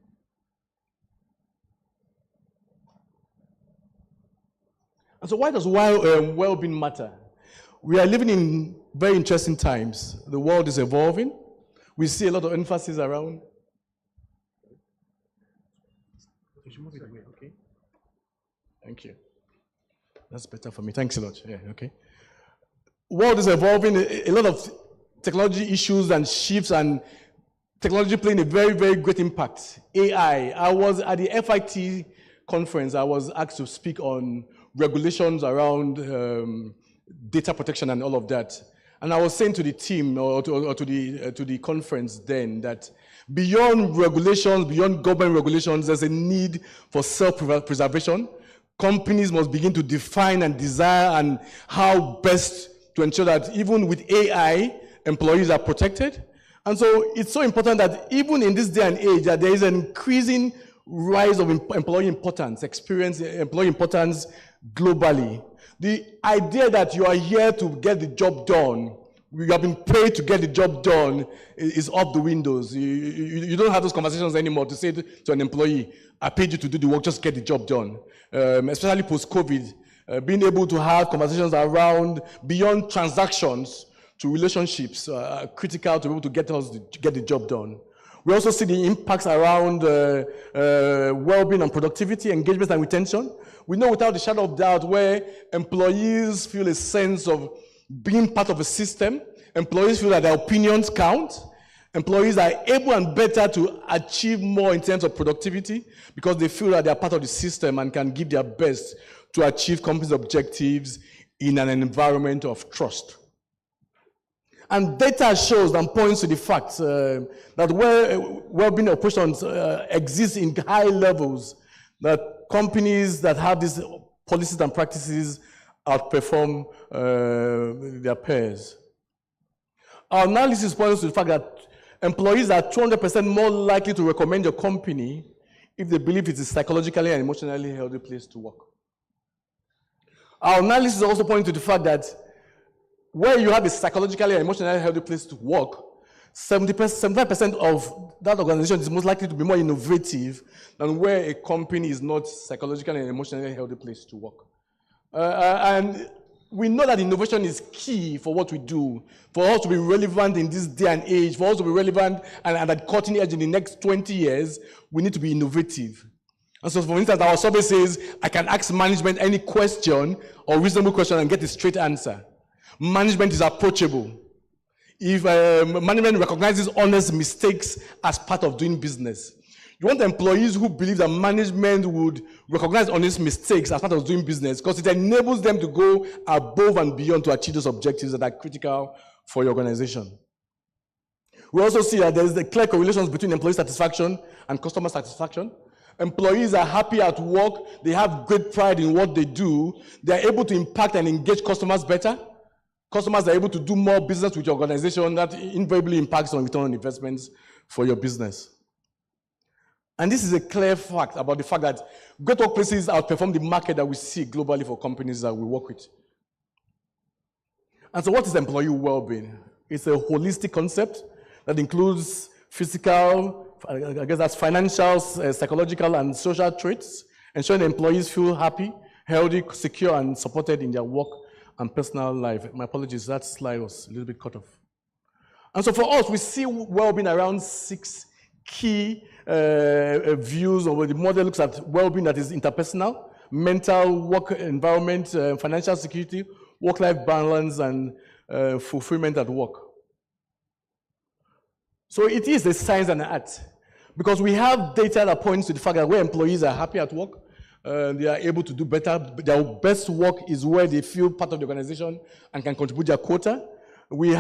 And so why does well-being matter? We are living in very interesting times. The world is evolving. We see a lot of emphasis around. Okay. Thank you. That's better for me. Thanks a lot. Yeah, okay. World is evolving. A lot of technology issues and shifts, and technology playing a very, very great impact. AI. I was at the FIT conference. I was asked to speak on regulations around data protection and all of that. And I was saying to the team or to the conference then that beyond regulations, beyond government regulations, there's a need for self-preservation. Companies must begin to define and desire and how best to ensure that even with AI, employees are protected. And so it's so important that even in this day and age, that there is an increasing rise of employee importance, employee importance globally. The idea that you are here to get the job done, we have been paid to get the job done, is off the windows. You don't have those conversations anymore to say to an employee, I paid you to do the work, just get the job done. Especially post-COVID, being able to have conversations around beyond transactions to relationships are critical to be able to get us to get the job done. We also see the impacts around well-being and productivity, engagement and retention. We know without a shadow of doubt where employees feel a sense of being part of a system, employees feel that their opinions count, employees are able and better to achieve more in terms of productivity because they feel that they are part of the system and can give their best to achieve company's objectives in an environment of trust. And data shows and points to the fact that where well-being operations exist in high levels, that companies that have these policies and practices outperform their peers. Our analysis points to the fact that employees are 200% more likely to recommend your company if they believe it is psychologically and emotionally healthy place to work. Our analysis also points to the fact that where you have a psychologically and emotionally healthy place to work, 75% of that organization is most likely to be more innovative than where a company is not psychologically and emotionally healthy place to work. And we know that innovation is key for what we do, for us to be relevant in this day and age, for us to be relevant and at cutting edge in the next 20 years, we need to be innovative. And so, for instance, our survey says, I can ask management any question or reasonable question and get a straight answer. Management is approachable. If management recognizes honest mistakes as part of doing business. You want employees who believe that management would recognize honest mistakes as part of doing business because it enables them to go above and beyond to achieve those objectives that are critical for your organization. We also see that there is a clear correlations between employee satisfaction and customer satisfaction. Employees are happy at work, they have great pride in what they do, they are able to impact and engage customers better. Customers are able to do more business with your organization. That invariably impacts on return on investments for your business. And this is a clear fact about the fact that great workplaces outperform the market that we see globally for companies that we work with. And so what is employee well-being? It's a holistic concept that includes physical, I guess that's financial, psychological, and social traits, ensuring employees feel happy, healthy, secure, and supported in their work and personal life. My apologies, that slide was a little bit cut off. And so for us, we see well-being around 6 key views, or the model looks at well-being that is interpersonal, mental, work environment, financial security, work-life balance, and fulfillment at work. So it is a science and an art, because we have data that points to the fact that where employees are happy at work, they are able to do better. Their best work is where they feel part of the organization and can contribute their quota. We're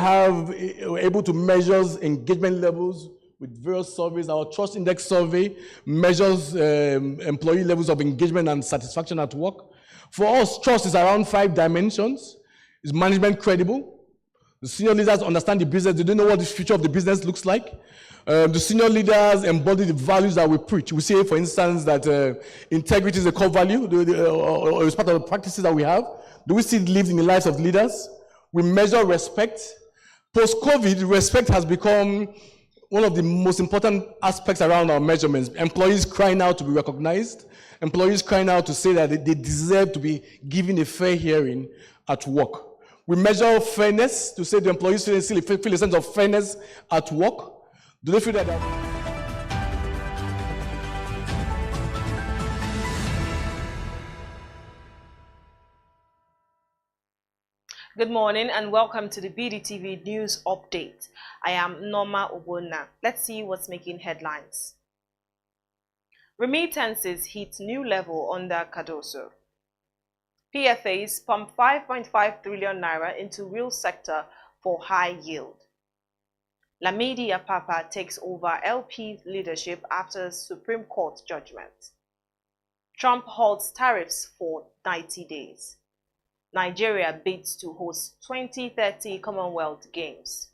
able to measure engagement levels with various surveys. Our Trust Index survey measures employee levels of engagement and satisfaction at work. For us, trust is around 5 dimensions. Is management credible? The senior leaders understand the business. They don't know what the future of the business looks like. The senior leaders embody the values that we preach. We say, for instance, that integrity is a core value, or it's part of the practices that we have. Do we see it lived in the lives of leaders? We measure respect. Post-COVID, respect has become one of the most important aspects around our measurements, employees crying out to be recognized, employees crying out to say that they deserve to be given a fair hearing at work. We measure fairness to say the employees feel a sense of fairness at work. Do they feel that? Good morning and welcome to the BDTV News Update. I am Norma Obona. Let's see what's making headlines. Remittances hit new level under Cardoso. PFAs pump 5.5 trillion naira into real sector for high yield. Lamidi Apapa takes over LP leadership after Supreme Court judgment. Trump halts tariffs for 90 days. Nigeria bids to host 2030 Commonwealth Games.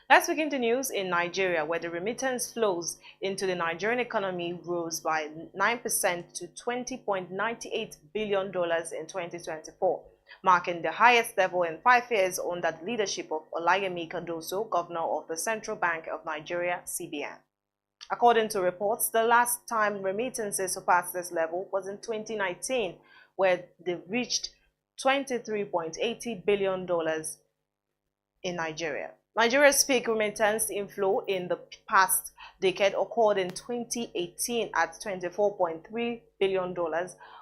Let's begin the news in Nigeria, where the remittance flows into the Nigerian economy rose by 9% to $20.98 billion in 2024, marking the highest level in 5 years under the leadership of Olayemi Cardoso, governor of the Central Bank of Nigeria, CBN. According to reports, the last time remittances surpassed this level was in 2019, where they reached $23.80 billion in Nigeria. Nigeria's peak remittance inflow in the past decade occurred in 2018 at $24.3 billion,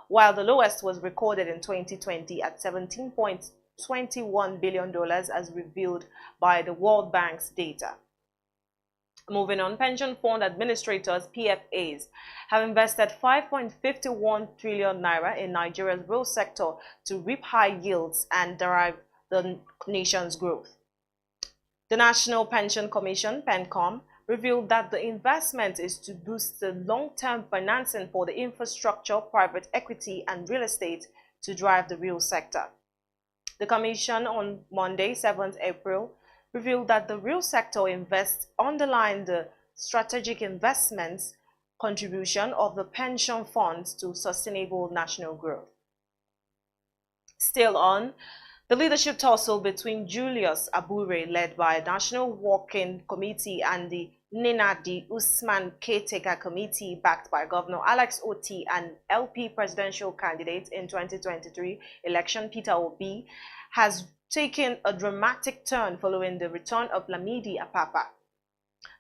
while the lowest was recorded in 2020 at $17.21 billion as revealed by the World Bank's data. Moving on, pension fund administrators, PFAs, have invested 5.51 trillion naira in Nigeria's real sector to reap high yields and drive the nation's growth. The National Pension Commission, PENCOM, revealed that the investment is to boost the long-term financing for the infrastructure, private equity, and real estate to drive the real sector. The Commission on Monday, 7th April, revealed that the real sector invests underline the strategic investments contribution of the pension funds to sustainable national growth. Still on, the leadership tussle between Julius Abure, led by National Working Committee, and the Nenadi Usman Caretaker Committee, backed by Governor Alex Otti and LP presidential candidate in 2023 election Peter Obi, has taken a dramatic turn following the return of Lamidi Apapa.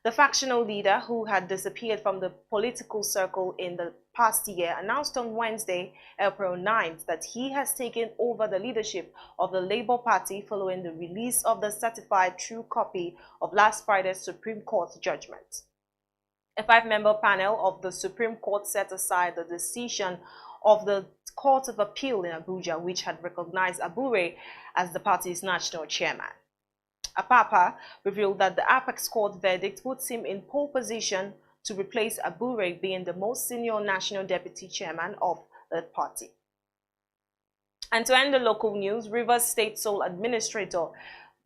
The factional leader, who had disappeared from the political circle in the past year, announced on Wednesday, April 9th, that he has taken over the leadership of the Labour Party following the release of the certified true copy of last Friday's Supreme Court judgment. A 5-member panel of the Supreme Court set aside the decision of the Court of Appeal in Abuja, which had recognized Abure as the party's national chairman. Apapa revealed that the Apex Court verdict puts him in pole position to replace Abure being the most senior national deputy chairman of the party. And to end the local news, Rivers State Sole Administrator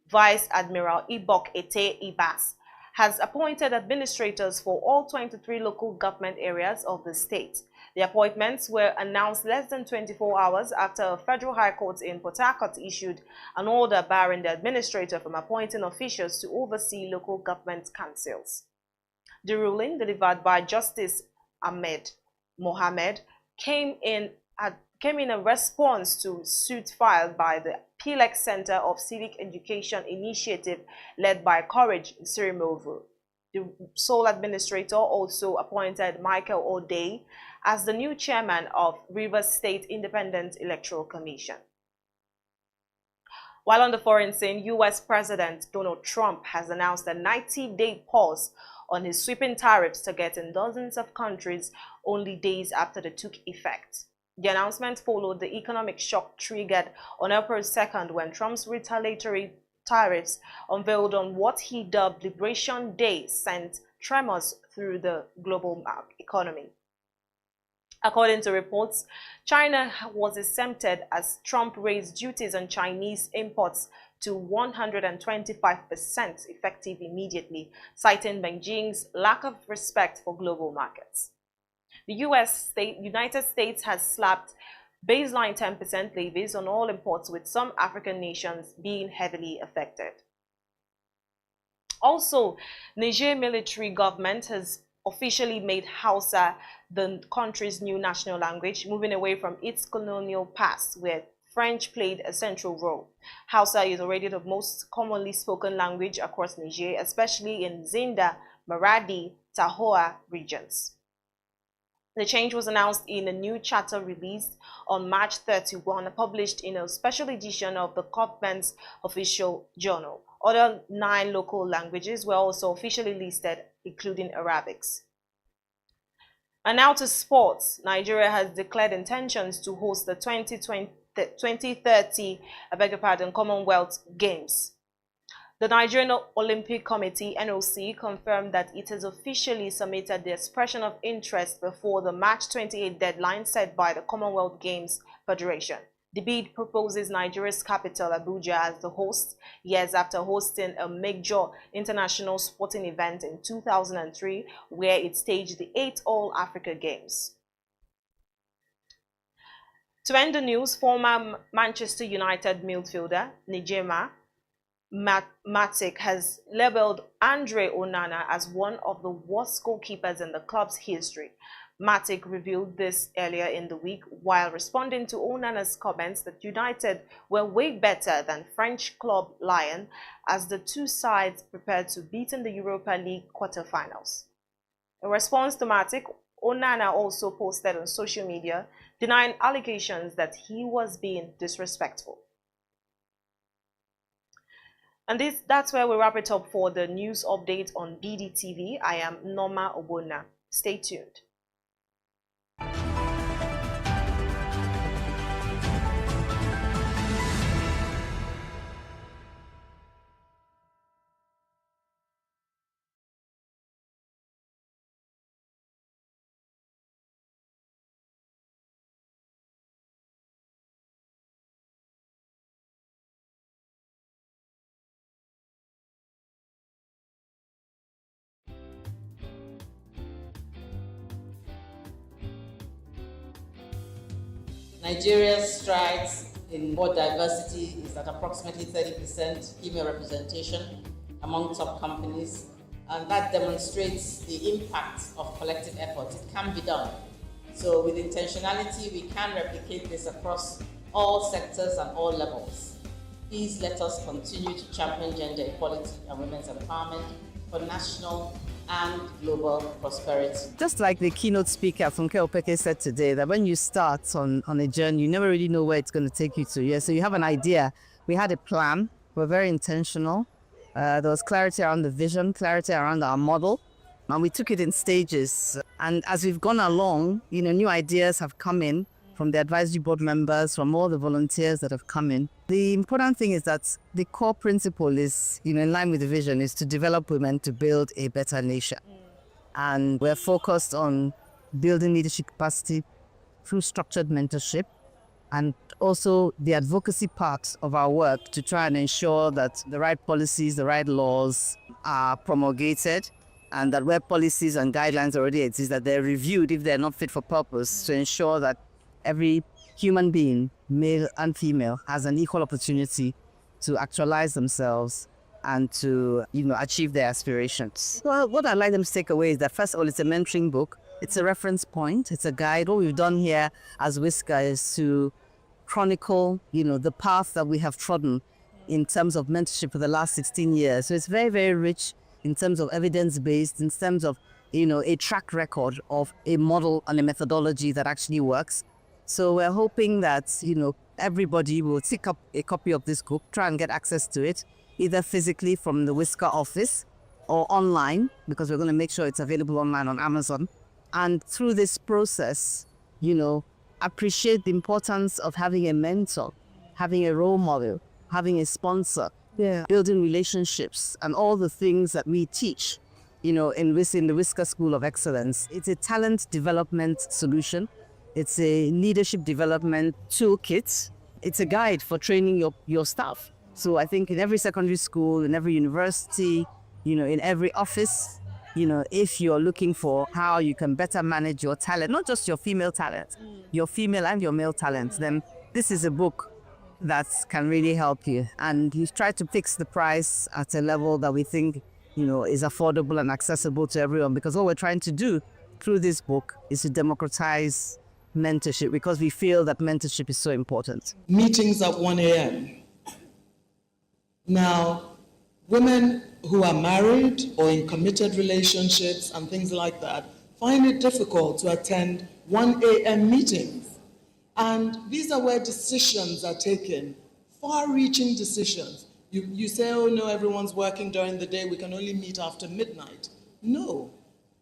Vice Admiral Ibok Ete Ibas has appointed administrators for all 23 local government areas of the state. The appointments were announced less than 24 hours after a federal high court in Port Harcourt issued an order barring the administrator from appointing officials to oversee local government councils. The ruling, delivered by Justice Ahmed Mohammed, came in a response to a suit filed by the PLEX Center of Civic Education Initiative led by Courage Sirimovu. The sole administrator also appointed Michael O'Day as the new chairman of Rivers State Independent Electoral Commission. While on the foreign scene, U.S. President Donald Trump has announced a 90-day pause on his sweeping tariffs targeting dozens of countries only days after they took effect. The announcement followed the economic shock triggered on April 2nd when Trump's retaliatory tariffs unveiled on what he dubbed Liberation Day sent tremors through the global economy. According to reports, China was exempted as Trump raised duties on Chinese imports to 125% effective immediately, citing Beijing's lack of respect for global markets. The United States has slapped baseline 10% levies on all imports, with some African nations being heavily affected. Also, Niger military government has officially made Hausa the country's new national language, moving away from its colonial past where French played a central role. Hausa is already the most commonly spoken language across Niger, especially in Zinda, Maradi, Tahoa regions. The change was announced in a new charter released on March 31, published in a special edition of the government's official journal. Other 9 local languages were also officially listed, including Arabics. And now to sports. Nigeria has declared intentions to host the 2030 Commonwealth Games. The Nigerian Olympic Committee, NOC, confirmed that it has officially submitted the expression of interest before the March 28 deadline set by the Commonwealth Games Federation. The bid proposes Nigeria's capital, Abuja, as the host, years after hosting a major international sporting event in 2003, where it staged the 8th All-Africa Games. To end the news, former Manchester United midfielder Nijema Matic has labeled Andre Onana as one of the worst goalkeepers in the club's history. Matic revealed this earlier in the week while responding to Onana's comments that United were way better than French club Lyon as the two sides prepared to beat in the Europa League quarterfinals. In response to Matic, Onana also posted on social media denying allegations that he was being disrespectful. And that's where we wrap it up for the news update on BDTV. I am Norma Obona. Stay tuned. Nigeria's strides in board diversity is at approximately 30% female representation among top companies, and that demonstrates the impact of collective effort. It can be done. So with intentionality, we can replicate this across all sectors and all levels. Please let us continue to champion gender equality and women's empowerment for national and global prosperity. Just like the keynote speaker from Opeke said today, that when you start on a journey, you never really know where it's going to take you to. Yeah, so you have an idea. We had a plan. We're very intentional. There was clarity around the vision, clarity around our model, and we took it in stages. And as we've gone along, new ideas have come in from the advisory board members, from all the volunteers that have come in. The important thing is that the core principle is, in line with the vision, is to develop women to build a better nation. And we're focused on building leadership capacity through structured mentorship and also the advocacy part of our work to try and ensure that the right policies, the right laws are promulgated, and that where policies and guidelines already exist, that they're reviewed if they're not fit for purpose, to ensure that every human being, male and female, has an equal opportunity to actualize themselves and to, achieve their aspirations. Well, what I'd like them to take away is that, first of all, it's a mentoring book. It's a reference point. It's a guide. What we've done here as Whisker is to chronicle, the path that we have trodden in terms of mentorship for the last 16 years. So it's very, very rich in terms of evidence-based, in terms of, a track record of a model and a methodology that actually works. So we're hoping that, everybody will pick up a copy of this book, try and get access to it, either physically from the Whisker office or online, because we're going to make sure it's available online on Amazon. And through this process, appreciate the importance of having a mentor, having a role model, having a sponsor, building relationships, and all the things that we teach, in the Whisker School of Excellence. It's a talent development solution. It's a leadership development toolkit. It's a guide for training your staff. So I think in every secondary school, in every university, in every office, if you're looking for how you can better manage your talent, not just your female talent, your female and your male talent, then this is a book that can really help you. And we've tried to fix the price at a level that we think is affordable and accessible to everyone. Because what we're trying to do through this book is to democratize mentorship, because we feel that mentorship is so important. Meetings at 1 a.m. Now, women who are married or in committed relationships and things like that find it difficult to attend 1 a.m. meetings. And these are where decisions are taken, far-reaching decisions. You say, oh no, everyone's working during the day, we can only meet after midnight. No,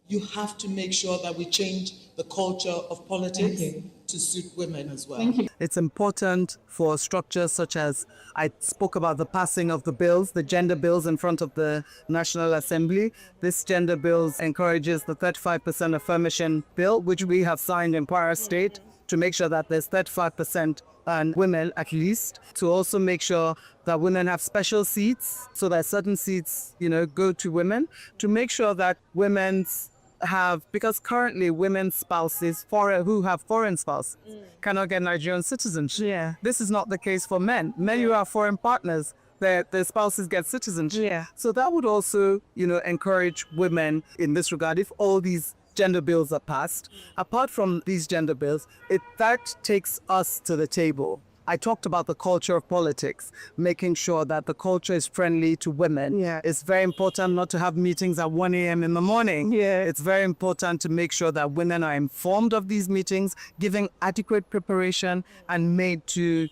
you have to make sure that we change the culture of politics to suit women as well. It's important for structures such as, I spoke about the passing of the bills, the gender bills in front of the National Assembly. This gender bill encourages the 35% affirmation bill, which we have signed in Kwara State, to make sure that there's 35% and women at least, to also make sure that women have special seats, so that certain seats, go to women, to make sure that women's have, because currently women's spouses who have foreign spouses cannot get Nigerian citizenship. Yeah. This is not the case for men. Men who have foreign partners, their spouses get citizenship. Yeah. So that would also, encourage women in this regard if all these gender bills are passed. Apart from these gender bills, that takes us to the table. I talked about the culture of politics, making sure that the culture is friendly to women. Yeah. It's very important not to have meetings at 1 a.m. in the morning. Yeah. It's very important to make sure that women are informed of these meetings, giving adequate preparation, and made to,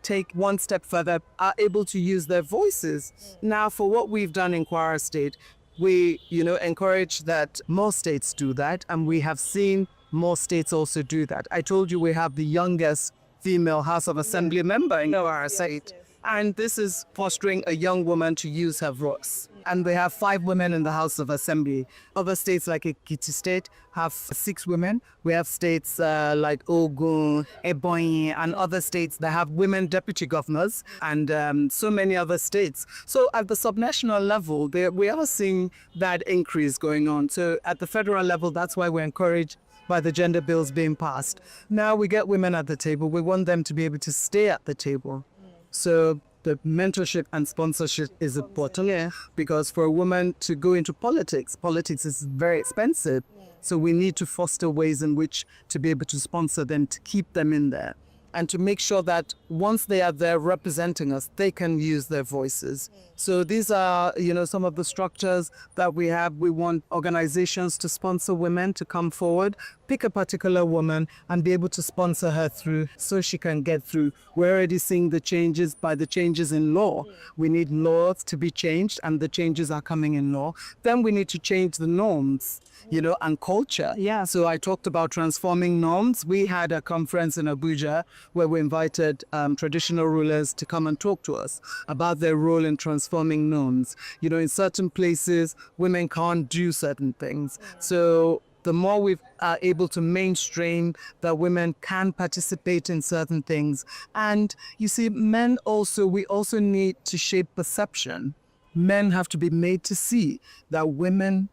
take one step further, are able to use their voices. Now, for what we've done in Kwara State, we, encourage that more states do that, and we have seen more states also do that. I told you we have the youngest female House of Assembly member in Kwara State. And this is fostering a young woman to use her voice. And we have 5 women in the House of Assembly. Other states like Ekiti State have 6 women. We have states like Ogun, Ebonyi, and other states that have women deputy governors, and so many other states. So at the subnational level, we are seeing that increase going on. So at the federal level, that's why we're encouraged by the gender bills being passed. Now we get women at the table. We want them to be able to stay at the table. So the mentorship and sponsorship is important, because for a woman to go into politics is very expensive. So we need to foster ways in which to be able to sponsor them, to keep them in there, and to make sure that once they are there representing us, they can use their voices. So these are, some of the structures that we have. We want organizations to sponsor women to come forward, pick a particular woman and be able to sponsor her through so she can get through. We're already seeing the changes by the changes in law. We need laws to be changed, and the changes are coming in law. Then we need to change the norms, and culture. Yeah. So I talked about transforming norms. We had a conference in Abuja where we invited traditional rulers to come and talk to us about their role in transforming norms. In certain places, women can't do certain things. So the more we are able to mainstream that women can participate in certain things. And you see, we also need to shape perception. Men have to be made to see that women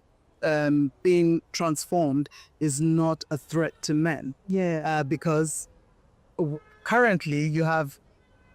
being transformed is not a threat to men. Yeah. Because currently you have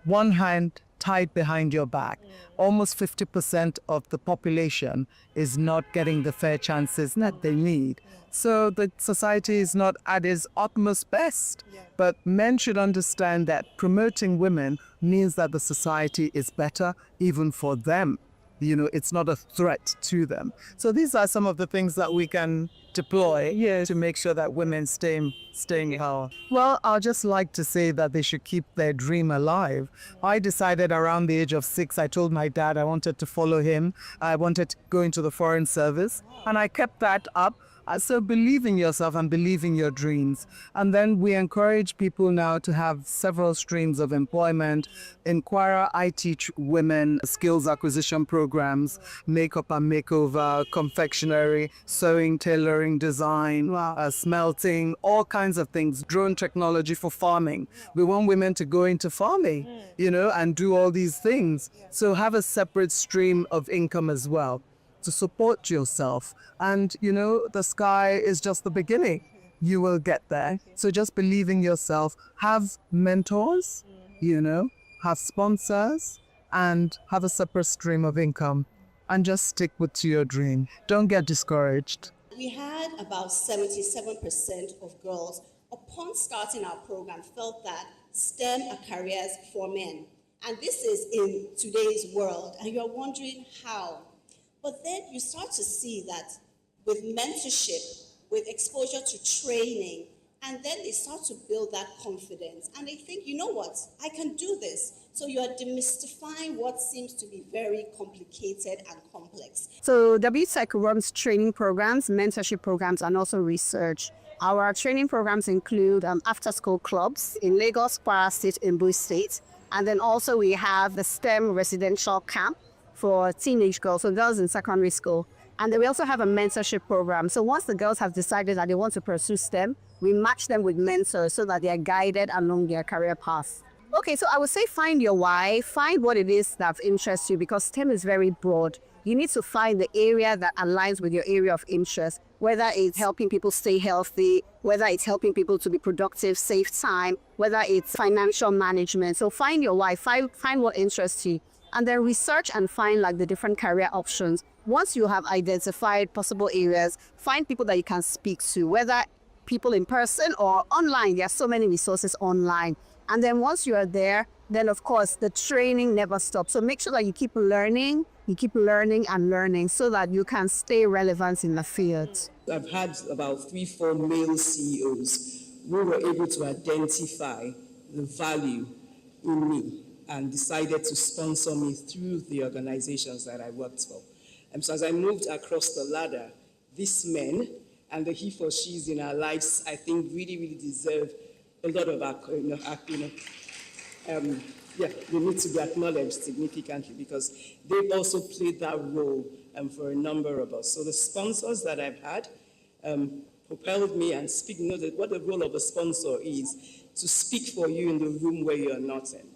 one hand tied behind your back. Almost 50% of the population is not getting the fair chances that they need. So the society is not at its utmost best. But men should understand that promoting women means that the society is better even for them. It's not a threat to them. So these are some of the things that we can deploy to make sure that women stay in power. Well, I'd just like to say that they should keep their dream alive. I decided around the age of 6, I told my dad I wanted to follow him. I wanted to go into the foreign service, and I kept that up. So believe in yourself and believe in your dreams. And then we encourage people now to have several streams of employment. In Kwara, I teach women skills acquisition programs, makeup and makeover, confectionery, sewing, tailoring, design, smelting, all kinds of things, drone technology for farming. We want women to go into farming, and do all these things. So have a separate stream of income as well to support yourself. And, the sky is just the beginning. You will get there. So just believe in yourself. Have mentors, have sponsors, and have a separate stream of income. and just stick to your dream. Don't get discouraged. We had about 77% of girls, upon starting our program, felt that STEM are careers for men. And this is in today's world, and you're wondering how. But then you start to see that with mentorship, with exposure to training, and then they start to build that confidence. And they think, you know what, I can do this. So you are demystifying what seems to be very complicated and complex. So WTech runs training programs, mentorship programs, and also research. Our training programs include after-school clubs in Lagos, Kwara State, and Ondo State. And then also we have the STEM residential camp for teenage girls, so girls in secondary school. And then we also have a mentorship program. So once the girls have decided that they want to pursue STEM, we match them with mentors so that they are guided along their career path. Okay, so I would say find your why, find what it is that interests you, because STEM is very broad. You need to find the area that aligns with your area of interest, whether it's helping people stay healthy, whether it's helping people to be productive, save time, whether it's financial management. So find your why, find what interests you, and then research and find like the different career options. Once you have identified possible areas, find people that you can speak to, whether people in person or online. There are so many resources online. And then once you are there, then of course the training never stops. So make sure that you keep learning and learning so that you can stay relevant in the field. I've had about 3-4 male CEOs who were able to identify the value in me and decided to sponsor me through the organizations that I worked for. And so as I moved across the ladder, these men and the he for she's in our lives, I think really deserve a lot of they need to be acknowledged significantly because they've also played that role for a number of us. So the sponsors that I've had propelled me and what the role of a sponsor is, to speak for you in the room where you're not in.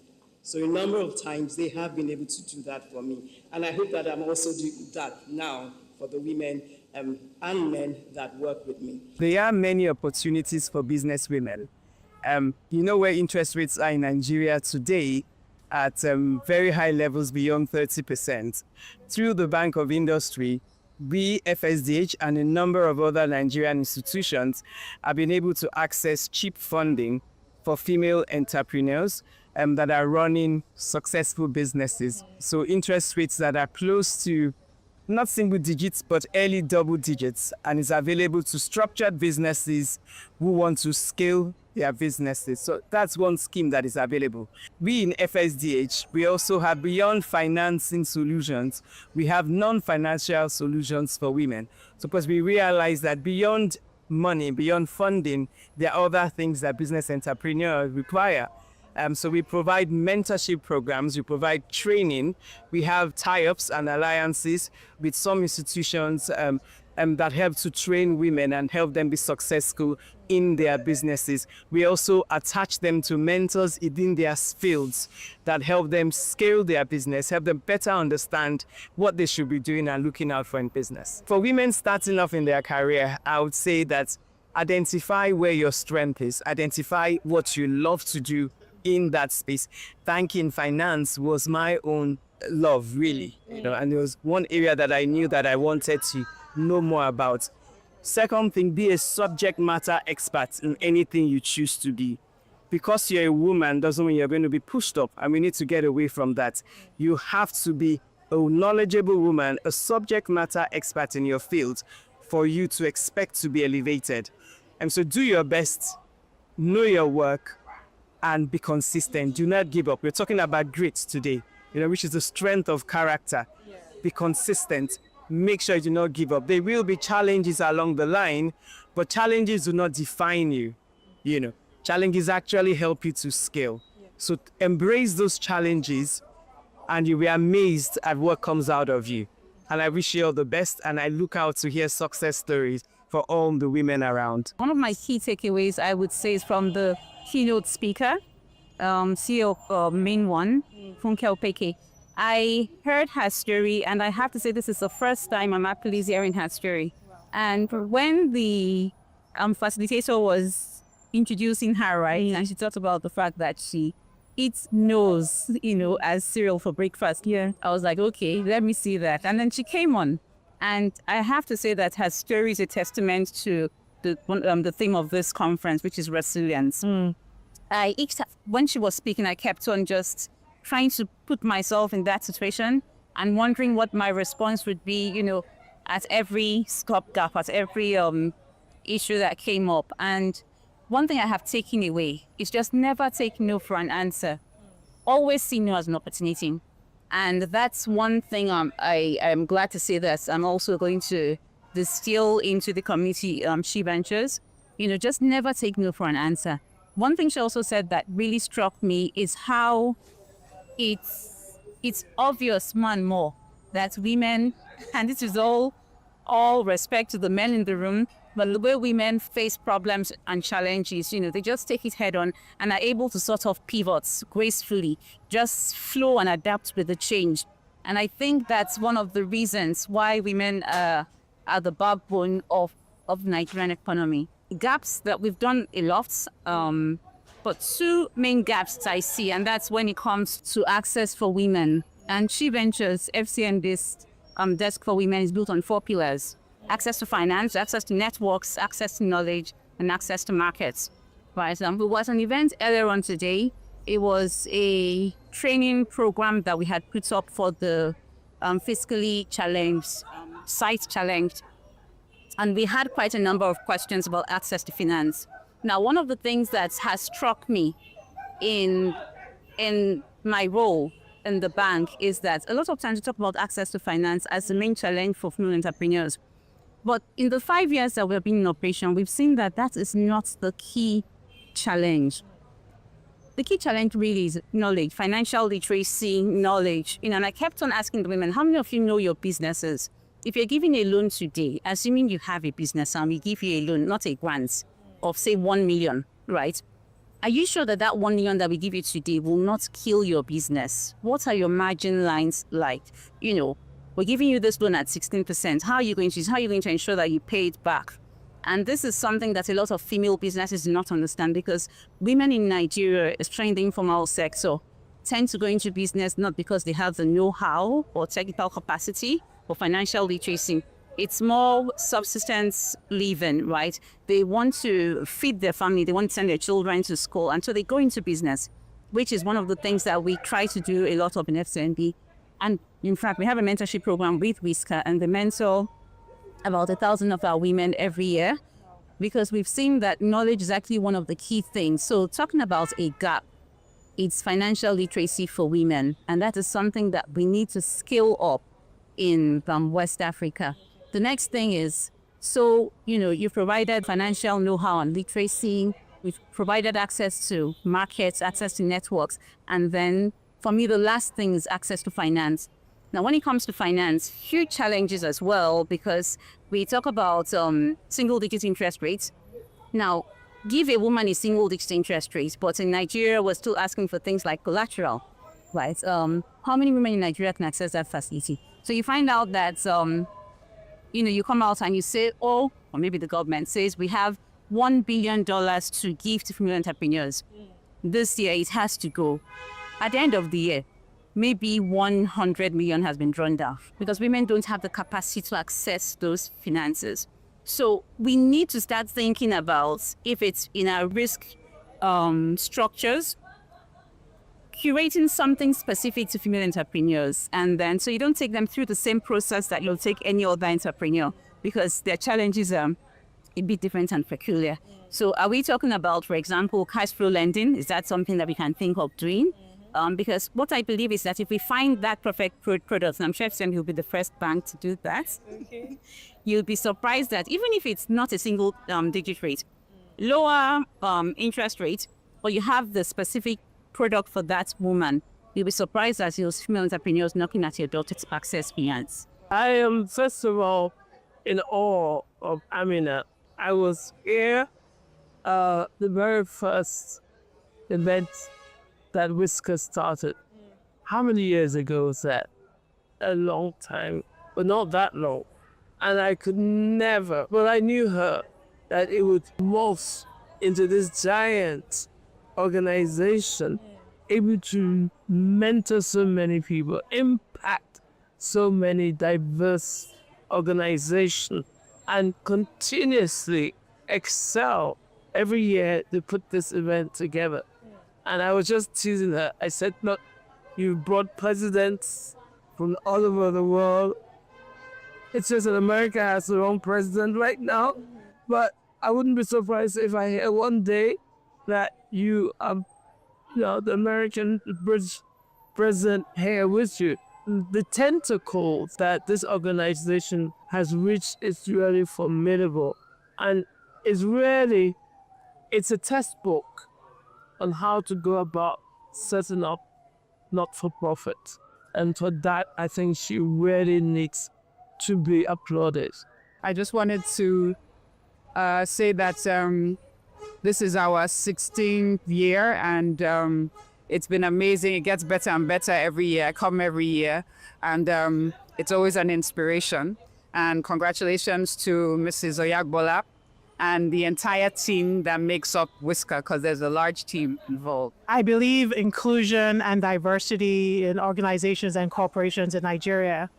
So a number of times they have been able to do that for me. And I hope that I'm also doing that now for the women and men that work with me. There are many opportunities for business women. You know where interest rates are in Nigeria today at very high levels beyond 30%. Through the Bank of Industry, we, FSDH, and a number of other Nigerian institutions have been able to access cheap funding for female entrepreneurs that are running successful businesses. So interest rates that are close to not single digits, but early double digits, and is available to structured businesses who want to scale their businesses. So that's one scheme that is available. We in FSDH, we also have beyond financing solutions, we have non-financial solutions for women. So because we realize that beyond money, beyond funding, there are other things that business entrepreneurs require. So we provide mentorship programs, we provide training, we have tie-ups and alliances with some institutions that help to train women and help them be successful in their businesses. We also attach them to mentors in their fields that help them scale their business, help them better understand what they should be doing and looking out for in business. For women starting off in their career, I would say that identify where your strength is, identify what you love to do in that space. Banking, finance was my own love, really. And there was one area that I knew that I wanted to know more about. Second thing, be a subject matter expert in anything you choose to be. Because you're a woman doesn't mean you're going to be pushed up, and we need to get away from that. You have to be a knowledgeable woman, a subject matter expert in your field for you to expect to be elevated. And so do your best, know your work, and be consistent. Do not give up. We're talking about grit today, which is the strength of character. Be consistent. Make sure you do not give up. There will be challenges along the line, but challenges do not define you. Challenges actually help you to scale. So embrace those challenges and you'll be amazed at what comes out of you. And I wish you all the best, and I look out to hear success stories for all the women around. One of my key takeaways, I would say, is from the keynote speaker, CEO of Main One, Funke Opeke. I heard her story, and I have to say this is the first time I'm actually hearing her story. And when the facilitator was introducing her, right, and she talked about the fact that she eat nose, as cereal for breakfast. Yeah. I was like, okay, let me see that. And then she came on. And I have to say that her story is a testament to the theme of this conference, which is resilience. When she was speaking, I kept on just trying to put myself in that situation and wondering what my response would be, at every stopgap, at every issue that came up. And one thing I have taken away is just never take no for an answer. Always see no as an opportunity. And that's one thing I am glad to say that I'm also going to distill into the community She Ventures. Just never take no for an answer. One thing she also said that really struck me is how it's obvious more and more that women, and this is all respect to the men in the room, but the way women face problems and challenges, they just take it head on and are able to sort of pivot gracefully, just flow and adapt with the change. And I think that's one of the reasons why women are the backbone of the Nigerian economy. Gaps that we've done a lot, but two main gaps I see, and that's when it comes to access for women. And She Ventures, FCN Desk for Women is built on 4 pillars: access to finance, access to networks, access to knowledge, and access to markets. For example, there was an event earlier on today. It was a training program that we had put up for the fiscally challenged, site challenged. And we had quite a number of questions about access to finance. Now, one of the things that has struck me in my role in the bank is that a lot of times we talk about access to finance as the main challenge for female entrepreneurs. But in the 5 years that we've been in operation, we've seen that that is not the key challenge. The key challenge really is knowledge, financial literacy, knowledge. And I kept on asking the women, how many of you know your businesses? If you're giving a loan today, assuming you have a business and we give you a loan, not a grant of say 1 million, right? Are you sure that that 1 million that we give you today will not kill your business? What are your margin lines like? We're giving you this loan at 16%. How are you going to ensure that you pay it back? And this is something that a lot of female businesses do not understand, because women in Nigeria, especially in the informal sector, tend to go into business not because they have the know-how or technical capacity or financial literacy. It's more subsistence living, right? They want to feed their family, they want to send their children to school, and so they go into business, which is one of the things that we try to do a lot of in FCNB. And in fact, we have a mentorship program with Whisker, and they mentor about 1,000 of our women every year, because we've seen that knowledge is actually one of the key things. So talking about a gap, it's financial literacy for women, and that is something that we need to scale up in West Africa. The next thing is, you've provided financial know-how and literacy, we've provided access to markets, access to networks, and then for me, the last thing is access to finance. Now, when it comes to finance, huge challenges as well, because we talk about single-digit interest rates. Now, give a woman a single-digit interest rate, but in Nigeria, we're still asking for things like collateral, right? How many women in Nigeria can access that facility? So you find out that, you come out and you say, or maybe the government says, we have $1 billion to give to female entrepreneurs. This year, it has to go. At the end of the year, maybe 100 million has been drawn down because women don't have the capacity to access those finances. So we need to start thinking about, if it's in our risk structures, curating something specific to female entrepreneurs, and then so you don't take them through the same process that you'll take any other entrepreneur, because their challenges are a bit different and peculiar. So are we talking about, for example, cash flow lending? Is that something that we can think of doing? Because what I believe is that if we find that perfect product, and I'm sure FCM will be the first bank to do that, you'll be surprised that even if it's not a single digit rate, lower interest rate, or you have the specific product for that woman, you'll be surprised that you'll see female entrepreneurs knocking at your door to access finance. I am, first of all, in awe of Amina. I was here the very first event that Whisker started. How many years ago was that? A long time, but not that long. And I could never, but I knew her, that it would morph into this giant organization able to mentor so many people, impact so many diverse organizations, and continuously excel every year to put this event together. And I was just teasing her. I said, look, you brought presidents from all over the world. It's just that America has their own president right now. But I wouldn't be surprised if I hear one day that you the American British president here with you. The tentacles that this organization has reached is really formidable. And it's a textbook on how to go about setting up not-for-profit. And for that, I think she really needs to be applauded. I just wanted to say that this is our 16th year, and it's been amazing. It gets better and better every year. I come every year, and it's always an inspiration. And congratulations to Mrs. Oyagbola and the entire team that makes up Whisker, because there's a large team involved. I believe inclusion and diversity in organizations and corporations in Nigeria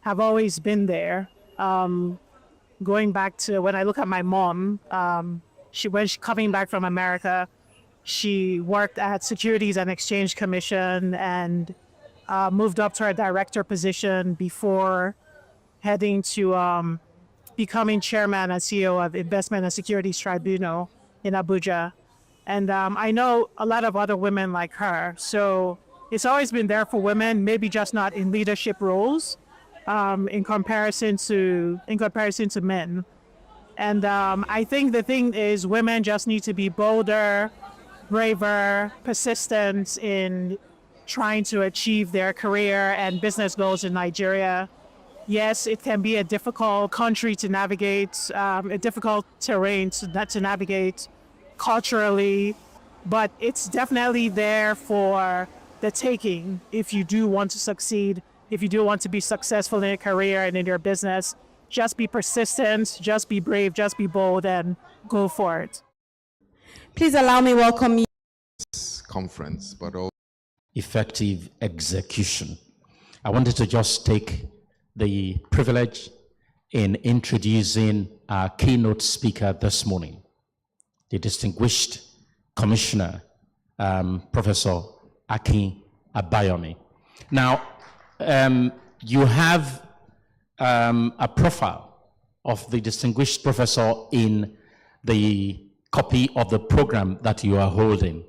have always been there. Going back to when I look at my mom, when she coming back from America, she worked at Securities and Exchange Commission and moved up to a director position before heading to becoming chairman and CEO of Investment and Securities Tribunal in Abuja. And I know a lot of other women like her. So it's always been there for women, maybe just not in leadership roles in comparison to men. And I think the thing is women just need to be bolder, braver, persistent in trying to achieve their career and business goals in Nigeria. Yes, it can be a difficult country to navigate, a difficult terrain to navigate culturally, but it's definitely there for the taking if you do want to succeed, if you do want to be successful in your career and in your business. Just be persistent, just be brave, just be bold, and go for it. Please allow me welcome you. Conference, but also effective execution. I wanted to just take the privilege in introducing our keynote speaker this morning, the distinguished Commissioner, Professor Akin Abayomi. Now, you have a profile of the distinguished professor in the copy of the program that you are holding.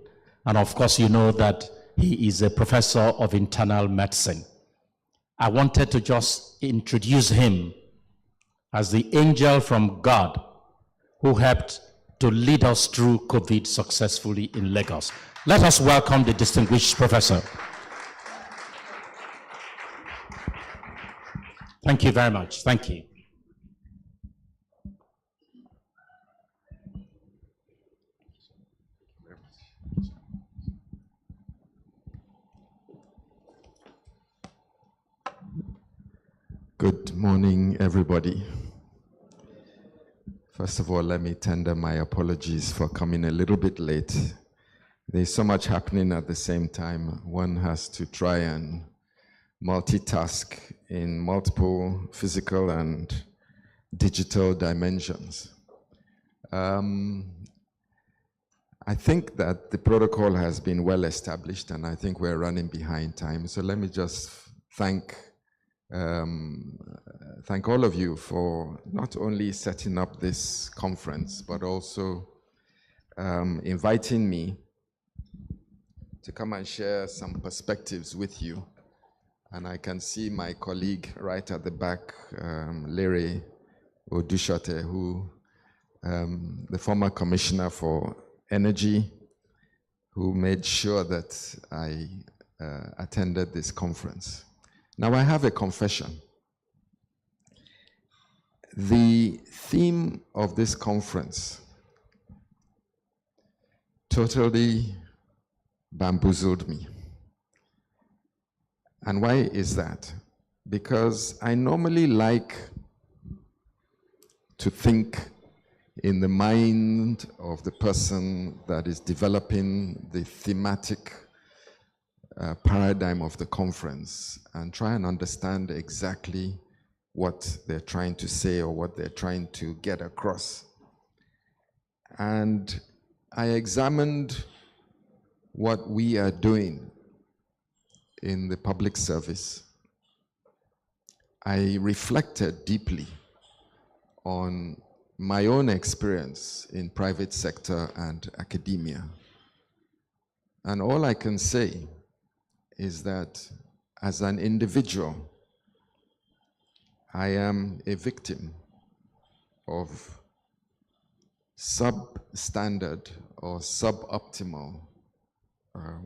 And of course, you know that he is a professor of internal medicine. I wanted to just introduce him as the angel from God who helped to lead us through COVID successfully in Lagos. Let us welcome the distinguished professor. Thank you very much. Thank you. Good morning, everybody. First of all, let me tender my apologies for coming a little bit late. There's so much happening at the same time. One has to try and multitask in multiple physical and digital dimensions. I think that the protocol has been well established, and I think we're running behind time. So let me just thank all of you for not only setting up this conference, but also inviting me to come and share some perspectives with you. And I can see my colleague right at the back, Larry Odushote, who the former commissioner for energy, who made sure that I attended this conference. Now I have a confession. The theme of this conference totally bamboozled me. And why is that? Because I normally like to think in the mind of the person that is developing the thematic paradigm of the conference and try and understand exactly what they're trying to say or what they're trying to get across. And I examined what we are doing in the public service. I reflected deeply on my own experience in private sector and academia. And all I can say is that as an individual, I am a victim of substandard or suboptimal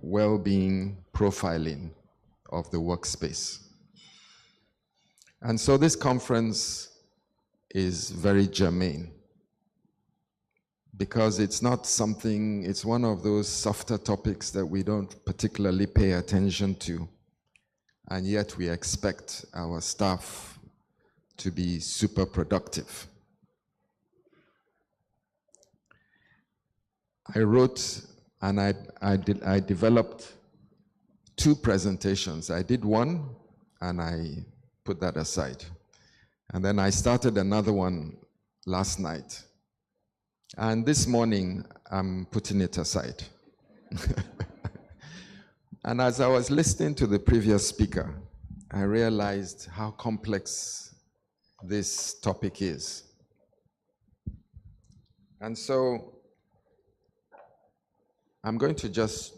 well-being profiling of the workspace. And so this conference is very germane because it's not something, it's one of those softer topics that we don't particularly pay attention to, and yet we expect our staff to be super productive. I wrote and I developed 2 presentations. I did one and I put that aside. And then I started another one last night. And this morning, I'm putting it aside. And as I was listening to the previous speaker, I realized how complex this topic is. And so I'm going to just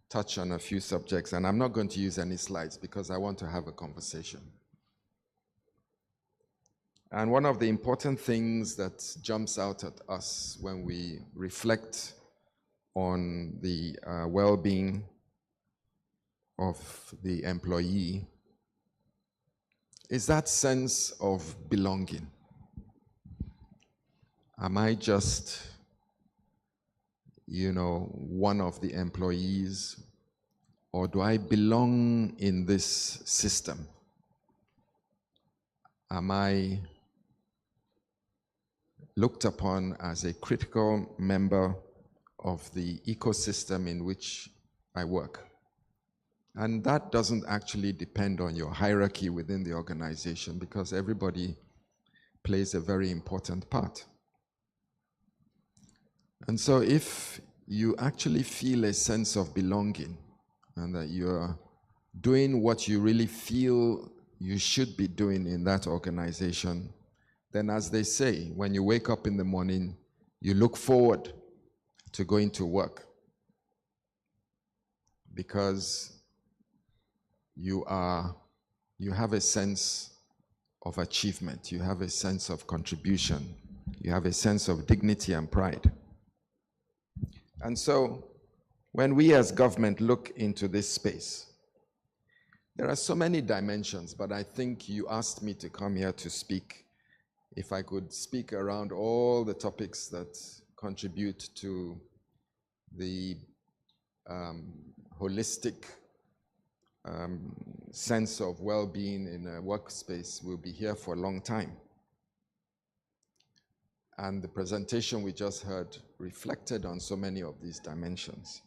touch on a few subjects, and I'm not going to use any slides because I want to have a conversation. And one of the important things that jumps out at us when we reflect on the well-being of the employee is that sense of belonging. Am I just, one of the employees, or do I belong in this system? Am I looked upon as a critical member of the ecosystem in which I work? And that doesn't actually depend on your hierarchy within the organization, because everybody plays a very important part. And so if you actually feel a sense of belonging and that you're doing what you really feel you should be doing in that organization, then as they say, when you wake up in the morning, you look forward to going to work because you have a sense of achievement, you have a sense of contribution, you have a sense of dignity and pride. And so when we as government look into this space, there are so many dimensions, but I think you asked me to come here to speak. If I could speak around all the topics that contribute to the holistic sense of well-being in a workspace, we'll be here for a long time. And the presentation we just heard reflected on so many of these dimensions.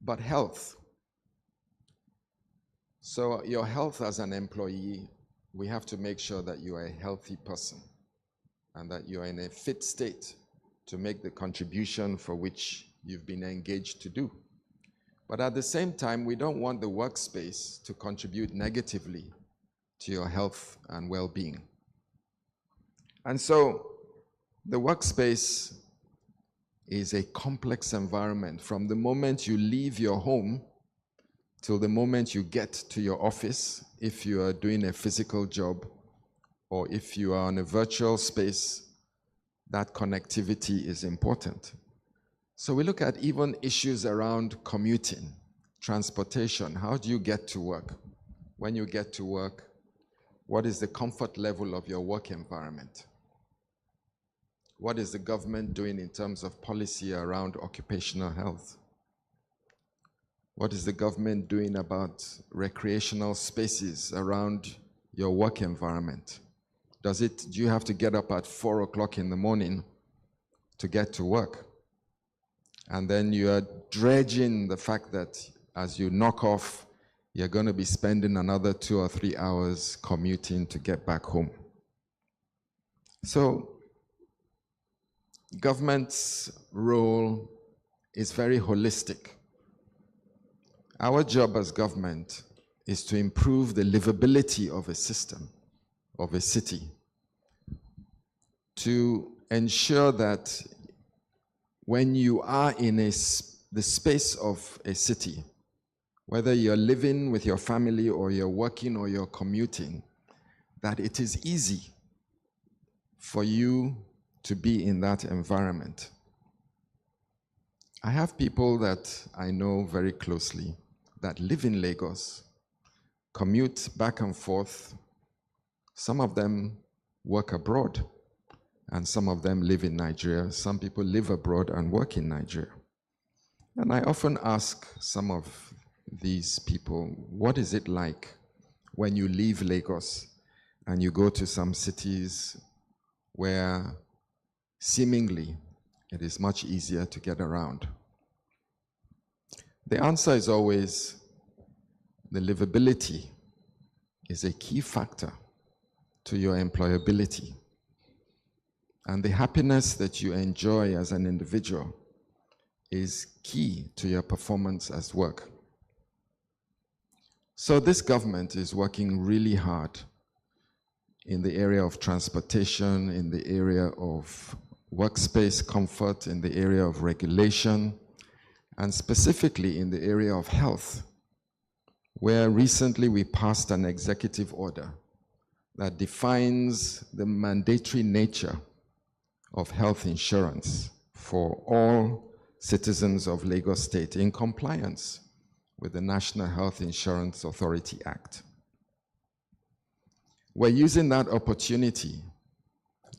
But health. So your health as an employee, we have to make sure that you are a healthy person and that you are in a fit state to make the contribution for which you've been engaged to do. But at the same time, we don't want the workspace to contribute negatively to your health and well-being. And so the workspace is a complex environment. From the moment you leave your home till the moment you get to your office, if you are doing a physical job, or if you are in a virtual space, that connectivity is important. So we look at even issues around commuting, transportation. How do you get to work? When you get to work, what is the comfort level of your work environment? What is the government doing in terms of policy around occupational health? What is the government doing about recreational spaces around your work environment? Do you have to get up at 4 o'clock in the morning to get to work? And then you are dredging the fact that as you knock off, you're going to be spending another 2 or 3 hours commuting to get back home. So, government's role is very holistic. Our job as government is to improve the livability of a system, of a city, to ensure that when you are in the space of a city, whether you're living with your family or you're working or you're commuting, that it is easy for you to be in that environment. I have people that I know very closely that live in Lagos, commute back and forth. Some of them work abroad, and some of them live in Nigeria. Some people live abroad and work in Nigeria. And I often ask some of these people, what is it like when you leave Lagos and you go to some cities where seemingly it is much easier to get around? The answer is always the livability is a key factor to your employability. And the happiness that you enjoy as an individual is key to your performance at work. So this government is working really hard in the area of transportation, in the area of workspace comfort, in the area of regulation, and specifically in the area of health, where recently we passed an executive order that defines the mandatory nature of health insurance for all citizens of Lagos State in compliance with the National Health Insurance Authority Act. We're using that opportunity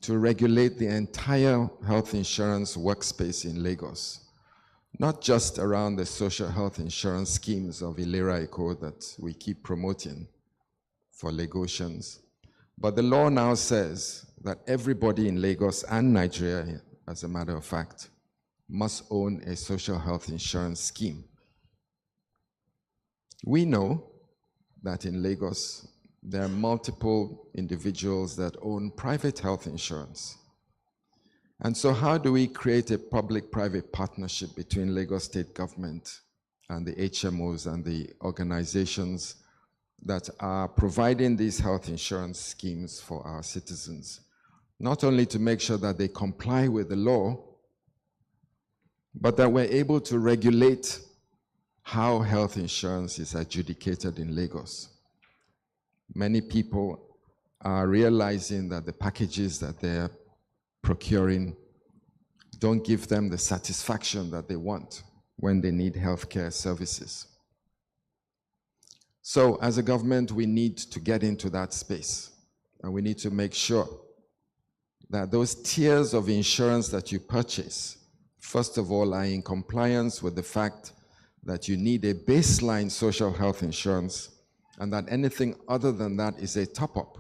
to regulate the entire health insurance workspace in Lagos, not just around the social health insurance schemes of Ilera Eco that we keep promoting for Lagosians, but the law now says that everybody in Lagos and Nigeria, as a matter of fact, must own a social health insurance scheme. We know that in Lagos, there are multiple individuals that own private health insurance. And so how do we create a public-private partnership between Lagos State government and the HMOs and the organizations that are providing these health insurance schemes for our citizens? Not only to make sure that they comply with the law, but that we're able to regulate how health insurance is adjudicated in Lagos. Many people are realizing that the packages that they're procuring don't give them the satisfaction that they want when they need healthcare services. So as a government, we need to get into that space, and we need to make sure that those tiers of insurance that you purchase, first of all, are in compliance with the fact that you need a baseline social health insurance, and that anything other than that is a top-up.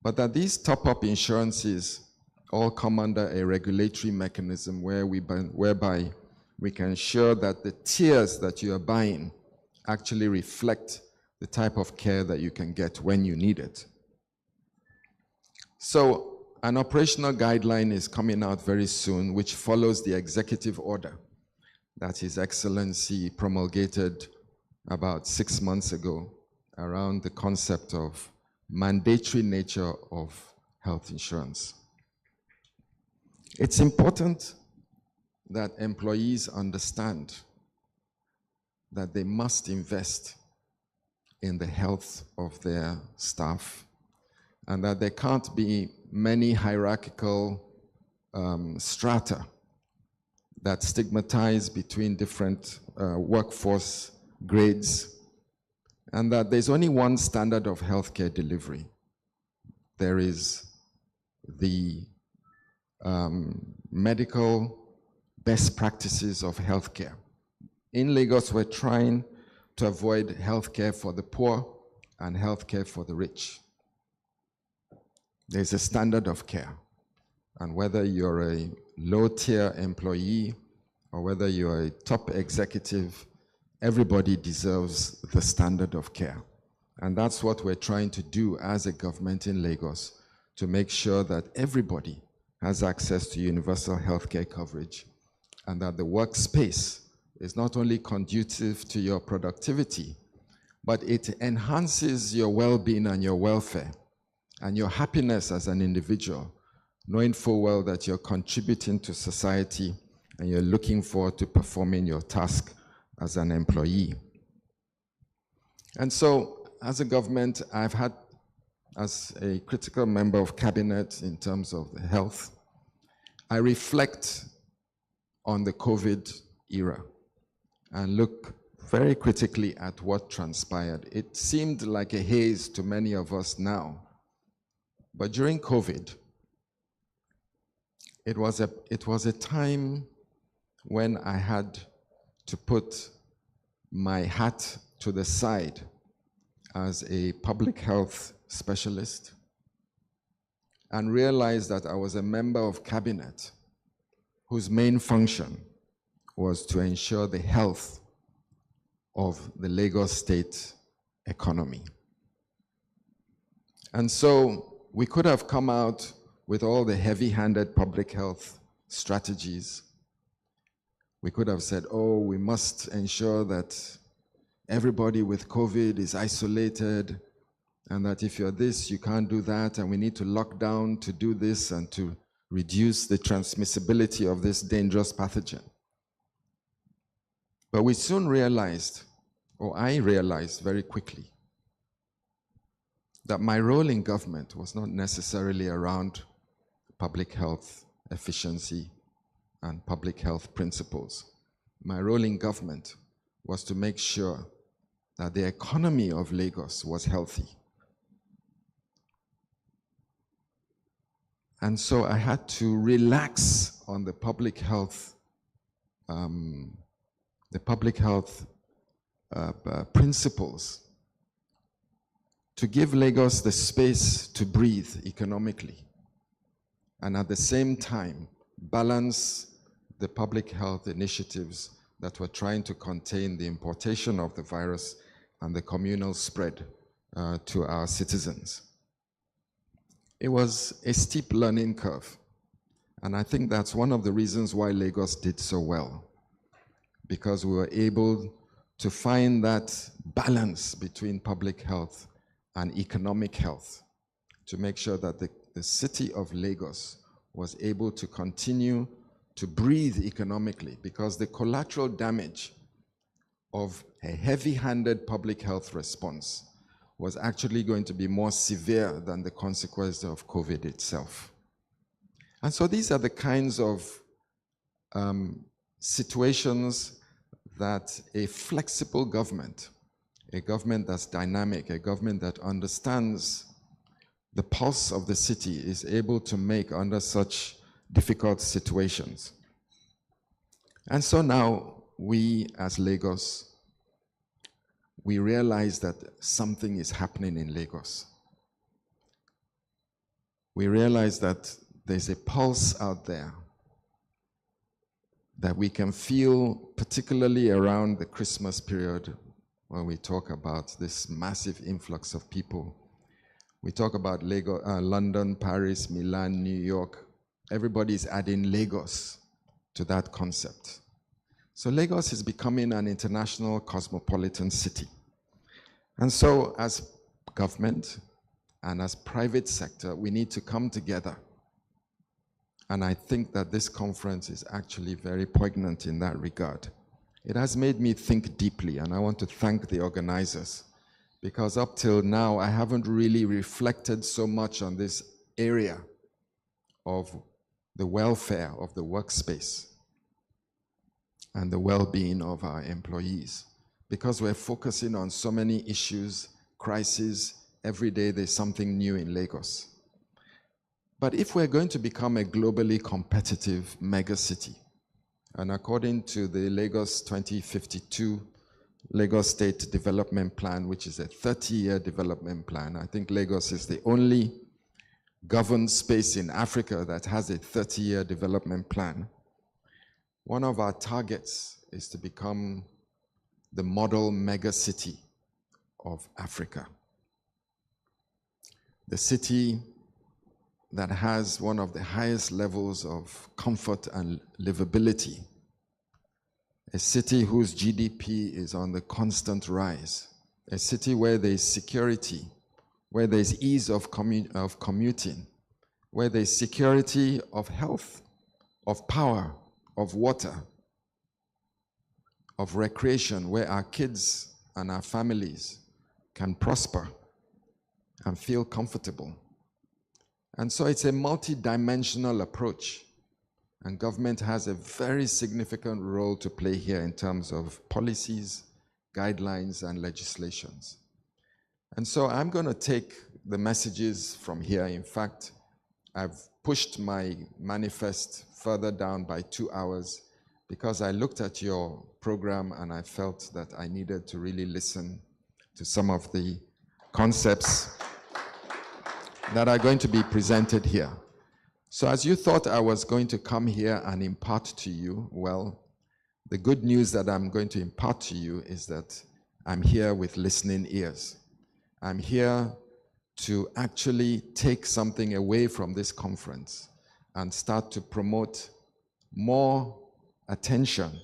But that these top-up insurances all come under a regulatory mechanism whereby we can ensure that the tiers that you are buying actually reflect the type of care that you can get when you need it. So an operational guideline is coming out very soon, which follows the executive order that His Excellency promulgated about 6 months ago around the concept of mandatory nature of health insurance. It's important that employees understand that they must invest in the health of their staff, and that there can't be many hierarchical strata that stigmatize between different workforce grades, and that there's only one standard of healthcare delivery. There is the medical best practices of healthcare. In Lagos, we're trying to avoid healthcare for the poor and healthcare for the rich. There's a standard of care. And whether you're a low-tier employee or whether you're a top executive, everybody deserves the standard of care. And that's what we're trying to do as a government in Lagos, to make sure that everybody has access to universal healthcare coverage, and that the workspace is not only conducive to your productivity, but it enhances your well-being and your welfare and your happiness as an individual, knowing full well that you're contributing to society and you're looking forward to performing your task as an employee. And so, as a government, I've had, as a critical member of cabinet in terms of the health, I reflect on the COVID era and look very critically at what transpired. It seemed like a haze to many of us now, but during COVID, it was a time when I had to put my hat to the side as a public health specialist and realize that I was a member of cabinet whose main function was to ensure the health of the Lagos state economy. And so we could have come out with all the heavy-handed public health strategies. We could have said, oh, we must ensure that everybody with COVID is isolated, and that if you're this, you can't do that, and we need to lock down to do this and to reduce the transmissibility of this dangerous pathogen. But we soon realized, or I realized very quickly, that my role in government was not necessarily around public health efficiency and public health principles. My role in government was to make sure that the economy of Lagos was healthy. And so I had to relax on the public health principles to give Lagos the space to breathe economically, and at the same time balance the public health initiatives that were trying to contain the importation of the virus and the communal spread to our citizens. It was a steep learning curve, and I think that's one of the reasons why Lagos did so well, because we were able to find that balance between public health and economic health to make sure that the city of Lagos was able to continue to breathe economically, because the collateral damage of a heavy-handed public health response was actually going to be more severe than the consequences of COVID itself. And so these are the kinds of situations that a flexible government, a government that's dynamic, a government that understands the pulse of the city, is able to make under such difficult situations. And so now we as Lagos, we realize that something is happening in Lagos. We realize that there's a pulse out there that we can feel, particularly around the Christmas period, when we talk about this massive influx of people. We talk about Lagos, London, Paris, Milan, New York. Everybody's adding Lagos to that concept. So Lagos is becoming an international cosmopolitan city. And so as government and as private sector, we need to come together. And I think that this conference is actually very poignant in that regard. It has made me think deeply, and I want to thank the organizers, because up till now, I haven't really reflected so much on this area of the welfare of the workspace and the well-being of our employees, because we're focusing on so many issues, crises. Every day there's something new in Lagos. But if we're going to become a globally competitive megacity, and according to the Lagos 2052 Lagos State Development Plan, which is a 30-year development plan, I think Lagos is the only governed space in Africa that has a 30-year development plan. One of our targets is to become the model megacity of Africa. The city that has one of the highest levels of comfort and livability. A city whose GDP is on the constant rise. A city where there is security, where there is ease of commuting, where there is security of health, of power, of water, of recreation, where our kids and our families can prosper and feel comfortable. And so it's a multi-dimensional approach, and government has a very significant role to play here in terms of policies, guidelines, and legislations. And so I'm going to take the messages from here. In fact, I've pushed my manifest further down by 2 hours because I looked at your program and I felt that I needed to really listen to some of the concepts that are going to be presented here. So as you thought I was going to come here and impart to you, well, the good news that I'm going to impart to you is that I'm here with listening ears. I'm here to actually take something away from this conference and start to promote more attention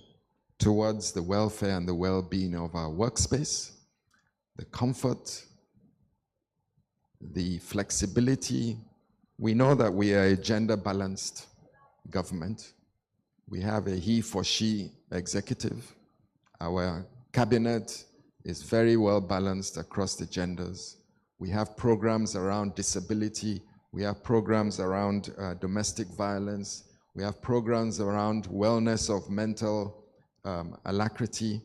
towards the welfare and the well-being of our workspace, the comfort, the flexibility. We know that we are a gender-balanced government. We have a he for she executive. Our cabinet is very well balanced across the genders. We have programs around disability. We have programs around domestic violence. We have programs around wellness of mental alacrity.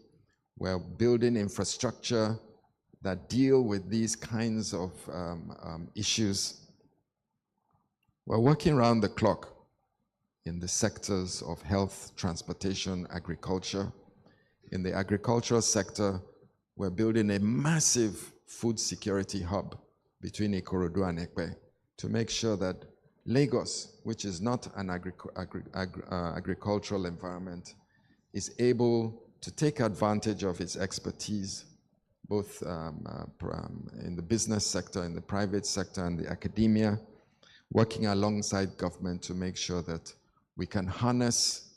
We're building infrastructure that deal with these kinds of issues. We're working around the clock in the sectors of health, transportation, agriculture. In the agricultural sector, we're building a massive food security hub between Ikorodu and Ekpe to make sure that Lagos, which is not an agricultural environment, is able to take advantage of its expertise, both in the business sector, in the private sector, and the academia, working alongside government to make sure that we can harness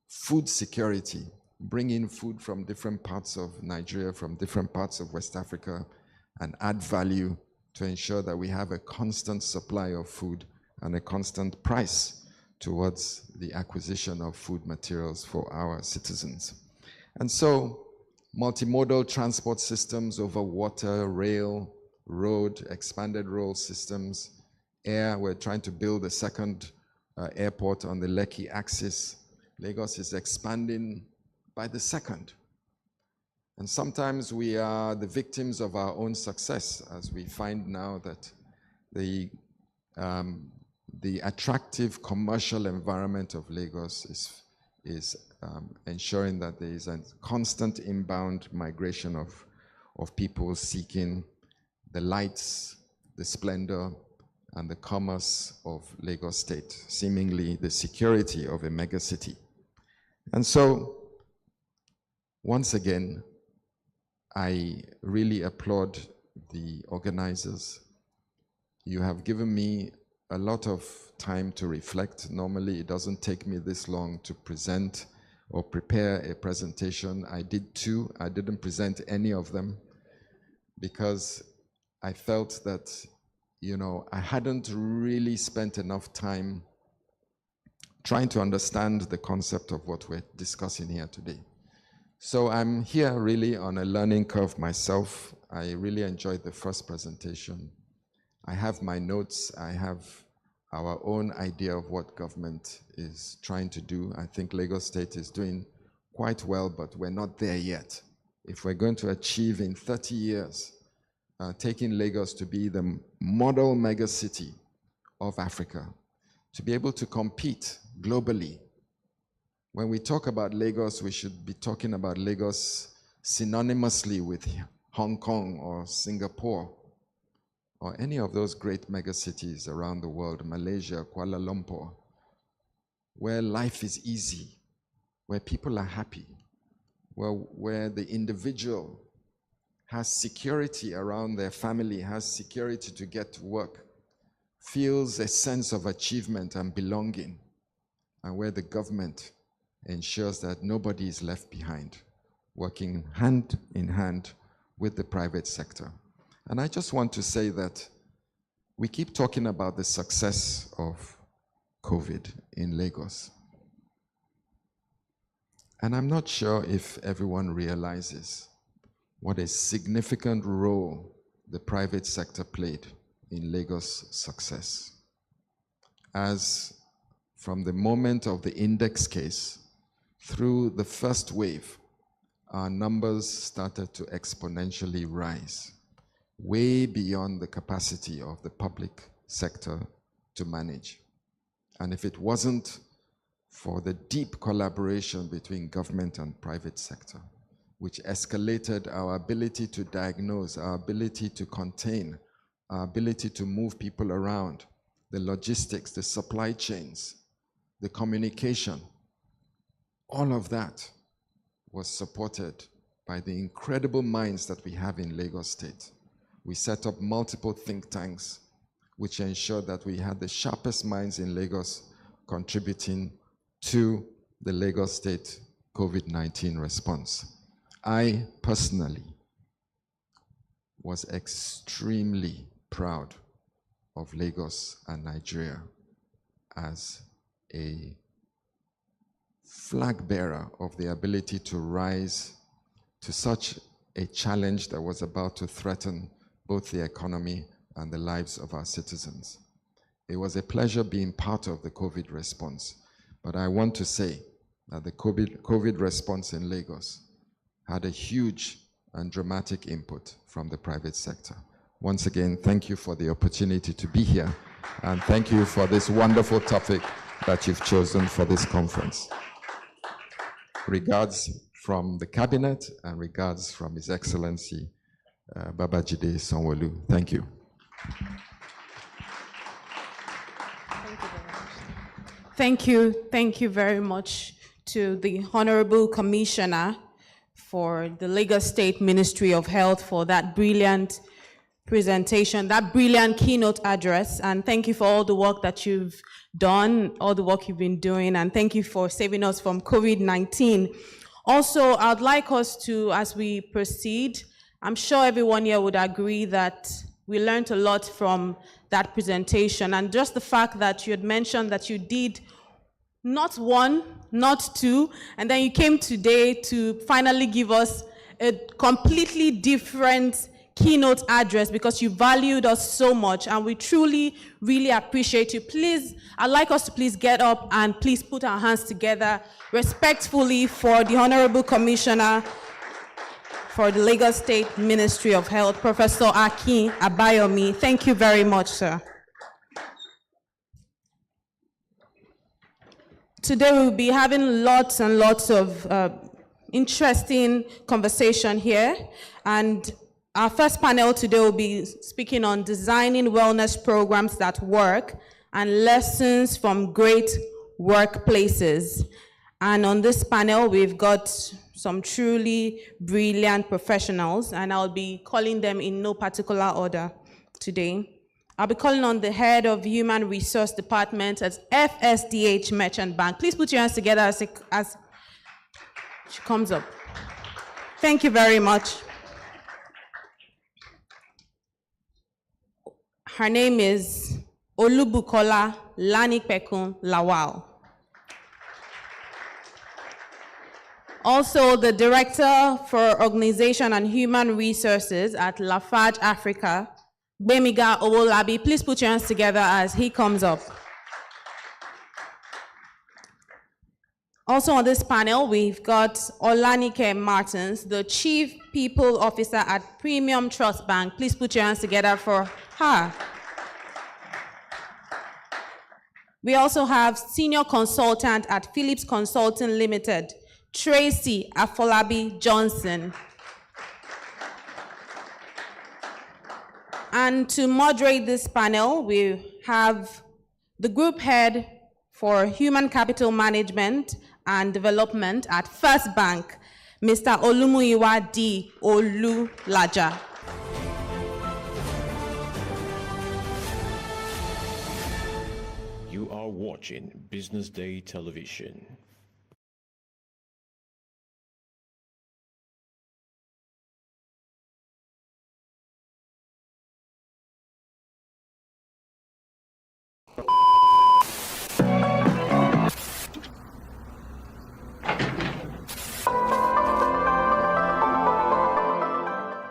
food security, bring in food from different parts of Nigeria, from different parts of West Africa, and add value to ensure that we have a constant supply of food and a constant price towards the acquisition of food materials for our citizens. And so, multimodal transport systems over water, rail, road, expanded rail systems, air. We're trying to build a second airport on the Lekki axis. Lagos is expanding by the second. And sometimes we are the victims of our own success, as we find now that the attractive commercial environment of Lagos is ensuring that there is a constant inbound migration of people seeking the lights, the splendor, and the commerce of Lagos State, seemingly the security of a megacity. And so, once again, I really applaud the organizers. You have given me a lot of time to reflect. Normally, it doesn't take me this long to present or prepare a presentation. I did two. I didn't present any of them because I felt that, I hadn't really spent enough time trying to understand the concept of what we're discussing here today. So I'm here really on a learning curve myself. I really enjoyed the first presentation. I have my notes. I have our own idea of what government is trying to do. I think Lagos State is doing quite well, but we're not there yet. If we're going to achieve in 30 years, taking Lagos to be the model megacity of Africa, to be able to compete globally. When we talk about Lagos, we should be talking about Lagos synonymously with Hong Kong or Singapore or any of those great megacities around the world, Malaysia, Kuala Lumpur, where life is easy, where people are happy, where the individual has security around their family, has security to get to work, feels a sense of achievement and belonging, and where the government ensures that nobody is left behind, working hand in hand with the private sector. And I just want to say that we keep talking about the success of COVID in Lagos. And I'm not sure if everyone realizes what a significant role the private sector played in Lagos' success. As from the moment of the index case through the first wave, our numbers started to exponentially rise, way beyond the capacity of the public sector to manage. And if it wasn't for the deep collaboration between government and private sector, which escalated our ability to diagnose, our ability to contain, our ability to move people around, the logistics, the supply chains, the communication, all of that was supported by the incredible minds that we have in Lagos State. We set up multiple think tanks, which ensured that we had the sharpest minds in Lagos contributing to the Lagos State COVID-19 response. I personally was extremely proud of Lagos and Nigeria as a flag bearer of the ability to rise to such a challenge that was about to threaten both the economy and the lives of our citizens. It was a pleasure being part of the COVID response, but I want to say that the COVID response in Lagos had a huge and dramatic input from the private sector. Once again, thank you for the opportunity to be here, and thank you for this wonderful topic that you've chosen for this conference. Regards from the cabinet and regards from His Excellency Babajide Sanwo-Olu. Thank you. Thank you very much to the Honorable Commissioner for the Lagos State Ministry of Health for that brilliant presentation, that brilliant keynote address, and thank you for all the work that you've done, all the work you've been doing, and thank you for saving us from COVID-19. Also, I'd like us to, as we proceed, I'm sure everyone here would agree that we learned a lot from that presentation, and just the fact that you had mentioned that you did not one, not two, and then you came today to finally give us a completely different keynote address because you valued us so much, and we truly, really appreciate you. Please, I'd like us to please get up and please put our hands together respectfully for the Honorable Commissioner for the Lagos State Ministry of Health, Professor Akin Abayomi. Thank you very much, sir. Today we'll be having lots and lots of interesting conversation here, and our first panel today will be speaking on designing wellness programs that work and lessons from great workplaces. And on this panel, we've got some truly brilliant professionals, and I'll be calling them in no particular order today. I'll be calling on the head of Human Resource Department at FSDH Merchant Bank. Please put your hands together as she comes up. Thank you very much. Her name is Olubukola Lanipekun Lawal. Also, the Director for Organization and Human Resources at Lafarge Africa, Gbemiga Owolabi. Please put your hands together as he comes up. Also on this panel, we've got Olanike Martins, the Chief People Officer at Premium Trust Bank. Please put your hands together for her. We also have Senior Consultant at Philips Consulting Limited, Tracy Afolabi Johnson. And to moderate this panel, we have the Group Head for Human Capital Management and Development at First Bank, Mr. Olumuyiwa D. Olulaja. You are watching Business Day Television.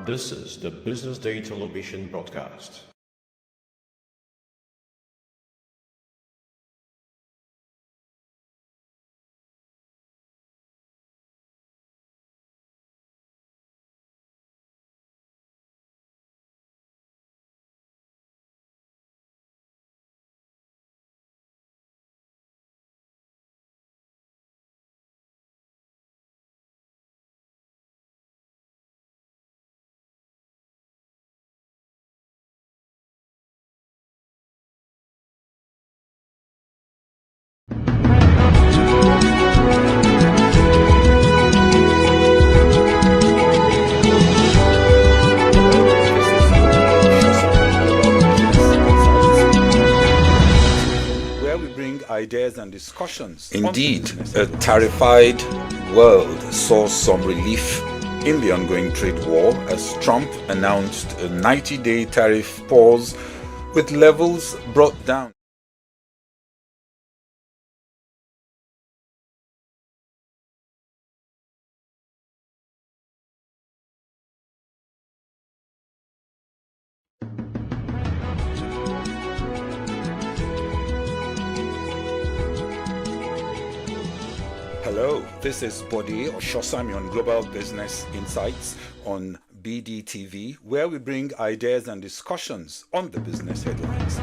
This is the Business Day Television broadcast. Ideas and discussions. Indeed, a terrified world saw some relief in the ongoing trade war as Trump announced a 90-day tariff pause with levels brought down. Hello, this is Bode Oshosami on Global Business Insights on BDTV, where we bring ideas and discussions on the business headlines.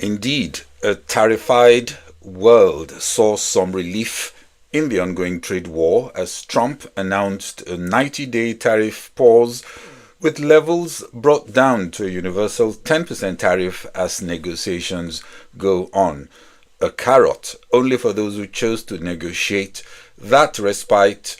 Indeed, a terrified world saw some relief in the ongoing trade war as Trump announced a 90-day tariff pause with levels brought down to a universal 10% tariff as negotiations go on. A carrot only for those who chose to negotiate. That respite,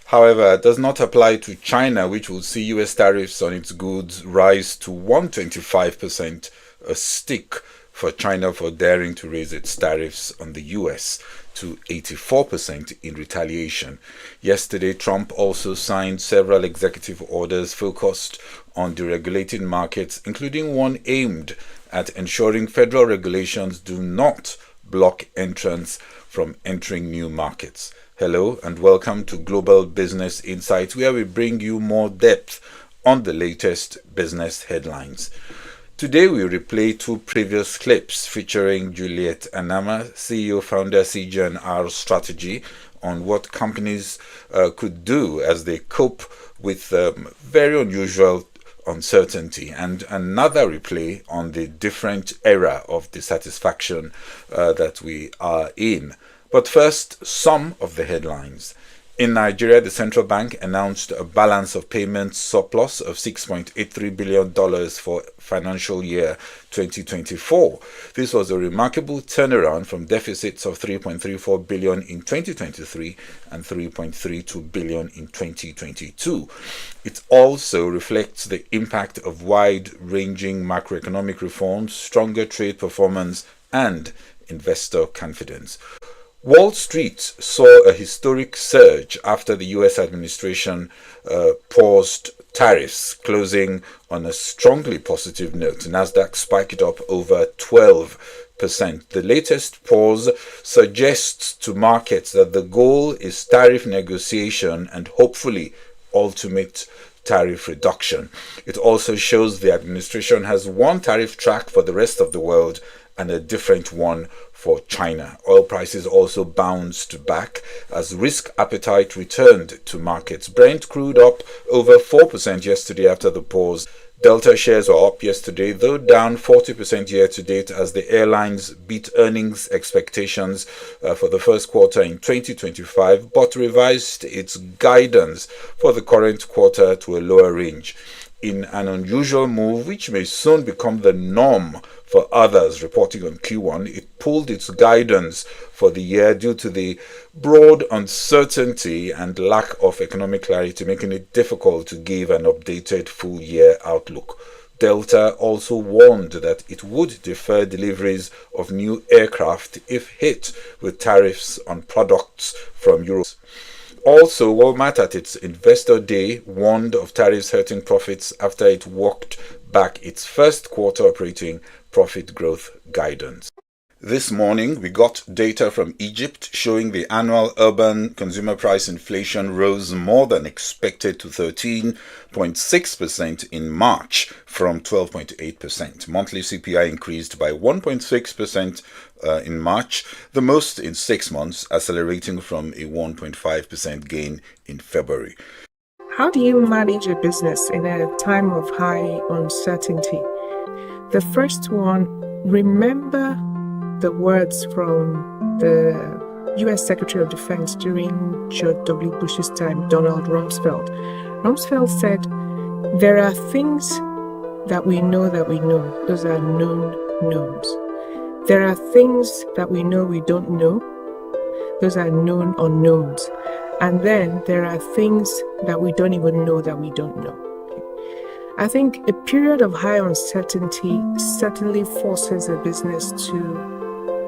however, does not apply to China, which will see US tariffs on its goods rise to 125%, a stick for China for daring to raise its tariffs on the US to 84% in retaliation. Yesterday, Trump also signed several executive orders focused on deregulating markets, including one aimed at ensuring federal regulations do not block entrants from entering new markets. Hello and welcome to Global Business Insights, where we bring you more depth on the latest business headlines. Today we replay two previous clips featuring Juliet Anama, CEO founder CG&R Strategy, on what companies could do as they cope with very unusual uncertainty, and another replay on the different era of dissatisfaction that we are in. But first, some of the headlines. In Nigeria, the central bank announced a balance of payments surplus of $6.83 billion for financial year 2024. This was a remarkable turnaround from deficits of $3.34 billion in 2023 and $3.32 billion in 2022. It also reflects the impact of wide-ranging macroeconomic reforms, stronger trade performance, and investor confidence. Wall Street saw a historic surge after the U.S. administration paused tariffs, closing on a strongly positive note. Nasdaq spiked up over 12%. The latest pause suggests to markets that the goal is tariff negotiation and hopefully ultimate tariff reduction. It also shows the administration has one tariff track for the rest of the world and a different one for China. Oil prices also bounced back as risk appetite returned to markets. Brent crude up over 4% yesterday after the pause. Delta shares were up yesterday, though down 40% year to date as the airlines beat earnings expectations for the first quarter in 2025, but revised its guidance for the current quarter to a lower range. In an unusual move, which may soon become the norm for others reporting on Q1, it pulled its guidance for the year due to the broad uncertainty and lack of economic clarity, making it difficult to give an updated full-year outlook. Delta also warned that it would defer deliveries of new aircraft if hit with tariffs on products from Europe. Also, Walmart at its Investor Day warned of tariffs hurting profits after it walked back its first quarter operating profit growth guidance. This morning, we got data from Egypt showing the annual urban consumer price inflation rose more than expected to 13.6% in March from 12.8%. Monthly CPI increased by 1.6% in March, the most in 6 months, accelerating from a 1.5% gain in February. How do you manage a business in a time of high uncertainty? The first one, remember the words from the U.S. Secretary of Defense during George W. Bush's time, Donald Rumsfeld. Rumsfeld said, there are things that we know. Those are known knowns. There are things that we know we don't know. Those are known unknowns. And then there are things that we don't even know that we don't know. I think a period of high uncertainty certainly forces a business to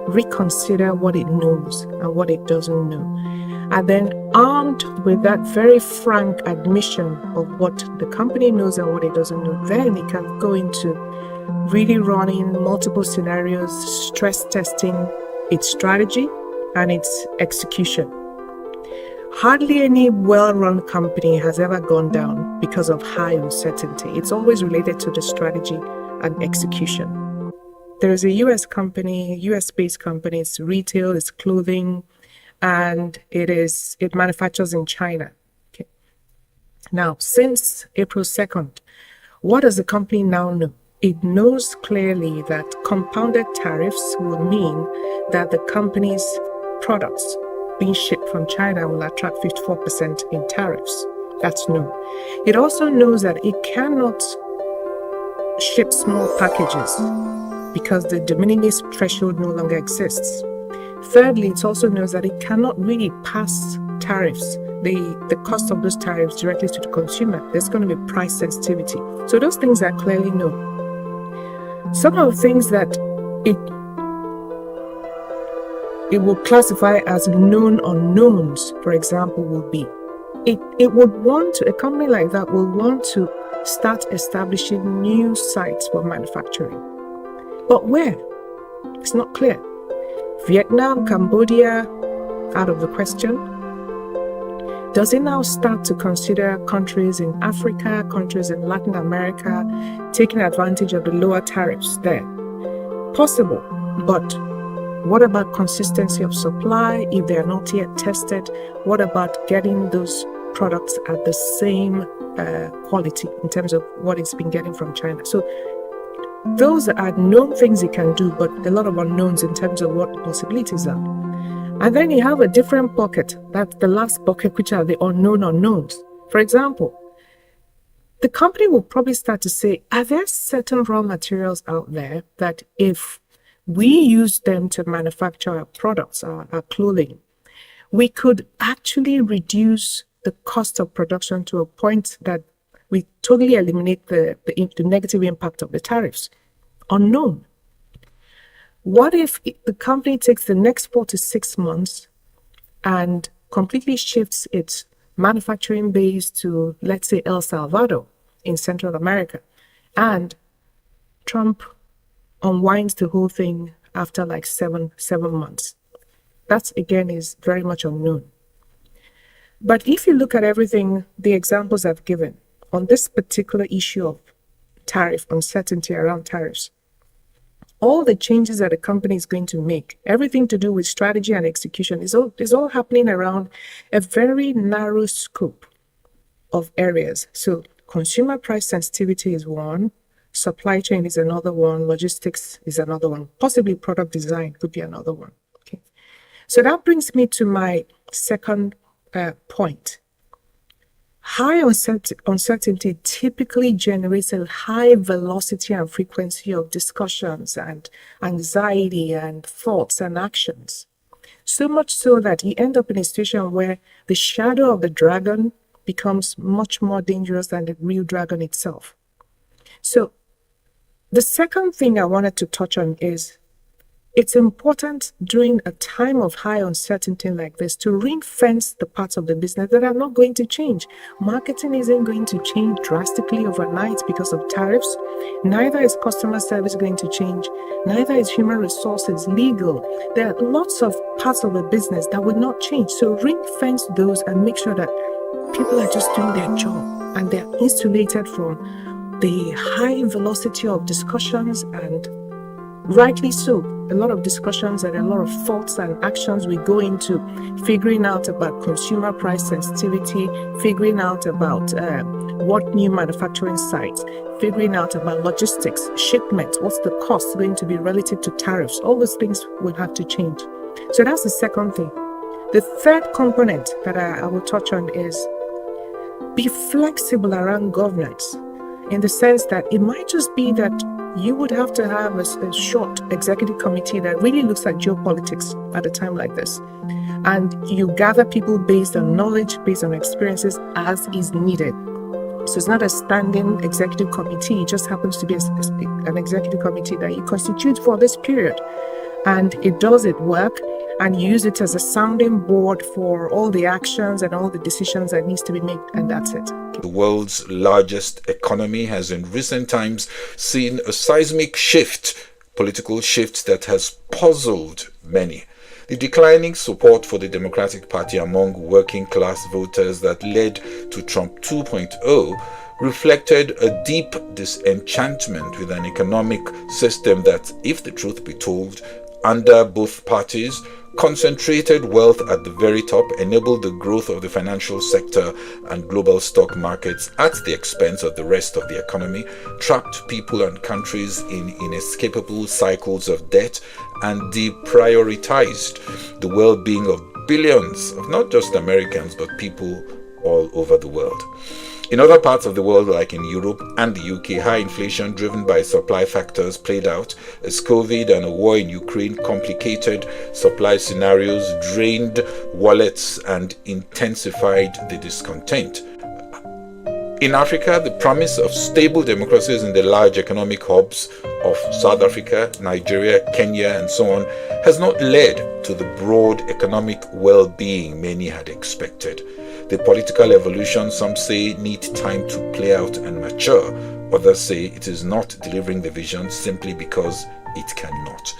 reconsider what it knows and what it doesn't know. And then armed with that very frank admission of what the company knows and what it doesn't know, then it can go into really running multiple scenarios, stress testing its strategy and its execution. Hardly any well-run company has ever gone down because of high uncertainty. It's always related to the strategy and execution. There is a US company, US-based company, it's retail, it's clothing, and it manufactures in China. Okay. Now, since April 2nd, what does the company now know? it knows clearly that compounded tariffs will mean that the company's products being shipped from China will attract 54% in tariffs. That's known. It also knows that it cannot ship small packages because the de minimis threshold no longer exists. Thirdly, it also knows that it cannot really pass tariffs, the cost of those tariffs directly to the consumer. There's going to be price sensitivity. So those things are clearly known. Some of the things that it will classify as known unknowns, for example, will be it would want to, a company like that will want to start establishing new sites for manufacturing. But where? It's not clear. Vietnam, Cambodia, out of the question. Does it now start to consider countries in Africa, countries in Latin America, taking advantage of the lower tariffs there? Possible, but what about consistency of supply if they are not yet tested? What about getting those products at the same quality in terms of what it's been getting from China? So those are known things it can do, but a lot of unknowns in terms of what the possibilities are. And then you have a different bucket. That's the last bucket, which are the unknown unknowns. For example, the company will probably start to say, are there certain raw materials out there that if we use them to manufacture our products, our clothing, we could actually reduce the cost of production to a point that we totally eliminate the negative impact of the tariffs? Unknown. What if the company takes the next 4 to 6 months and completely shifts its manufacturing base to, let's say, El Salvador in Central America, and Trump unwinds the whole thing after like seven months? That, again, is very much unknown. But if you look at everything, the examples I've given on this particular issue of tariff uncertainty around tariffs, all the changes that a company is going to make, everything to do with strategy and execution, is all happening around a very narrow scope of areas. So consumer price sensitivity is one, supply chain is another one, logistics is another one, possibly product design could be another one. Okay. So that brings me to my second point. High uncertainty typically generates a high velocity and frequency of discussions and anxiety and thoughts and actions. So much so that you end up in a situation where the shadow of the dragon becomes much more dangerous than the real dragon itself. So the second thing I wanted to touch on is it's important during a time of high uncertainty like this to ring-fence the parts of the business that are not going to change. Marketing isn't going to change drastically overnight because of tariffs. Neither is customer service going to change. Neither is human resources, legal. There are lots of parts of the business that will not change. So ring-fence those and make sure that people are just doing their job and they're insulated from the high velocity of discussions, and rightly so. A lot of discussions and a lot of thoughts and actions we go into figuring out about consumer price sensitivity, figuring out about what new manufacturing sites, figuring out about logistics, shipment, what's the cost going to be relative to tariffs. All those things will have to change. So that's the second thing. The third component that I will touch on is be flexible around governance, in the sense that it might just be that you would have to have a short executive committee that really looks at geopolitics at a time like this. And you gather people based on knowledge, based on experiences as is needed. So it's not a standing executive committee. It just happens to be an executive committee that you constitute for this period. And it does its work, and you use it as a sounding board for all the actions and all the decisions that needs to be made, and that's it. The world's largest economy has in recent times seen a seismic political shift that has puzzled many. The declining support for the Democratic Party among working class voters that led to Trump 2.0 reflected a deep disenchantment with an economic system that, if the truth be told, under both parties concentrated wealth at the very top, enabled the growth of the financial sector and global stock markets at the expense of the rest of the economy, trapped people and countries in inescapable cycles of debt, and deprioritized the well-being of billions of not just Americans but people all over the world. In other parts of the world, like in Europe and the UK, high inflation driven by supply factors played out as COVID and a war in Ukraine complicated supply scenarios, drained wallets, and intensified the discontent. In Africa, the promise of stable democracies in the large economic hubs of South Africa, Nigeria, Kenya, and so on has not led to the broad economic well-being many had expected. The political evolution, some say, need time to play out and mature. Others say it is not delivering the vision simply because it cannot.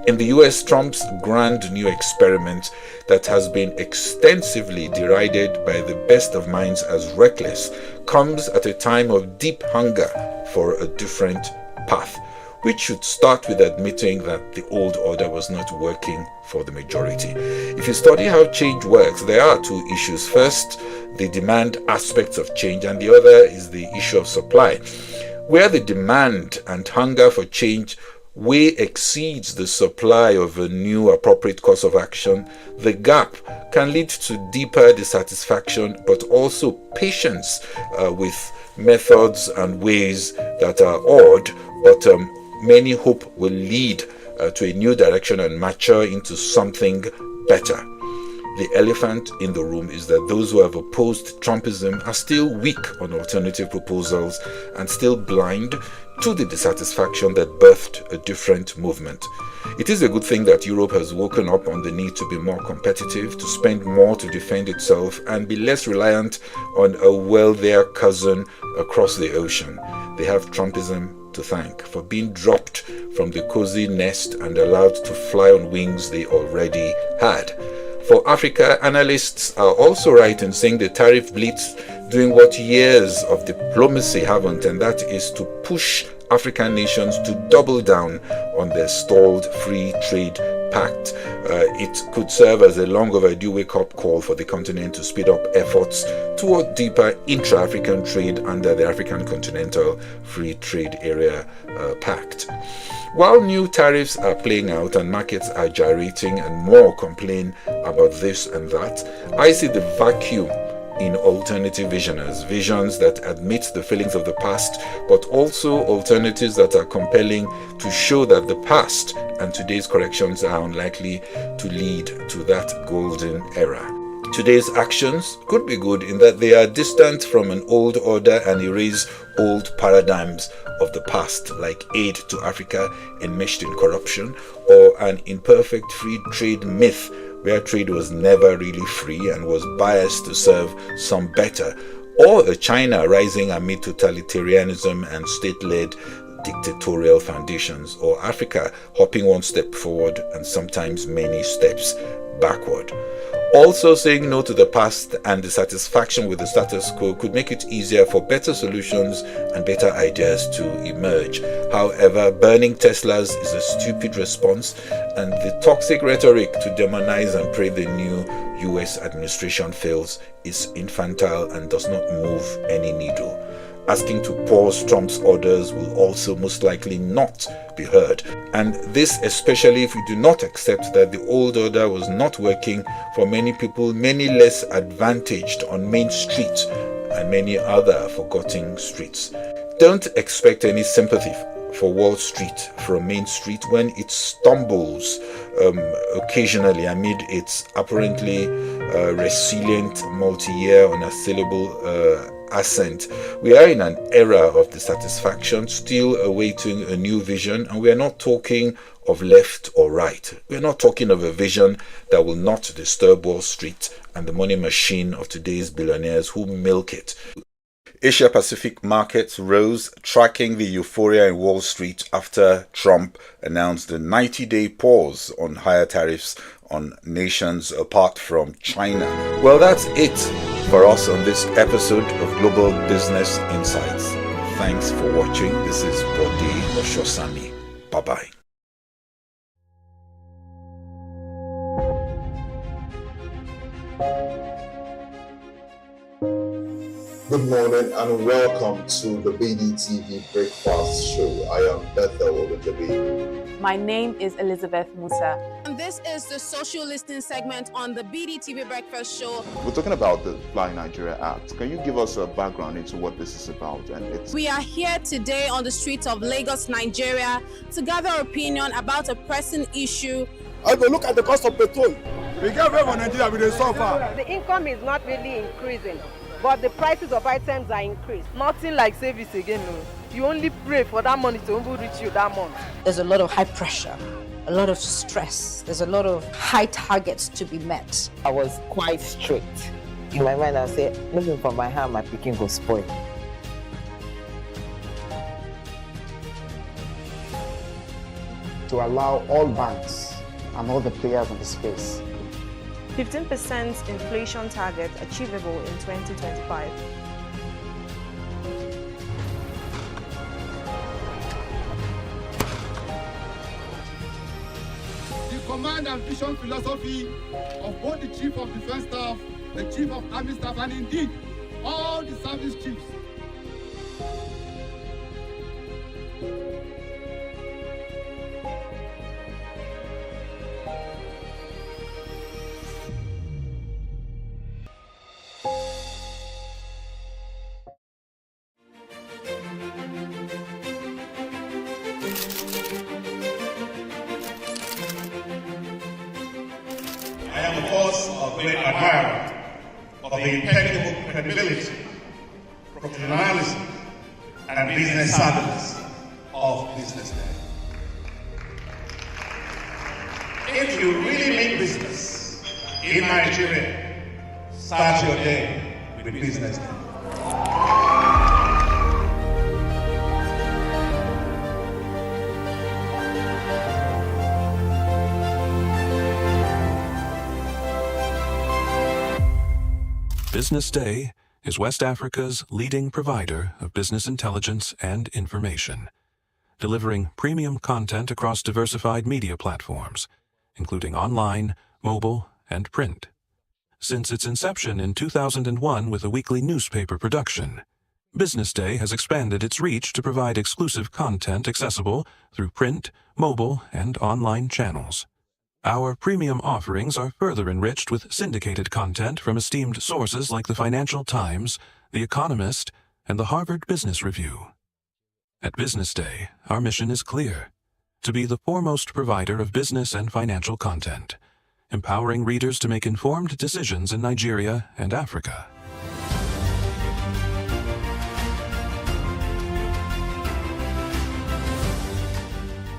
In the US, Trump's grand new experiment that has been extensively derided by the best of minds as reckless comes at a time of deep hunger for a different path, which should start with admitting that the old order was not working for the majority. If you study how change works, there are two issues. First, the demand aspects of change, and the other is the issue of supply. Where the demand and hunger for change way exceeds the supply of a new appropriate course of action, the gap can lead to deeper dissatisfaction, but also patience with methods and ways that are odd, but many hope will lead to a new direction and mature into something better. The elephant in the room is that those who have opposed Trumpism are still weak on alternative proposals and still blind to the dissatisfaction that birthed a different movement. It is a good thing that Europe has woken up on the need to be more competitive, to spend more to defend itself, and be less reliant on a wealthier cousin across the ocean. They have Trumpism to thank for being dropped from the cozy nest and allowed to fly on wings they already had. For Africa, analysts are also right in saying the tariff blitz doing what years of diplomacy haven't, and that is to push African nations to double down on their stalled free trade pact. It could serve as a long overdue wake-up call for the continent to speed up efforts toward deeper intra-African trade under the African Continental Free Trade Area Pact. While new tariffs are playing out and markets are gyrating and more complain about this and that, I see the vacuum in alternative visions that admit the failings of the past, but also alternatives that are compelling to show that the past and today's corrections are unlikely to lead to that golden era. Today's actions could be good in that they are distant from an old order and erase old paradigms of the past, like aid to Africa enmeshed in corruption, or an imperfect free trade myth where trade was never really free and was biased to serve some better, or a China rising amid totalitarianism and state-led dictatorial foundations, or Africa hopping one step forward and sometimes many steps backward. Also, saying no to the past and dissatisfaction with the status quo could make it easier for better solutions and better ideas to emerge. However, burning Teslas is a stupid response, and the toxic rhetoric to demonize and pray the new US administration fails is infantile and does not move any needle. Asking to pause Trump's orders will also most likely not be heard. And this especially if we do not accept that the old order was not working for many people, many less advantaged on Main Street and many other forgotten streets. Don't expect any sympathy for Wall Street from Main Street when it stumbles occasionally amid its apparently resilient multi-year unassailable ascent. We are in an era of dissatisfaction, still awaiting a new vision, and we are not talking of left or right. We are not talking of a vision that will not disturb Wall Street and the money machine of today's billionaires who milk it. Asia Pacific markets rose, tracking the euphoria in Wall Street after Trump announced a 90-day pause on higher tariffs on nations apart from China. Well, that's it for us on this episode of Global Business Insights. Thanks for watching. This is Bode Oshosami. Bye-bye. Good morning and welcome to the BDTV Breakfast Show. I am Bethel Oladabe. My name is Elizabeth Musa. And this is the social listening segment on the BDTV Breakfast Show. We're talking about the Fly Nigeria Act. Can you give us a background into what this is about? We are here today on the streets of Lagos, Nigeria, to gather opinion about a pressing issue. I go look at the cost of petrol. We get very Nigeria with the suffer. The income is not really increasing, but the prices of items are increased. Nothing like service again, no. You only pray for that money to reach you that month. There's a lot of high pressure, a lot of stress. There's a lot of high targets to be met. I was quite strict. In my mind, I said, looking for my hand, my picking go spoil. To allow all banks and all the players in the space. 15% inflation target achievable in 2025. The command and vision philosophy of both the Chief of Defense Staff, the Chief of Army Staff, and indeed all the service chiefs. I am, of course, a great admirer of the impeccable credibility, professionalism, and business savviness of BusinessDay. If you really mean business in Nigeria, start your day with BusinessDay. BusinessDay is West Africa's leading provider of business intelligence and information, delivering premium content across diversified media platforms, including online, mobile, and print. Since its inception in 2001 with a weekly newspaper production, BusinessDay has expanded its reach to provide exclusive content accessible through print, mobile, and online channels. Our premium offerings are further enriched with syndicated content from esteemed sources like the Financial Times, The Economist, and the Harvard Business Review. At BusinessDay, our mission is clear: to be the foremost provider of business and financial content, empowering readers to make informed decisions in Nigeria and Africa.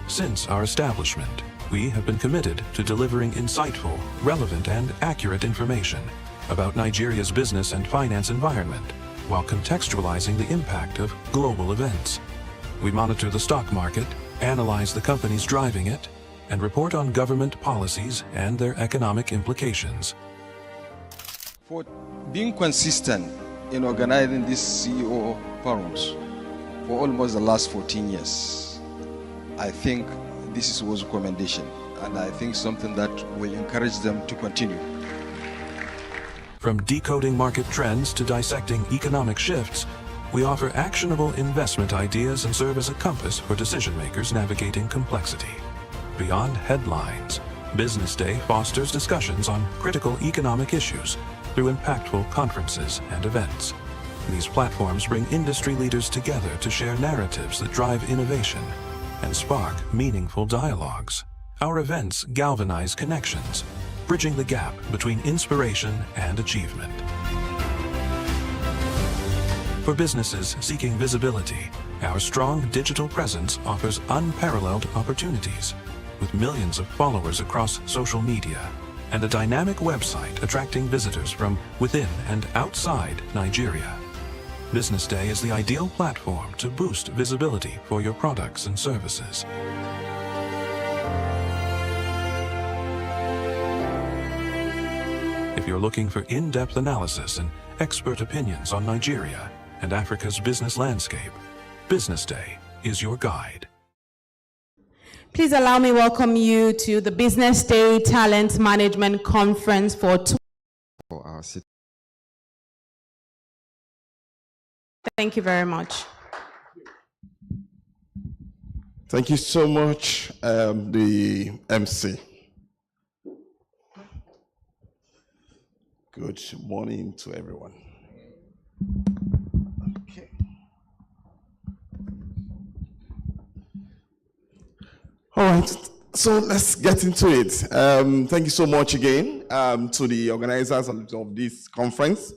Since our establishment, we have been committed to delivering insightful, relevant, and accurate information about Nigeria's business and finance environment, while contextualizing the impact of global events. We monitor the stock market, analyze the companies driving it, and report on government policies and their economic implications. For being consistent in organizing these CEO forums for almost the last 14 years, I think this was a commendation, and I think something that will encourage them to continue. From decoding market trends to dissecting economic shifts, we offer actionable investment ideas and serve as a compass for decision-makers navigating complexity. Beyond headlines, BusinessDay fosters discussions on critical economic issues through impactful conferences and events. These platforms bring industry leaders together to share narratives that drive innovation and spark meaningful dialogues. Our events galvanize connections, bridging the gap between inspiration and achievement. For businesses seeking visibility, our strong digital presence offers unparalleled opportunities, with millions of followers across social media and a dynamic website attracting visitors from within and outside Nigeria. BusinessDay is the ideal platform to boost visibility for your products and services. If you're looking for in-depth analysis and expert opinions on Nigeria and Africa's business landscape, BusinessDay is your guide. Please allow me welcome you to the BusinessDay Talent Management Conference for Thank you very much. Thank you so much, the MC. Good morning to everyone. Okay. All right, so let's get into it. Thank you so much again to the organizers of this conference.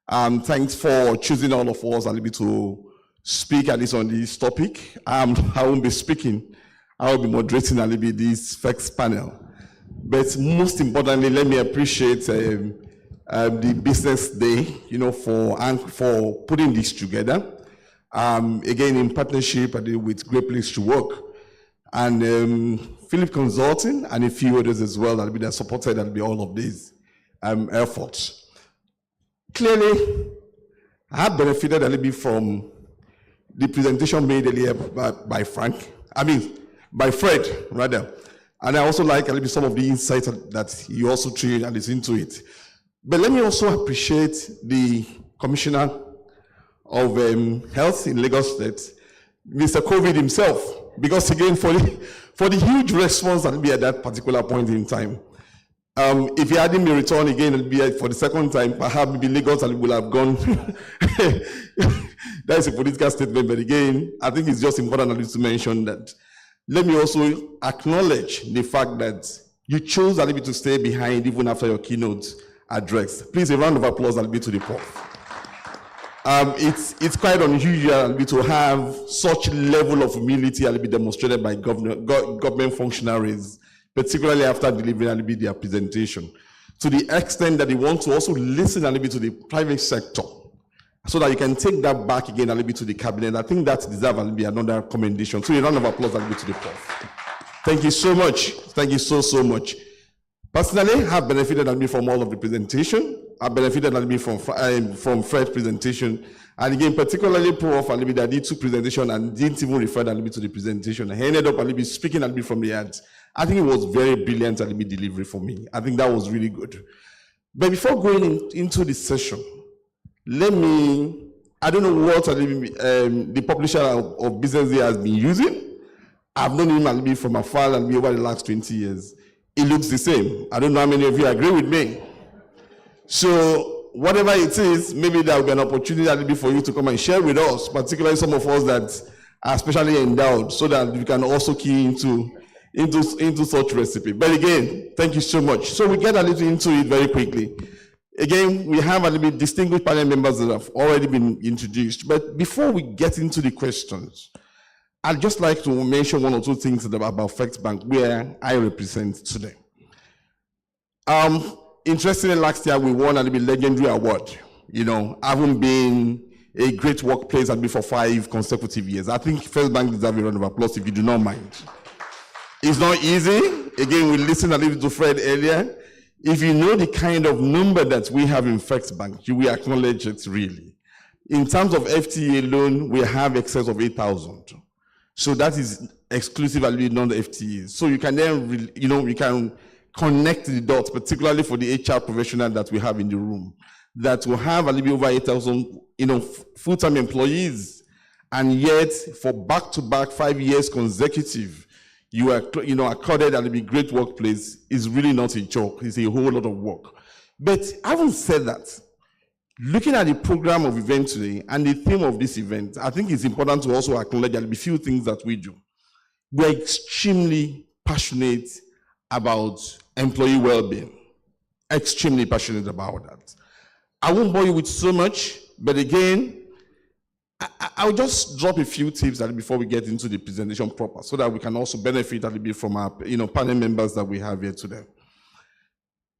Thanks for choosing all of us to speak at least on this topic. I won't be speaking. I will be moderating a little bit this first panel. But most importantly, let me appreciate the Business Day, for putting this together. Again, in partnership with Great Place to Work and Philip Consulting and a few others as well that supported all of these efforts. Clearly, I have benefited a little bit from the presentation made earlier by Fred, rather. And I also like a little bit some of the insights that you also treated and is into it. But let me also appreciate the Commissioner of Health in Lagos State, Mr. COVID himself, because again, for the huge response that will be at that particular point in time. If he hadn't been returned again, it'll be for the second time, perhaps maybe Lagos will have gone. That is a political statement, but again, I think it's just important to mention that. Let me also acknowledge the fact that you chose a little bit to stay behind even after your keynote address. Please, a round of applause a little bit to the Prof. It's quite unusual to have such level of humility a little bit demonstrated by government functionaries, particularly after delivering a little bit their presentation, to the extent that they want to also listen a little bit to the private sector, so that you can take that back again a little bit to the cabinet. I think that deserves a little bit another commendation. So a round of applause a little bit to the Prof. Thank you so much. Thank you so much. Personally, I have benefited a little bit from all of the presentation. I benefited a little bit from Fred's presentation. And again, particularly Prof. a little bit that did two presentations and didn't even refer a little bit to the presentation. I ended up a little bit speaking a little bit from the heart. I think it was very brilliant a little bit delivery for me. I think that was really good. But before going into the session, I don't know what the publisher of BusinessDay has been using. I've known him a little bit from afar and over the last 20 years. It looks the same. I don't know how many of you agree with me. So whatever it is, maybe there will be an opportunity a little bit for you to come and share with us, particularly some of us that are especially endowed, so that we can also key into such recipe. But again, thank you so much. So we get a little into it very quickly. Again, we have a little bit distinguished panel members that have already been introduced. But before we get into the questions, I'd just like to mention one or two things about First Bank, where I represent today. Interestingly, last year we won a little bit legendary award. Having been a great workplace for 5 consecutive years. I think First Bank deserves a round of applause if you do not mind. It's not easy. Again, we listened a little to Fred earlier. If you know the kind of number that we have in First Bank, you will acknowledge it really. In terms of FTE alone, we have excess of 8,000. So that is exclusively non-FTEs. So you can then, you can connect the dots, particularly for the HR professional that we have in the room, that will have a little bit over 8,000, full-time employees, and yet for back-to-back 5 years consecutive, you are, accorded a little bit great workplace is really not a joke. It's a whole lot of work. But having said that, looking at the program of event today and the theme of this event, I think it's important to also acknowledge a few things that we do. We're extremely passionate about employee well-being. Extremely passionate about that. I won't bore you with so much, but again, I'll just drop a few tips before we get into the presentation proper, so that we can also benefit a little bit from our panel members that we have here today.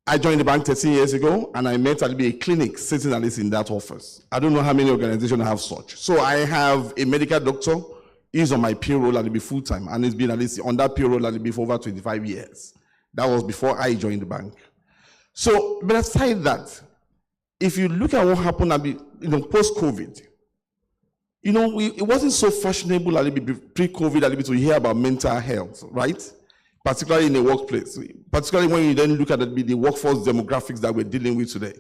I joined the bank 13 years ago, and I met a clinic sitting at least in that office. I don't know how many organizations have such. So I have a medical doctor. He's on my payroll at full-time, and he's been at least on that payroll for over 25 years. That was before I joined the bank. So, but aside that, if you look at what happened post-COVID, it wasn't so fashionable pre-COVID to hear about mental health, right? Particularly in the workplace, particularly when you then look at the workforce demographics that we're dealing with today.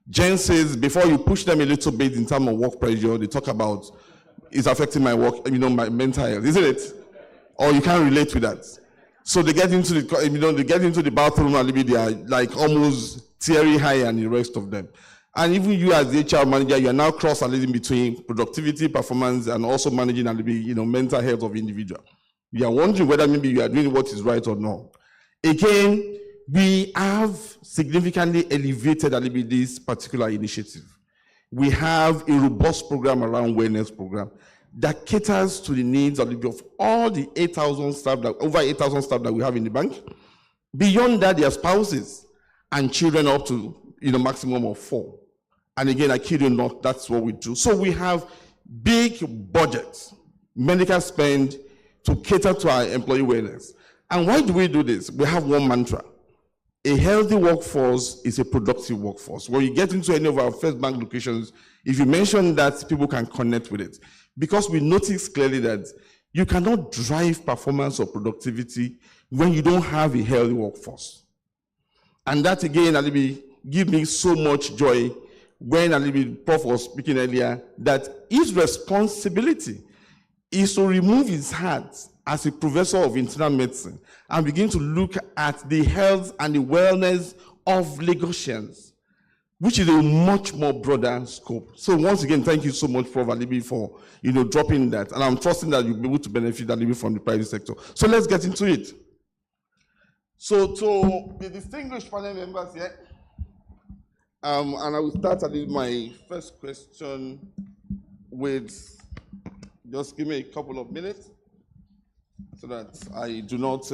Jen says, before you push them a little bit in terms of work pressure, they talk about it's affecting my work, my mental health, isn't it? Or you can't relate with that. So they get into the, they get into the bathroom and they are like almost teary high and the rest of them. And even you as the HR manager, you are now cross-relating between productivity, performance, and also managing and mental health of individual. You are wondering whether maybe you are doing what is right or not. Again, we have significantly elevated this particular initiative. We have a robust program around wellness program that caters to the needs of all the 8,000 staff, over 8,000 staff that we have in the bank. Beyond that, their spouses and children up to maximum of 4. And again, I kid you not, that's what we do. So we have big budgets, medical spend to cater to our employee wellness. And why do we do this? We have one mantra. A healthy workforce is a productive workforce. When you get into any of our First Bank locations, if you mention that, people can connect with it. Because we notice clearly that you cannot drive performance or productivity when you don't have a healthy workforce. And that again, Alibi, give me so much joy when Alibi Prof was speaking earlier, that his responsibility is to remove his hat as a professor of internal medicine and begin to look at the health and the wellness of Lagosians, which is a much more broader scope. So once again, thank you so much, Prof. Alibi, for dropping that. And I'm trusting that you'll be able to benefit Alibi from the private sector. So let's get into it. So to the distinguished panel members here, and I will start with my first question with, just give me a couple of minutes so that I do not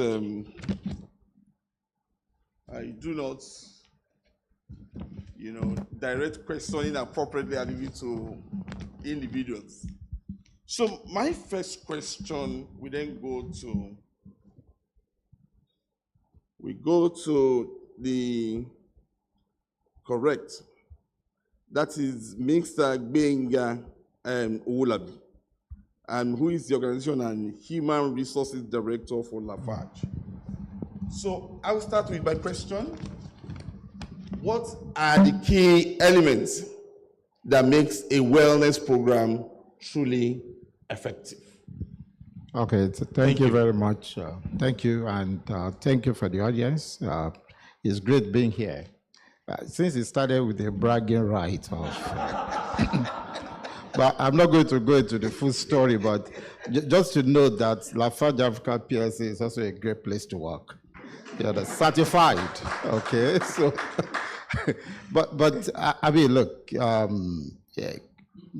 direct questioning inappropriately to individuals. So my first question, we go to the correct. That is Mr. Benga Owolabi, and who is the organization and human resources director for Lafarge. So I will start with my question. What are the key elements that makes a wellness program truly effective? Okay, so thank you very much. Thank you, and thank you for the audience. It's great being here. Since it started with a bragging right of, but I'm not going to go into the full story, but just to note that Lafarge Africa PLC is also a great place to work. They're certified, okay? So, but I mean, look, yeah,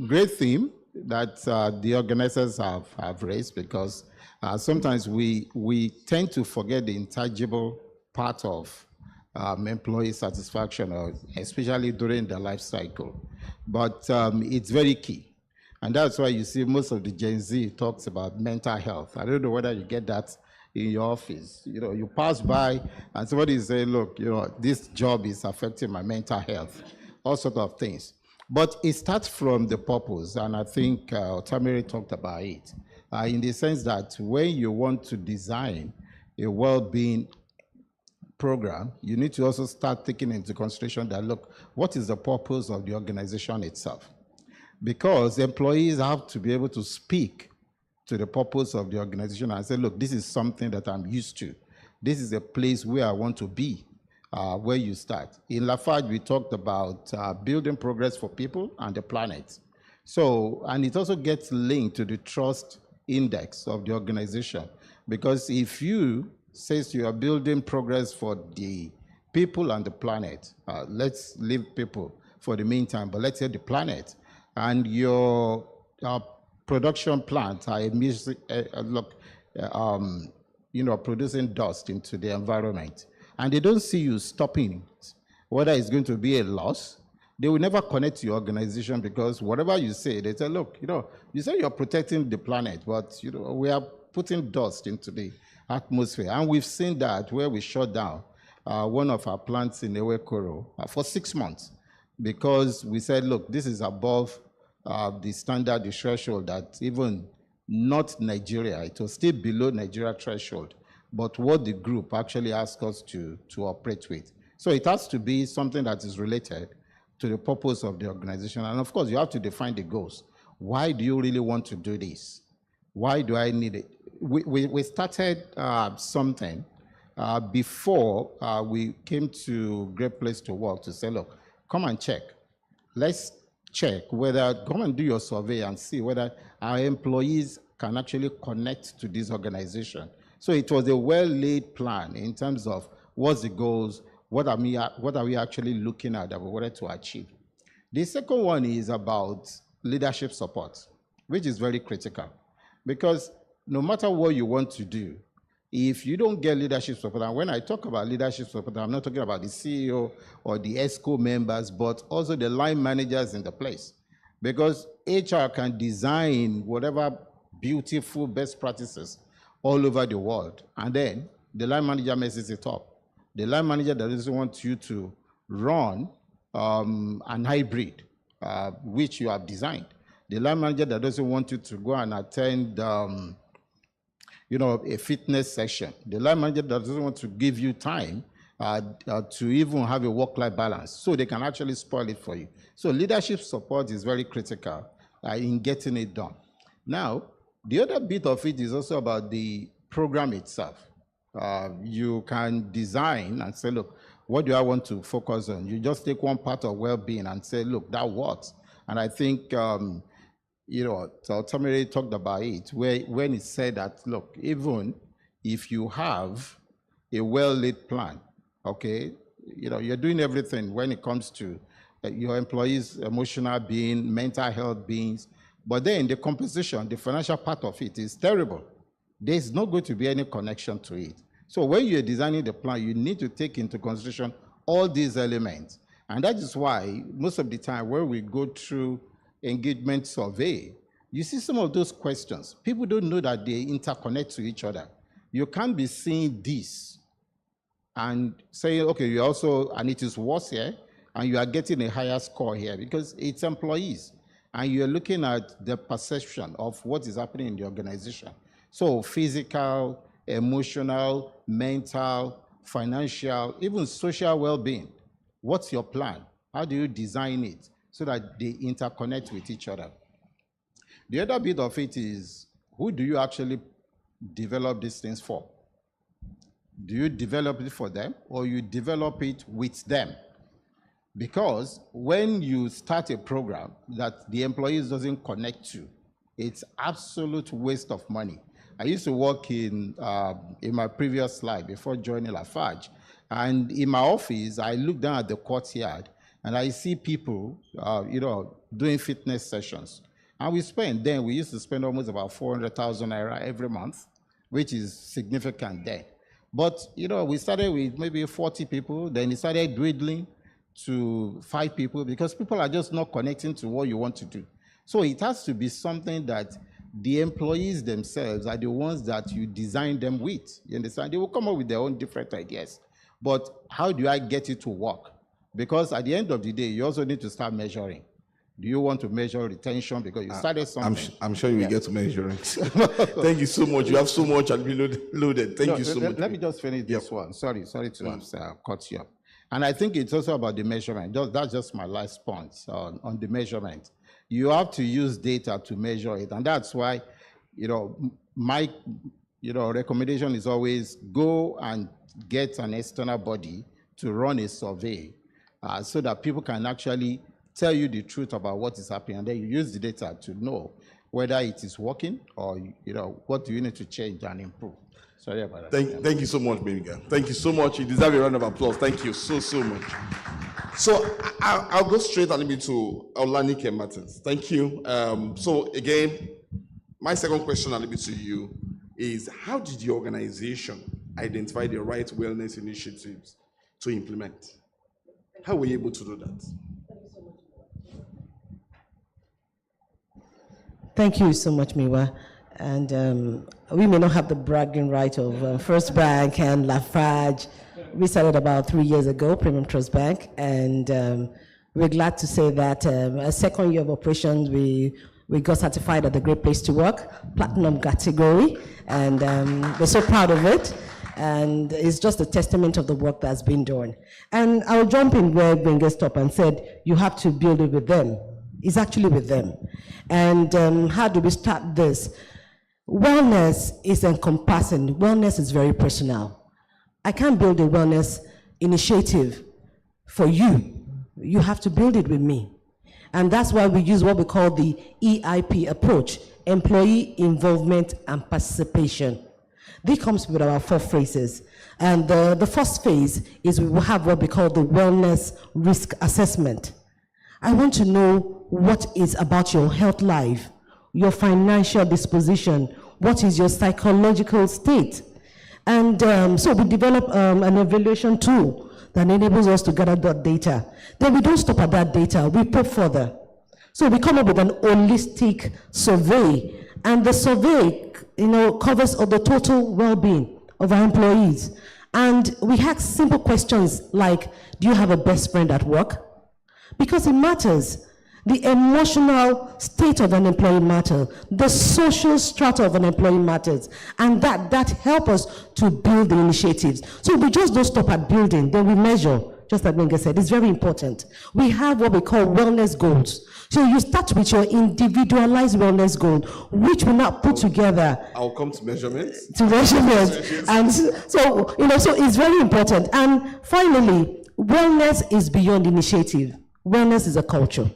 great theme that the organizers have raised, because sometimes we tend to forget the intangible part of employee satisfaction, or especially during the life cycle. But it's very key. And that's why you see most of the Gen Z talks about mental health. I don't know whether you get that in your office. You pass by and somebody is saying, look, this job is affecting my mental health, all sorts of things. But it starts from the purpose, and I think Tamiri talked about it, in the sense that when you want to design a well-being program, you need to also start taking into consideration that, look, what is the purpose of the organization itself? Because employees have to be able to speak to the purpose of the organization and say, look, this is something that I'm used to. This is a place where I want to be, where you start. In Lafarge, we talked about building progress for people and the planet. So, and it also gets linked to the trust index of the organization. Because if you says you are building progress for the people and the planet, let's leave people for the meantime, but let's say the planet, and your production plants are producing dust into the environment, and they don't see you stopping it, whether it's going to be a loss, they will never connect to your organization, because whatever you say, they say, look, you say you're protecting the planet, but we are putting dust into the atmosphere. And we've seen that where we shut down one of our plants in Ewekoro for 6 months, because we said, look, this is above the standard, the threshold that even not Nigeria, it was still below Nigeria threshold, but what the group actually asked us to operate with. So it has to be something that is related to the purpose of the organization. And of course, you have to define the goals. Why do you really want to do this? Why do I need it? We started something before we came to Great Place to Work to say, look, come and check. Let's check whether, come and do your survey and see whether our employees can actually connect to this organization. So it was a well-laid plan in terms of what's the goals, what are we actually looking at that we wanted to achieve. The second one is about leadership support, which is very critical. Because no matter what you want to do, if you don't get leadership support, and when I talk about leadership support, I'm not talking about the CEO or the ESCO members, but also the line managers in the place. Because HR can design whatever beautiful best practices all over the world, and then the line manager messes it up. The line manager doesn't want you to run an hybrid, which you have designed. The line manager that doesn't want you to go and attend a fitness session. The line manager doesn't want to give you time to even have a work-life balance, so they can actually spoil it for you. So leadership support is very critical in getting it done. Now, the other bit of it is also about the program itself. You can design and say, look, what do I want to focus on? You just take one part of well-being and say, look, that works. And I think, so Tommy talked about it, when it said that, look, even if you have a well-laid plan, okay, you're doing everything when it comes to your employees' emotional being, mental health beings, but then the composition, the financial part of it is terrible. There's not going to be any connection to it. So when you're designing the plan, you need to take into consideration all these elements. And that is why most of the time when we go through engagement survey, you see some of those questions. People don't know that they interconnect to each other. You can't be seeing this and saying, okay, you also, and it is worse here, and you are getting a higher score here because it's employees. And you're looking at the perception of what is happening in the organization. So physical, emotional, mental, financial, even social well-being. What's your plan? How do you design it so that they interconnect with each other? The other bit of it is, who do you actually develop these things for? Do you develop it for them or you develop it with them? Because when you start a program that the employees doesn't connect to, it's absolute waste of money. I used to work in my previous life before joining Lafarge, and in my office, I look down at the courtyard and I see people, doing fitness sessions. And we used to spend almost about 400,000 naira every month, which is significant then. But, we started with maybe 40 people, then it started dwindling to 5 people because people are just not connecting to what you want to do. So it has to be something that the employees themselves are the ones that you design them with. You understand? They will come up with their own different ideas. But how do I get it to work? Because at the end of the day, you also need to start measuring. Do you want to measure retention? Because you started something. I'm sure you will get to measuring. Thank you so much. You have so much and be loaded. Thank you so much. Let me just finish this one. Sorry to cut you up. And I think it's also about the measurement. That's just my last point on the measurement. You have to use data to measure it. And that's why, my recommendation is always go and get an external body to run a survey so that people can actually tell you the truth about what is happening. And then you use the data to know whether it is working or, what do you need to change and improve. Sorry about that. Thank you so much, baby girl. Thank you so much. You deserve a round of applause. Thank you so much. So I'll go straight a little bit to Olanike Martins. Thank you. So again, my second question a little bit to you is, how did the organization identify the right wellness initiatives to implement? How were you able to do that? Thank you so much, Miwa. And we may not have the bragging right of First Bank and Lafarge. We started about 3 years ago, Premium Trust Bank, and we're glad to say that a second year of operations, we got certified at the Great Place to Work, Platinum category, and we're so proud of it. And it's just a testament of the work that's been done. And I'll jump in where Benga stopped and said, you have to build it with them. It's actually with them. And how do we start this? Wellness is encompassing. Wellness is very personal. I can't build a wellness initiative for you. You have to build it with me. And that's why we use what we call the EIP approach, employee involvement and participation. This comes with our 4 phases. And the first phase is we will have what we call the wellness risk assessment. I want to know what is about your health life, your financial disposition, what is your psychological state. And so we develop an evaluation tool that enables us to gather that data. Then we don't stop at that data, we probe further. So we come up with an holistic survey, and the survey covers the total well-being of our employees. And we ask simple questions like, do you have a best friend at work? Because it matters. The emotional state of an employee matters. The social strata of an employee matters. And that helps us to build the initiatives. So we just don't stop at building, then we measure, just like Benga said. It's very important. We have what we call wellness goals. So you start with your individualized wellness goal, which we now put together. I'll come to measurements. To measurements. And so it's very important. And finally, wellness is beyond initiative. Wellness is a culture.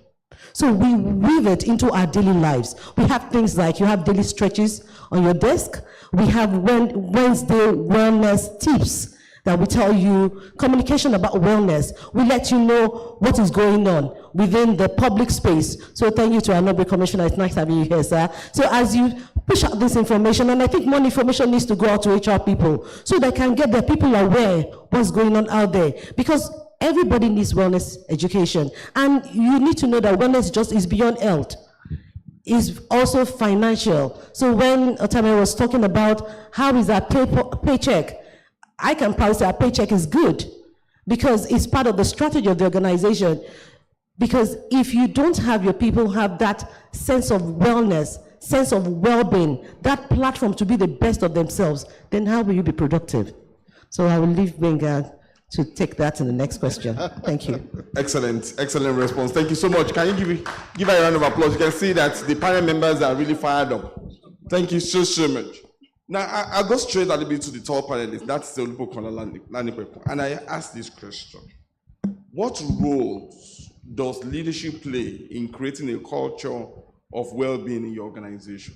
So we weave it into our daily lives. We have things like you have daily stretches on your desk. We have Wednesday wellness tips that we tell you, communication about wellness. We let you know what is going on within the public space. So thank you to our Noble Commissioner. It's nice having you here, sir. So as you push out this information, and I think more information needs to go out to HR people so they can get their people aware what's going on out there. Because everybody needs wellness education. And you need to know that wellness just is beyond health. It's also financial. So when Otame was talking about how is our paycheck, I can probably say our paycheck is good because it's part of the strategy of the organization. Because if you don't have your people have that sense of wellness, sense of well-being, that platform to be the best of themselves, then how will you be productive? So I will leave Benga to take that in the next question. Thank you. Excellent response. Thank you so much. Can you give a round of applause? You can see that the panel members are really fired up. Thank you so much. Now, I'll go straight a little bit to the top panelist. That's the Olupo Lanipepo. And I ask this question. What roles does leadership play in creating a culture of well-being in your organization?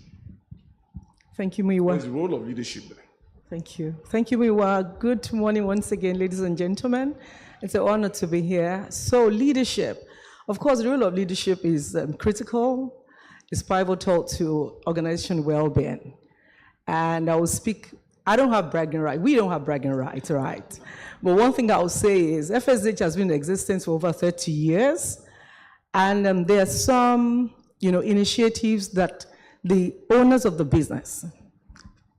Thank you, Miwa. What's the role of leadership there? Thank you. Thank you, Miwa. Good morning once again, ladies and gentlemen. It's an honor to be here. So leadership. Of course, the role of leadership is critical. It's pivotal to organization well-being. And I will speak, I don't have bragging rights. We don't have bragging rights, right? But one thing I will say is FSH has been in existence for over 30 years. And there are some, initiatives that the owners of the business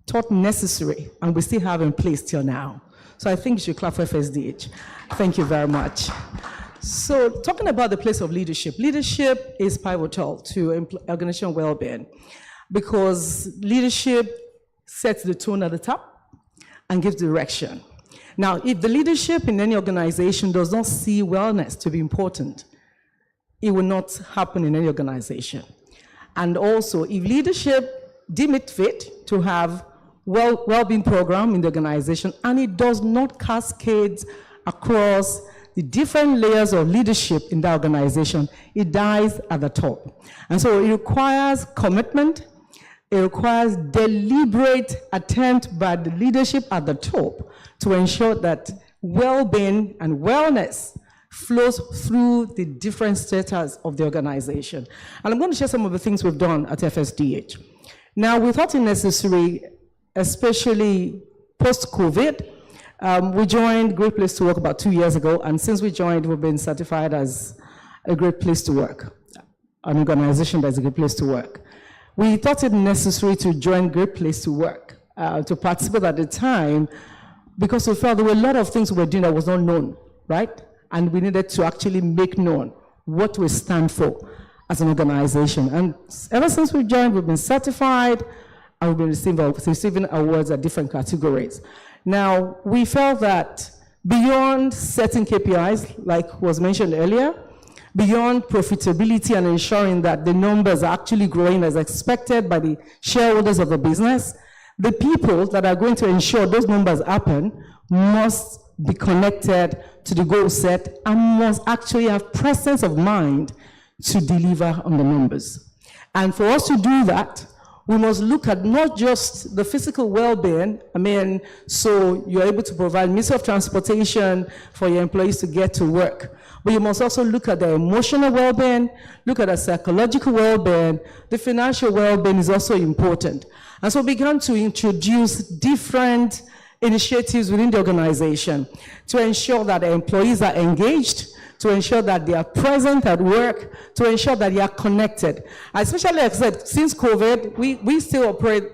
thought necessary and we still have in place till now. So I think you should clap for FSDH. Thank you very much. So talking about the place of leadership, leadership is pivotal to organizational well-being because leadership sets the tone at the top and gives direction. Now, if the leadership in any organization does not see wellness to be important, it will not happen in any organization. And also, if leadership deem it fit to have well-being program in the organization and it does not cascade across the different layers of leadership in the organization, it dies at the top. And so it requires commitment. It requires deliberate attempt by the leadership at the top to ensure that well-being and wellness flows through the different status of the organization. And I'm going to share some of the things we've done at FSDH. Now, we thought it necessary, especially post-COVID, we joined Great Place to Work about 2 years ago, and since we joined, we've been certified as a great place to work, an organization that's a great place to work. We thought it necessary to join Great Place to Work, to participate at the time, because we felt there were a lot of things we were doing that was not known, right? And we needed to actually make known what we stand for as an organization. And ever since we joined, we've been certified, and we've been receiving awards at different categories. Now, we felt that beyond setting KPIs, like was mentioned earlier, beyond profitability and ensuring that the numbers are actually growing as expected by the shareholders of the business, the people that are going to ensure those numbers happen must be connected to the goal set and must actually have presence of mind to deliver on the numbers. And for us to do that, we must look at not just the physical well-being, so you're able to provide means of transportation for your employees to get to work, but you must also look at their emotional well-being, look at their psychological well-being. The financial well-being is also important. And so we began to introduce different initiatives within the organization to ensure that the employees are engaged, to ensure that they are present at work, to ensure that they are connected. Especially, like I said, since COVID, we still operate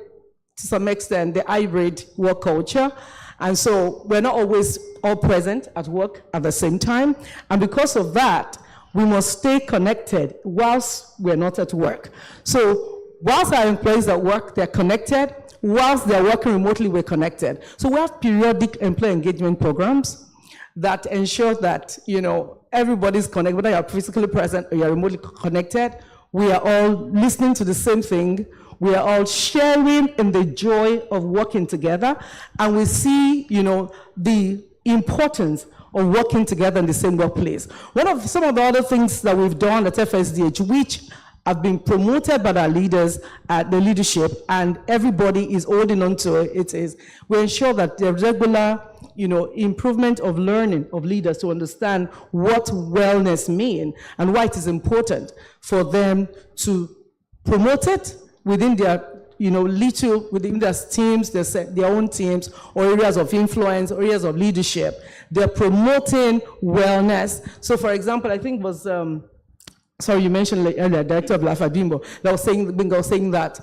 to some extent the hybrid work culture. And so we're not always all present at work at the same time. And because of that, we must stay connected whilst we're not at work. So whilst our employees at work, they're connected. Whilst they're working remotely, we're connected. So we have periodic employee engagement programs that ensure that, everybody's connected, whether you're physically present or you're remotely connected. We are all listening to the same thing. We are all sharing in the joy of working together. And we see, the importance of working together in the same workplace. Some of the other things that we've done at FSDH, which have been promoted by our leaders at the leadership, and everybody is holding on to it, is we ensure that the regular improvement of learning of leaders to understand what wellness means and why it is important for them to promote it within their within their teams, their own teams, or areas of influence, or areas of leadership. They're promoting wellness. So for example, I think it was sorry, you mentioned earlier, Director of Lafadimbo, that was saying that,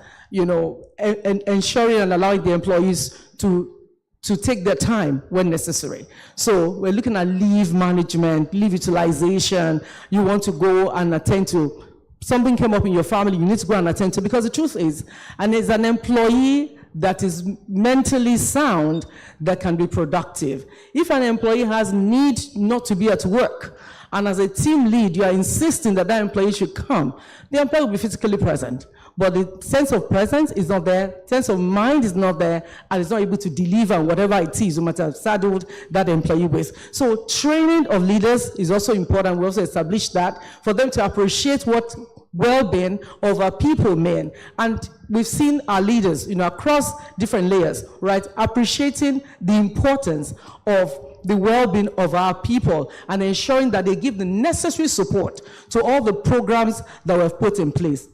ensuring and allowing the employees to take their time when necessary. So we're looking at leave management, leave utilization. You want to go and attend to, something came up in your family, you need to go and attend to, because the truth is, and as an employee that is mentally sound, that can be productive. If an employee has need not to be at work, and as a team lead, you are insisting that that employee should come, the employee will be physically present. But the sense of presence is not there, sense of mind is not there, and it's not able to deliver whatever it is, no matter saddled that employee with. So training of leaders is also important. We also established that for them to appreciate what well-being of our people mean. And we've seen our leaders, across different layers, right, appreciating the importance of the well-being of our people and ensuring that they give the necessary support to all the programs that we've put in place.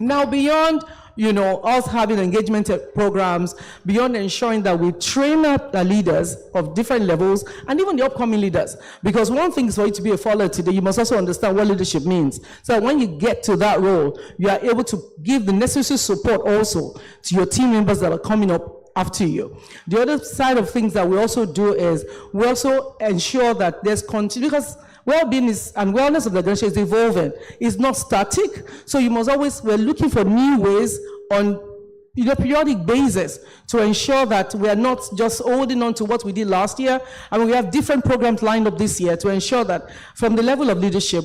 Now, beyond us having engagement programs, beyond ensuring that we train up the leaders of different levels and even the upcoming leaders, because one thing is for you to be a follower today, you must also understand what leadership means. So when you get to that role, you are able to give the necessary support also to your team members that are coming up after you. The other side of things that we also do is we also ensure that there's because well-being and wellness of the organization is evolving. It's not static. So you must always, we're looking for new ways on periodic basis to ensure that we are not just holding on to what we did last year. I mean, we have different programs lined up this year to ensure that from the level of leadership,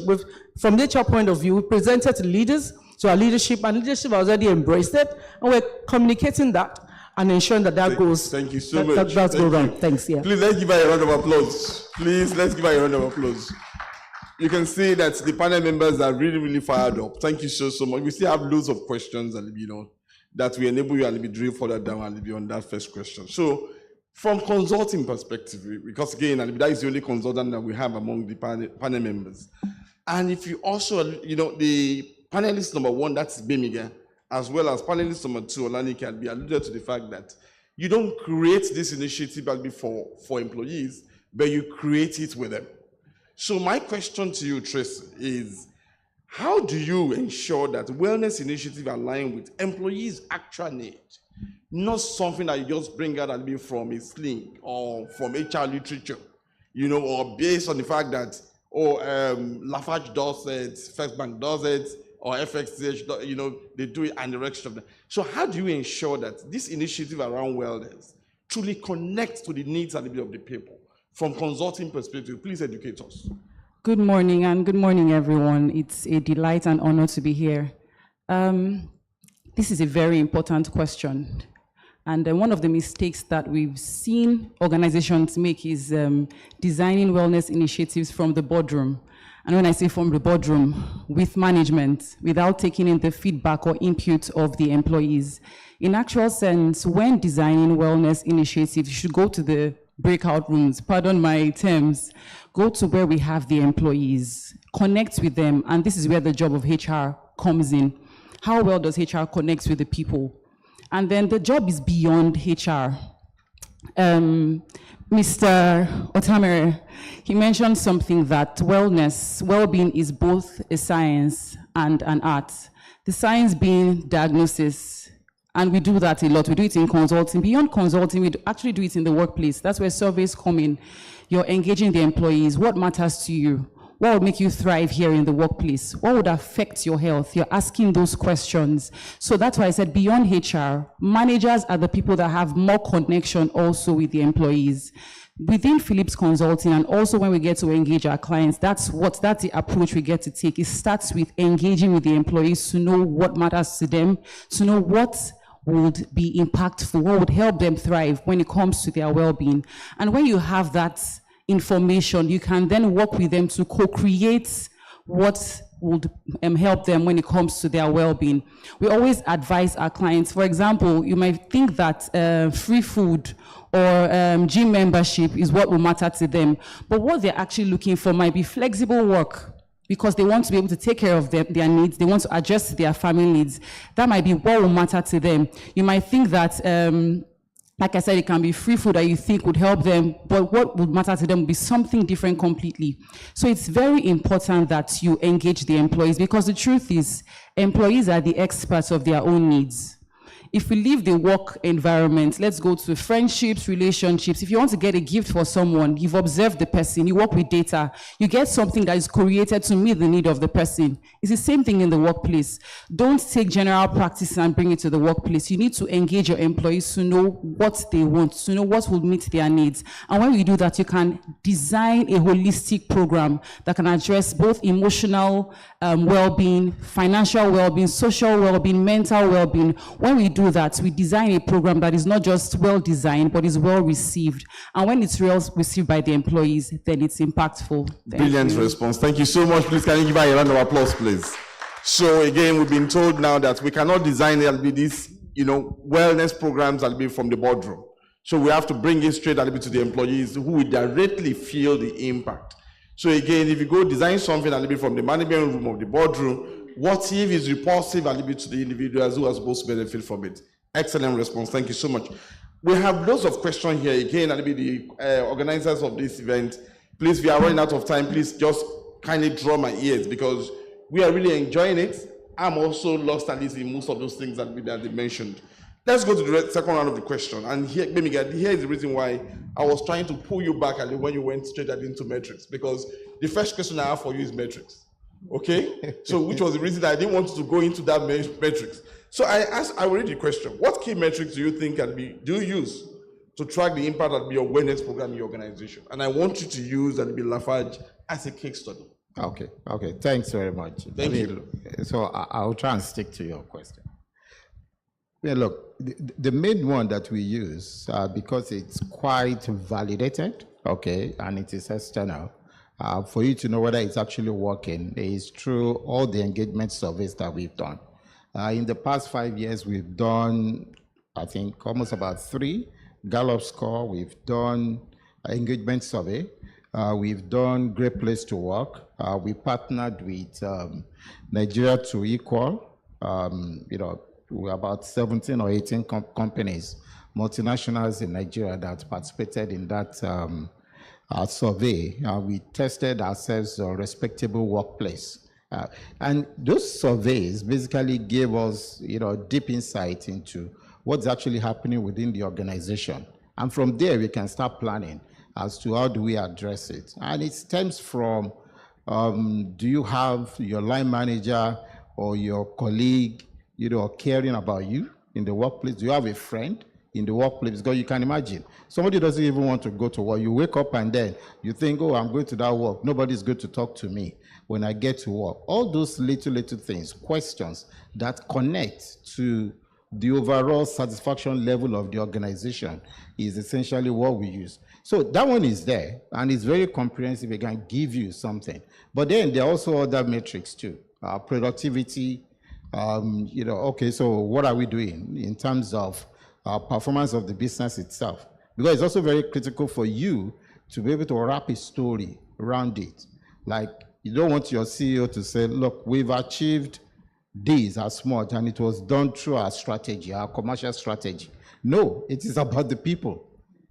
from the HR point of view, we presented to leaders, to our leadership, and leadership has already embraced it, and we're communicating that and ensuring that goes. Thank you so much. That's go wrong. Thanks. Yeah. Please let's give her a round of applause. Please let's give her a round of applause. You can see that the panel members are really, really fired up. Thank you so much. We still have loads of questions, and that we enable you and drill further down and be on that first question. So, from consulting perspective, because again, that is the only consultant that we have among the panel members. And if you also, the panelist number one, that's Bemiga, as well as panelist number two, Olani, can be alluded to the fact that you don't create this initiative for employees, but you create it with them. So my question to you, Tracy, is how do you ensure that wellness initiative align with employees' actual need, not something that you just bring out and be from a sling or from HR literature, or based on the fact that, Lafarge does it, First Bank does it, or FXDH, they do it and the rest of them. So how do you ensure that this initiative around wellness truly connect to the needs and the needs of the people? From consulting perspective, please educate us. Good morning, and good morning, everyone. It's a delight and honor to be here. This is a very important question. And one of the mistakes that we've seen organizations make is designing wellness initiatives from the boardroom. And when I say from the boardroom, with management, without taking in the feedback or input of the employees. In actual sense, when designing wellness initiatives, you should go to the breakout rooms, pardon my terms, go to where we have the employees, connect with them, and this is where the job of HR comes in. How well does HR connect with the people? And then the job is beyond HR. Mr. Otamere, he mentioned something that well-being is both a science and an art. The science being diagnosis, and we do that a lot. We do it in consulting. Beyond consulting, we actually do it in the workplace. That's where surveys come in. You're engaging the employees. What matters to you? What would make you thrive here in the workplace? What would affect your health? You're asking those questions. So that's why I said beyond HR, managers are the people that have more connection also with the employees. Within Philips Consulting, and also when we get to engage our clients, that's the approach we get to take. It starts with engaging with the employees to know what matters to them, to know what would be impactful, what would help them thrive when it comes to their well-being. And when you have that information, you can then work with them to co-create what would help them when it comes to their well-being. We always advise our clients. For example, you might think that free food or gym membership is what will matter to them, but what they're actually looking for might be flexible work, because they want to be able to take care of their needs, they want to adjust to their family needs. That might be what will matter to them. You might think that like I said, it can be free food that you think would help them, but what would matter to them would be something different completely. So it's very important that you engage the employees, because the truth is, employees are the experts of their own needs. If we leave the work environment, let's go to friendships, relationships. If you want to get a gift for someone, you've observed the person, you work with data, you get something that is created to meet the need of the person. It's the same thing in the workplace. Don't take general practices and bring it to the workplace. You need to engage your employees to know what they want, to know what will meet their needs. And when we do that, you can design a holistic program that can address both emotional well-being, financial well-being, social well-being, mental well-being. When we do that, we design a program that is not just well-designed, but is well-received. And when it's well-received by the employees, then it's impactful. Brilliant response. Thank you so much. Please, can you give her a round of applause, please? So again, we've been told now that we cannot design these, wellness programs that'll be from the boardroom. So we have to bring it straight to the employees who will directly feel the impact. So again, if you go design something a little bit from the management room of the boardroom, what if it's repulsive a little bit to the individuals who are supposed to benefit from it? Excellent response. Thank you so much. We have lots of questions here. Again, a little bit the organizers of this event. Please, we are running out of time. Please just kindly draw my ears, because we are really enjoying it. I'm also lost at least in most of those things that they mentioned. Let's go to the second round of the question. And here is the reason why I was trying to pull you back when you went straight into metrics, because the first question I have for you is metrics. Okay? So which was the reason I didn't want to go into that metrics. So I will read the question. What key metrics do you think do you use to track the impact of your awareness program in your organization? And I want you to use Lafarge as a case study. Okay. Thanks very much. Thank you. So I'll try and stick to your question. Yeah, look, the main one that we use, because it's quite validated, okay, and it is external, for you to know whether it's actually working is through all the engagement surveys that we've done. In the past 5 years, we've done, I think, almost about 3 Gallup score. We've done engagement survey. We've done Great Place to Work. We partnered with Nigeria to Equal. We're about 17 or 18 companies, multinationals in Nigeria that participated in that survey. We tested ourselves a respectable workplace. And those surveys basically gave us, deep insight into what's actually happening within the organization. And from there, we can start planning as to how do we address it. And it stems from, do you have your line manager or your colleague, caring about you in the workplace? Do you have a friend, in the workplace, because you can imagine, somebody doesn't even want to go to work. You wake up and then you think, oh, I'm going to that work. Nobody's going to talk to me when I get to work. All those little things, questions that connect to the overall satisfaction level of the organization is essentially what we use. So that one is there, and it's very comprehensive. It can give you something. But then there are also other metrics too. Productivity, okay, so what are we doing in terms of performance of the business itself? Because it's also very critical for you to be able to wrap a story around it. Like, you don't want your CEO to say, look, we've achieved this as much, and it was done through our strategy, our commercial strategy. No, it is about the people.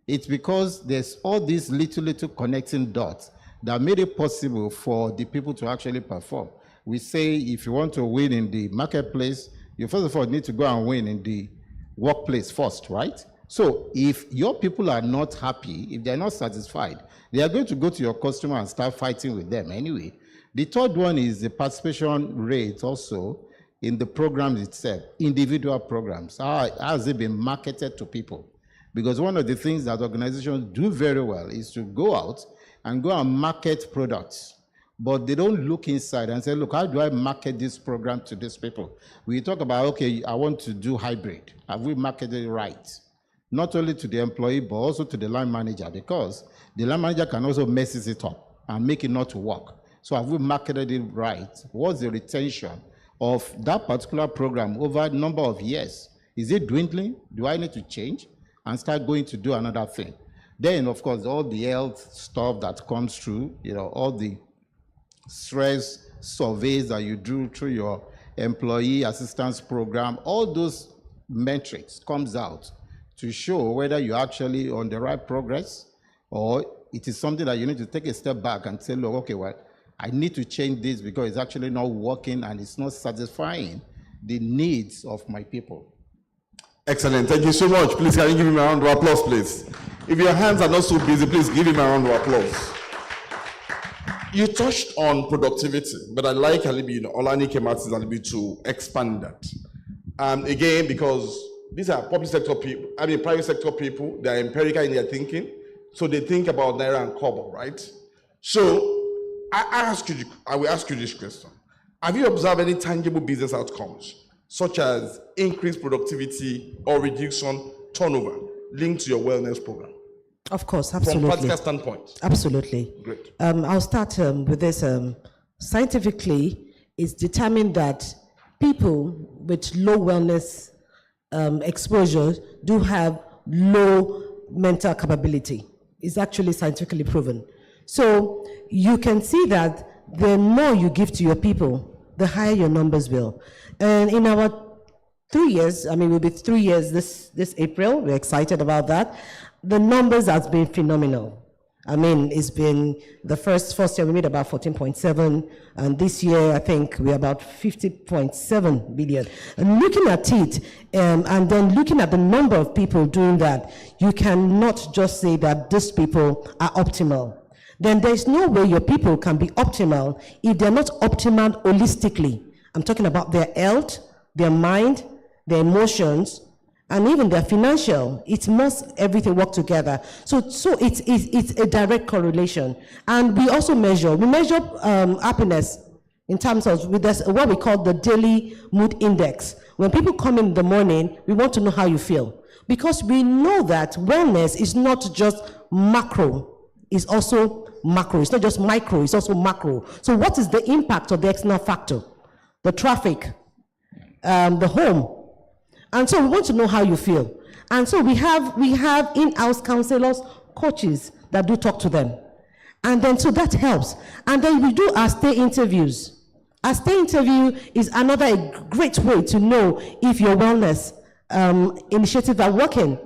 It's because there's all these little connecting dots that made it possible for the people to actually perform. We say if you want to win in the marketplace, you first of all need to go and win in the workplace first, right? So if your people are not happy, if they're not satisfied, they are going to go to your customer and start fighting with them anyway. The third one is the participation rate also in the programs itself, individual programs. How has it been marketed to people? Because one of the things that organizations do very well is to go out and market products. But they don't look inside and say, look, how do I market this program to these people? We talk about, okay, I want to do hybrid. Have we marketed it right? Not only to the employee, but also to the line manager, because the line manager can also mess it up and make it not to work. So have we marketed it right? What's the retention of that particular program over a number of years? Is it dwindling? Do I need to change and start going to do another thing? Then, of course, all the health stuff that comes through, all the stress surveys that you do through your employee assistance program, all those metrics comes out to show whether you're actually on the right progress, or it is something that you need to take a step back and say, look, okay, well, I need to change this because it's actually not working and it's not satisfying the needs of my people. Excellent. Thank you so much. Please, can you give him a round of applause, please? If your hands are not so busy, please give him a round of applause. You touched on productivity, but I'd like Olani Kematis Alibi to expand that. Again, because these are public sector people, private sector people, they're empirical in their thinking, so they think about Naira and Kobo, right? So I will ask you this question. Have you observed any tangible business outcomes, such as increased productivity or reduction turnover linked to your wellness program? Of course, absolutely. From a practical standpoint. Absolutely. Great. I'll start with this. Scientifically, it's determined that people with low wellness exposure do have low mental capability. It's actually scientifically proven. So you can see that the more you give to your people, the higher your numbers will. And in our 3 years, we'll be 3 years this April, we're excited about that. The numbers has been phenomenal. It's been the first year we made about 14.7, and this year I think we're about 50.7 billion. And looking at it, and then looking at the number of people doing that, you cannot just say that these people are optimal. Then there's no way your people can be optimal if they're not optimal holistically. I'm talking about their health, their mind, their emotions, and even their financial. It must everything work together. So it's a direct correlation. And we also measure happiness in terms of what we call the daily mood index. When people come in the morning, we want to know how you feel, because we know that wellness is not just macro, it's also macro. It's not just micro, it's also macro. So what is the impact of the external factor? The traffic, the home. And so we want to know how you feel. And so we have in-house counselors, coaches that do talk to them. And then so that helps. And then we do our stay interviews. Our stay interview is another great way to know if your wellness initiatives are working,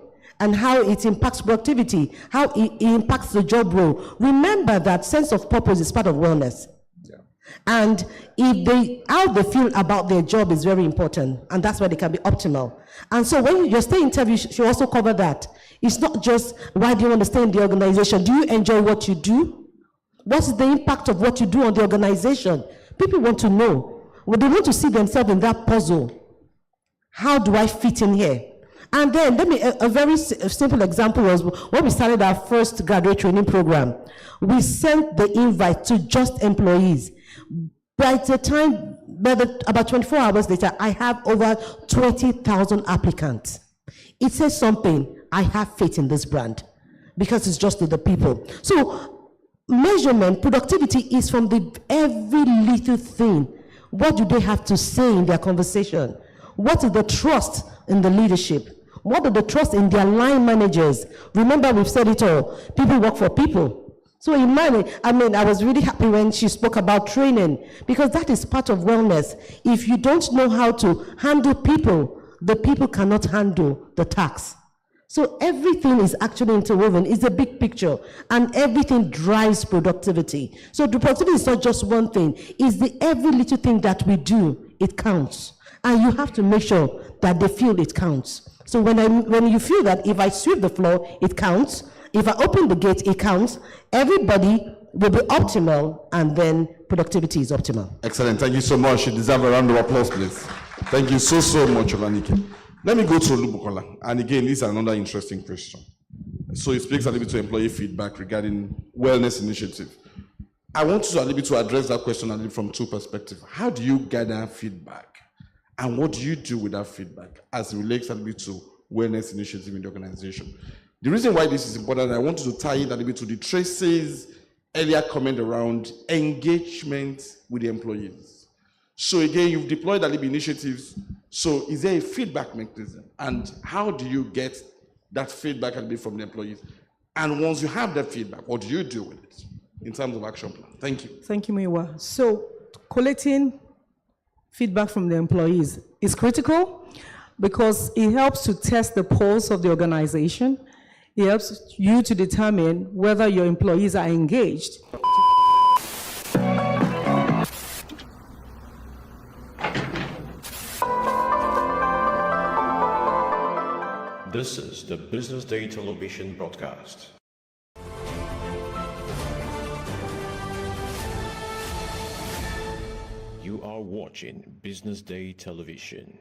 and how it impacts productivity, how it impacts the job role. Remember that sense of purpose is part of wellness. And how they feel about their job is very important, and that's where they can be optimal. And so when your stay interview should also cover that. It's not just, why do you want to stay in the organization? Do you enjoy what you do? What's the impact of what you do on the organization? People want to know. Well, they want to see themselves in that puzzle. How do I fit in here? And then, a very simple example was when we started our first graduate training program, we sent the invite to just employees. About 24 hours later, I have over 20,000 applicants. It says something. I have faith in this brand because it's just to the people. So measurement, productivity is from every little thing. What do they have to say in their conversation? What is the trust in the leadership? What are the trust in their line managers? Remember, we've said it all. People work for people. So I was really happy when she spoke about training, because that is part of wellness. If you don't know how to handle people, the people cannot handle the task. So everything is actually interwoven. It's a big picture, and everything drives productivity. So the productivity is not just one thing. It's every little thing that we do, it counts. And you have to make sure that they feel it counts. So when you feel that if I sweep the floor, it counts. If I open the gate, it counts. Everybody will be optimal, and then productivity is optimal. Excellent. Thank you so much. You deserve a round of applause, please. Thank you so much, Olanike. Let me go to Olubukola. And again, this is another interesting question. So it speaks a little bit to employee feedback regarding wellness initiative. I want you to a little bit to address that question a little from two perspectives. How do you gather feedback? And what do you do with that feedback as it relates a little bit to wellness initiative in the organization? The reason why this is important, I want you to tie in a little bit to the Tracy's earlier comment around engagement with the employees. So again, you've deployed a little bit initiatives. So is there a feedback mechanism? And how do you get that feedback a little bit from the employees? And once you have that feedback, what do you do with it in terms of action plan? Thank you. Thank you, Miwa. So collecting feedback from the employees is critical because it helps to test the pulse of the organization. It helps you to determine whether your employees are engaged. This is the Business Day television broadcast. You are watching Business Day television.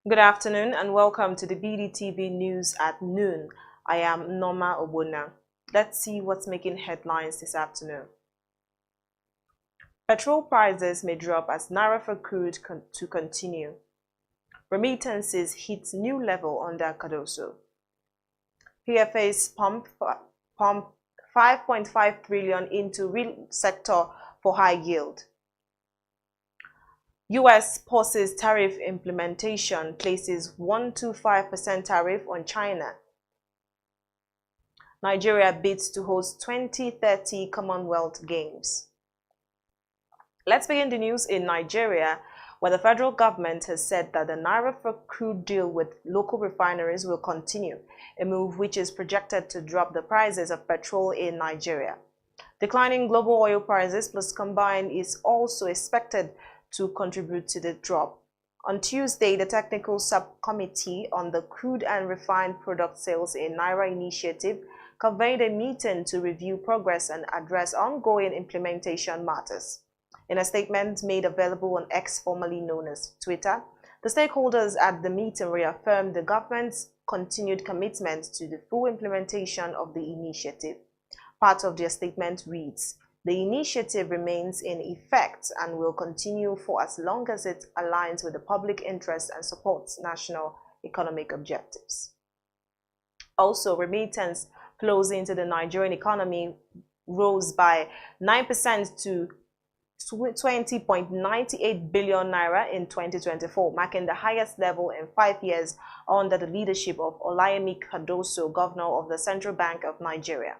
Good afternoon and welcome to the BDTV News at noon. I am Norma Obuna. Let's see what's making headlines this afternoon. Petrol prices may drop as Naira for crude to continue. Remittances hit new level under Cardoso. PFAs pump 5.5 trillion into real sector for high yield. U.S. pauses tariff implementation, places 125% tariff on China. Nigeria bids to host 2030 Commonwealth Games. Let's begin the news in Nigeria, where the federal government has said that the Naira for crude deal with local refineries will continue, a move which is projected to drop the prices of petrol in Nigeria. Declining global oil prices plus combine is also expected to contribute to the drop. On Tuesday, the Technical Subcommittee on the Crude and Refined Product Sales in Naira Initiative convened a meeting to review progress and address ongoing implementation matters. In a statement made available on X, formerly known as Twitter, the stakeholders at the meeting reaffirmed the government's continued commitment to the full implementation of the initiative. Part of their statement reads, "The initiative remains in effect and will continue for as long as it aligns with the public interest and supports national economic objectives." Also, remittance flows into the Nigerian economy rose by 9% to 20.98 billion naira in 2024, marking the highest level in 5 years under the leadership of Olayemi Cardoso, Governor of the Central Bank of Nigeria.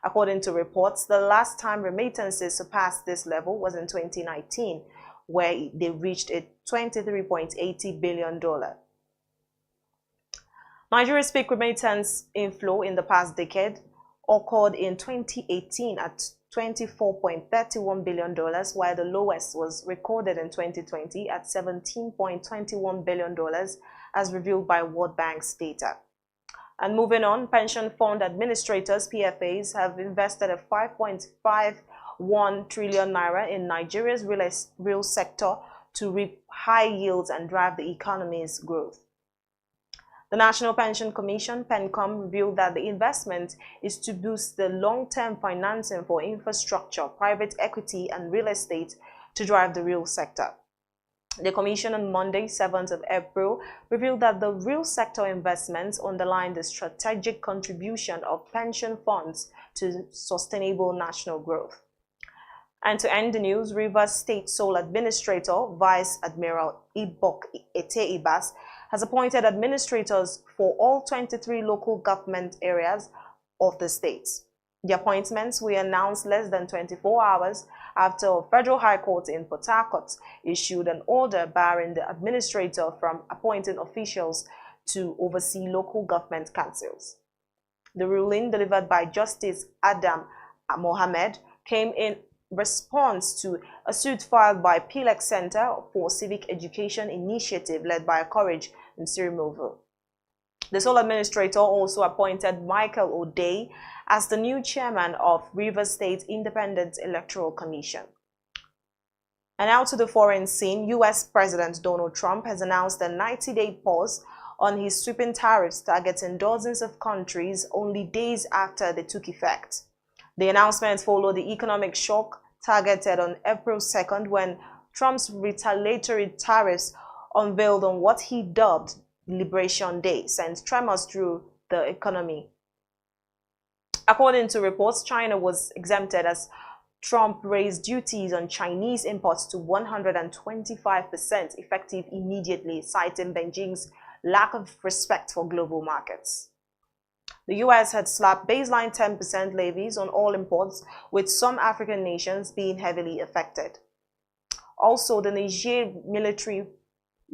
According to reports, the last time remittances surpassed this level was in 2019, where they reached a $23.80 billion. Nigeria's peak remittance inflow in the past decade occurred in 2018 at $24.31 billion, while the lowest was recorded in 2020 at $17.21 billion, as revealed by World Bank's data. And moving on, pension fund administrators, PFAs, have invested a 5.51 trillion naira in Nigeria's real sector to reap high yields and drive the economy's growth. The National Pension Commission, PENCOM, revealed that the investment is to boost the long-term financing for infrastructure, private equity, and real estate to drive the real sector. The Commission on Monday, 7th of April, revealed that the real sector investments underline the strategic contribution of pension funds to sustainable national growth. And to end the news, Rivers State Sole Administrator, Vice Admiral Ibok Ete Ibas, has appointed administrators for all 23 local government areas of the state. The appointments were announced less than 24 hours after a federal high court in Port Harcourt issued an order barring the administrator from appointing officials to oversee local government councils. The ruling, delivered by Justice Adam Mohammed, came in response to a suit filed by PLEX Center for Civic Education Initiative led by Courage and Sirimovo. The sole administrator also appointed Michael O'Day as the new chairman of Rivers State Independent Electoral Commission. And now to the foreign scene, U.S. President Donald Trump has announced a 90-day pause on his sweeping tariffs targeting dozens of countries only days after they took effect. The announcement followed the economic shock targeted on April 2nd when Trump's retaliatory tariffs unveiled on what he dubbed Liberation Day sent tremors through the economy. According to reports, China was exempted as Trump raised duties on Chinese imports to 125%, effective immediately, citing Beijing's lack of respect for global markets. The U.S. had slapped baseline 10% levies on all imports, with some African nations being heavily affected. Also, the Niger military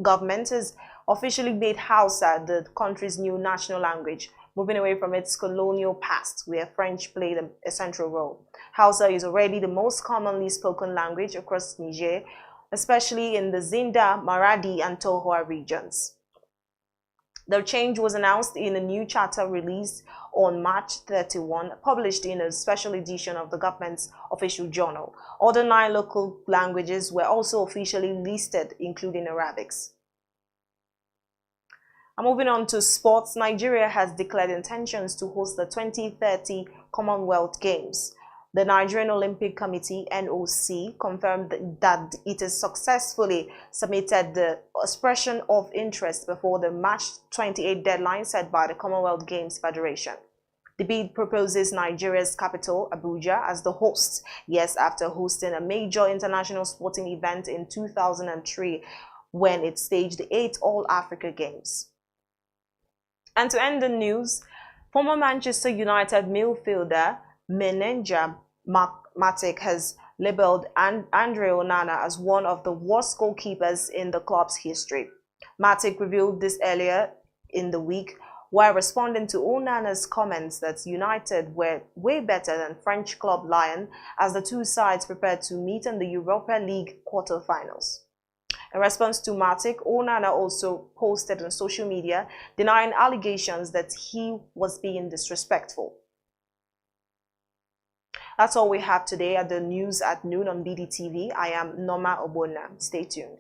government has officially made Hausa the country's new national language, moving away from its colonial past, where French played a central role. Hausa is already the most commonly spoken language across Niger, especially in the Zinda, Maradi, and Tohoa regions. The change was announced in a new charter released on March 31, published in a special edition of the government's official journal. Other 9 local languages were also officially listed, including Arabics. And moving on to sports, Nigeria has declared intentions to host the 2030 Commonwealth Games. The Nigerian Olympic Committee, NOC, confirmed that it has successfully submitted the expression of interest before the March 28 deadline set by the Commonwealth Games Federation. The bid proposes Nigeria's capital, Abuja, as the host, years after hosting a major international sporting event in 2003 when it staged the 8th All-Africa Games. And to end the news, former Manchester United midfielder Menenja Matic has labelled Andre Onana as one of the worst goalkeepers in the club's history. Matic revealed this earlier in the week while responding to Onana's comments that United were way better than French club Lyon as the two sides prepared to meet in the Europa League quarter-finals. In response to Matic, Onana also posted on social media denying allegations that he was being disrespectful. That's all we have today at the news at noon on BDTV. I am Norma Obona. Stay tuned.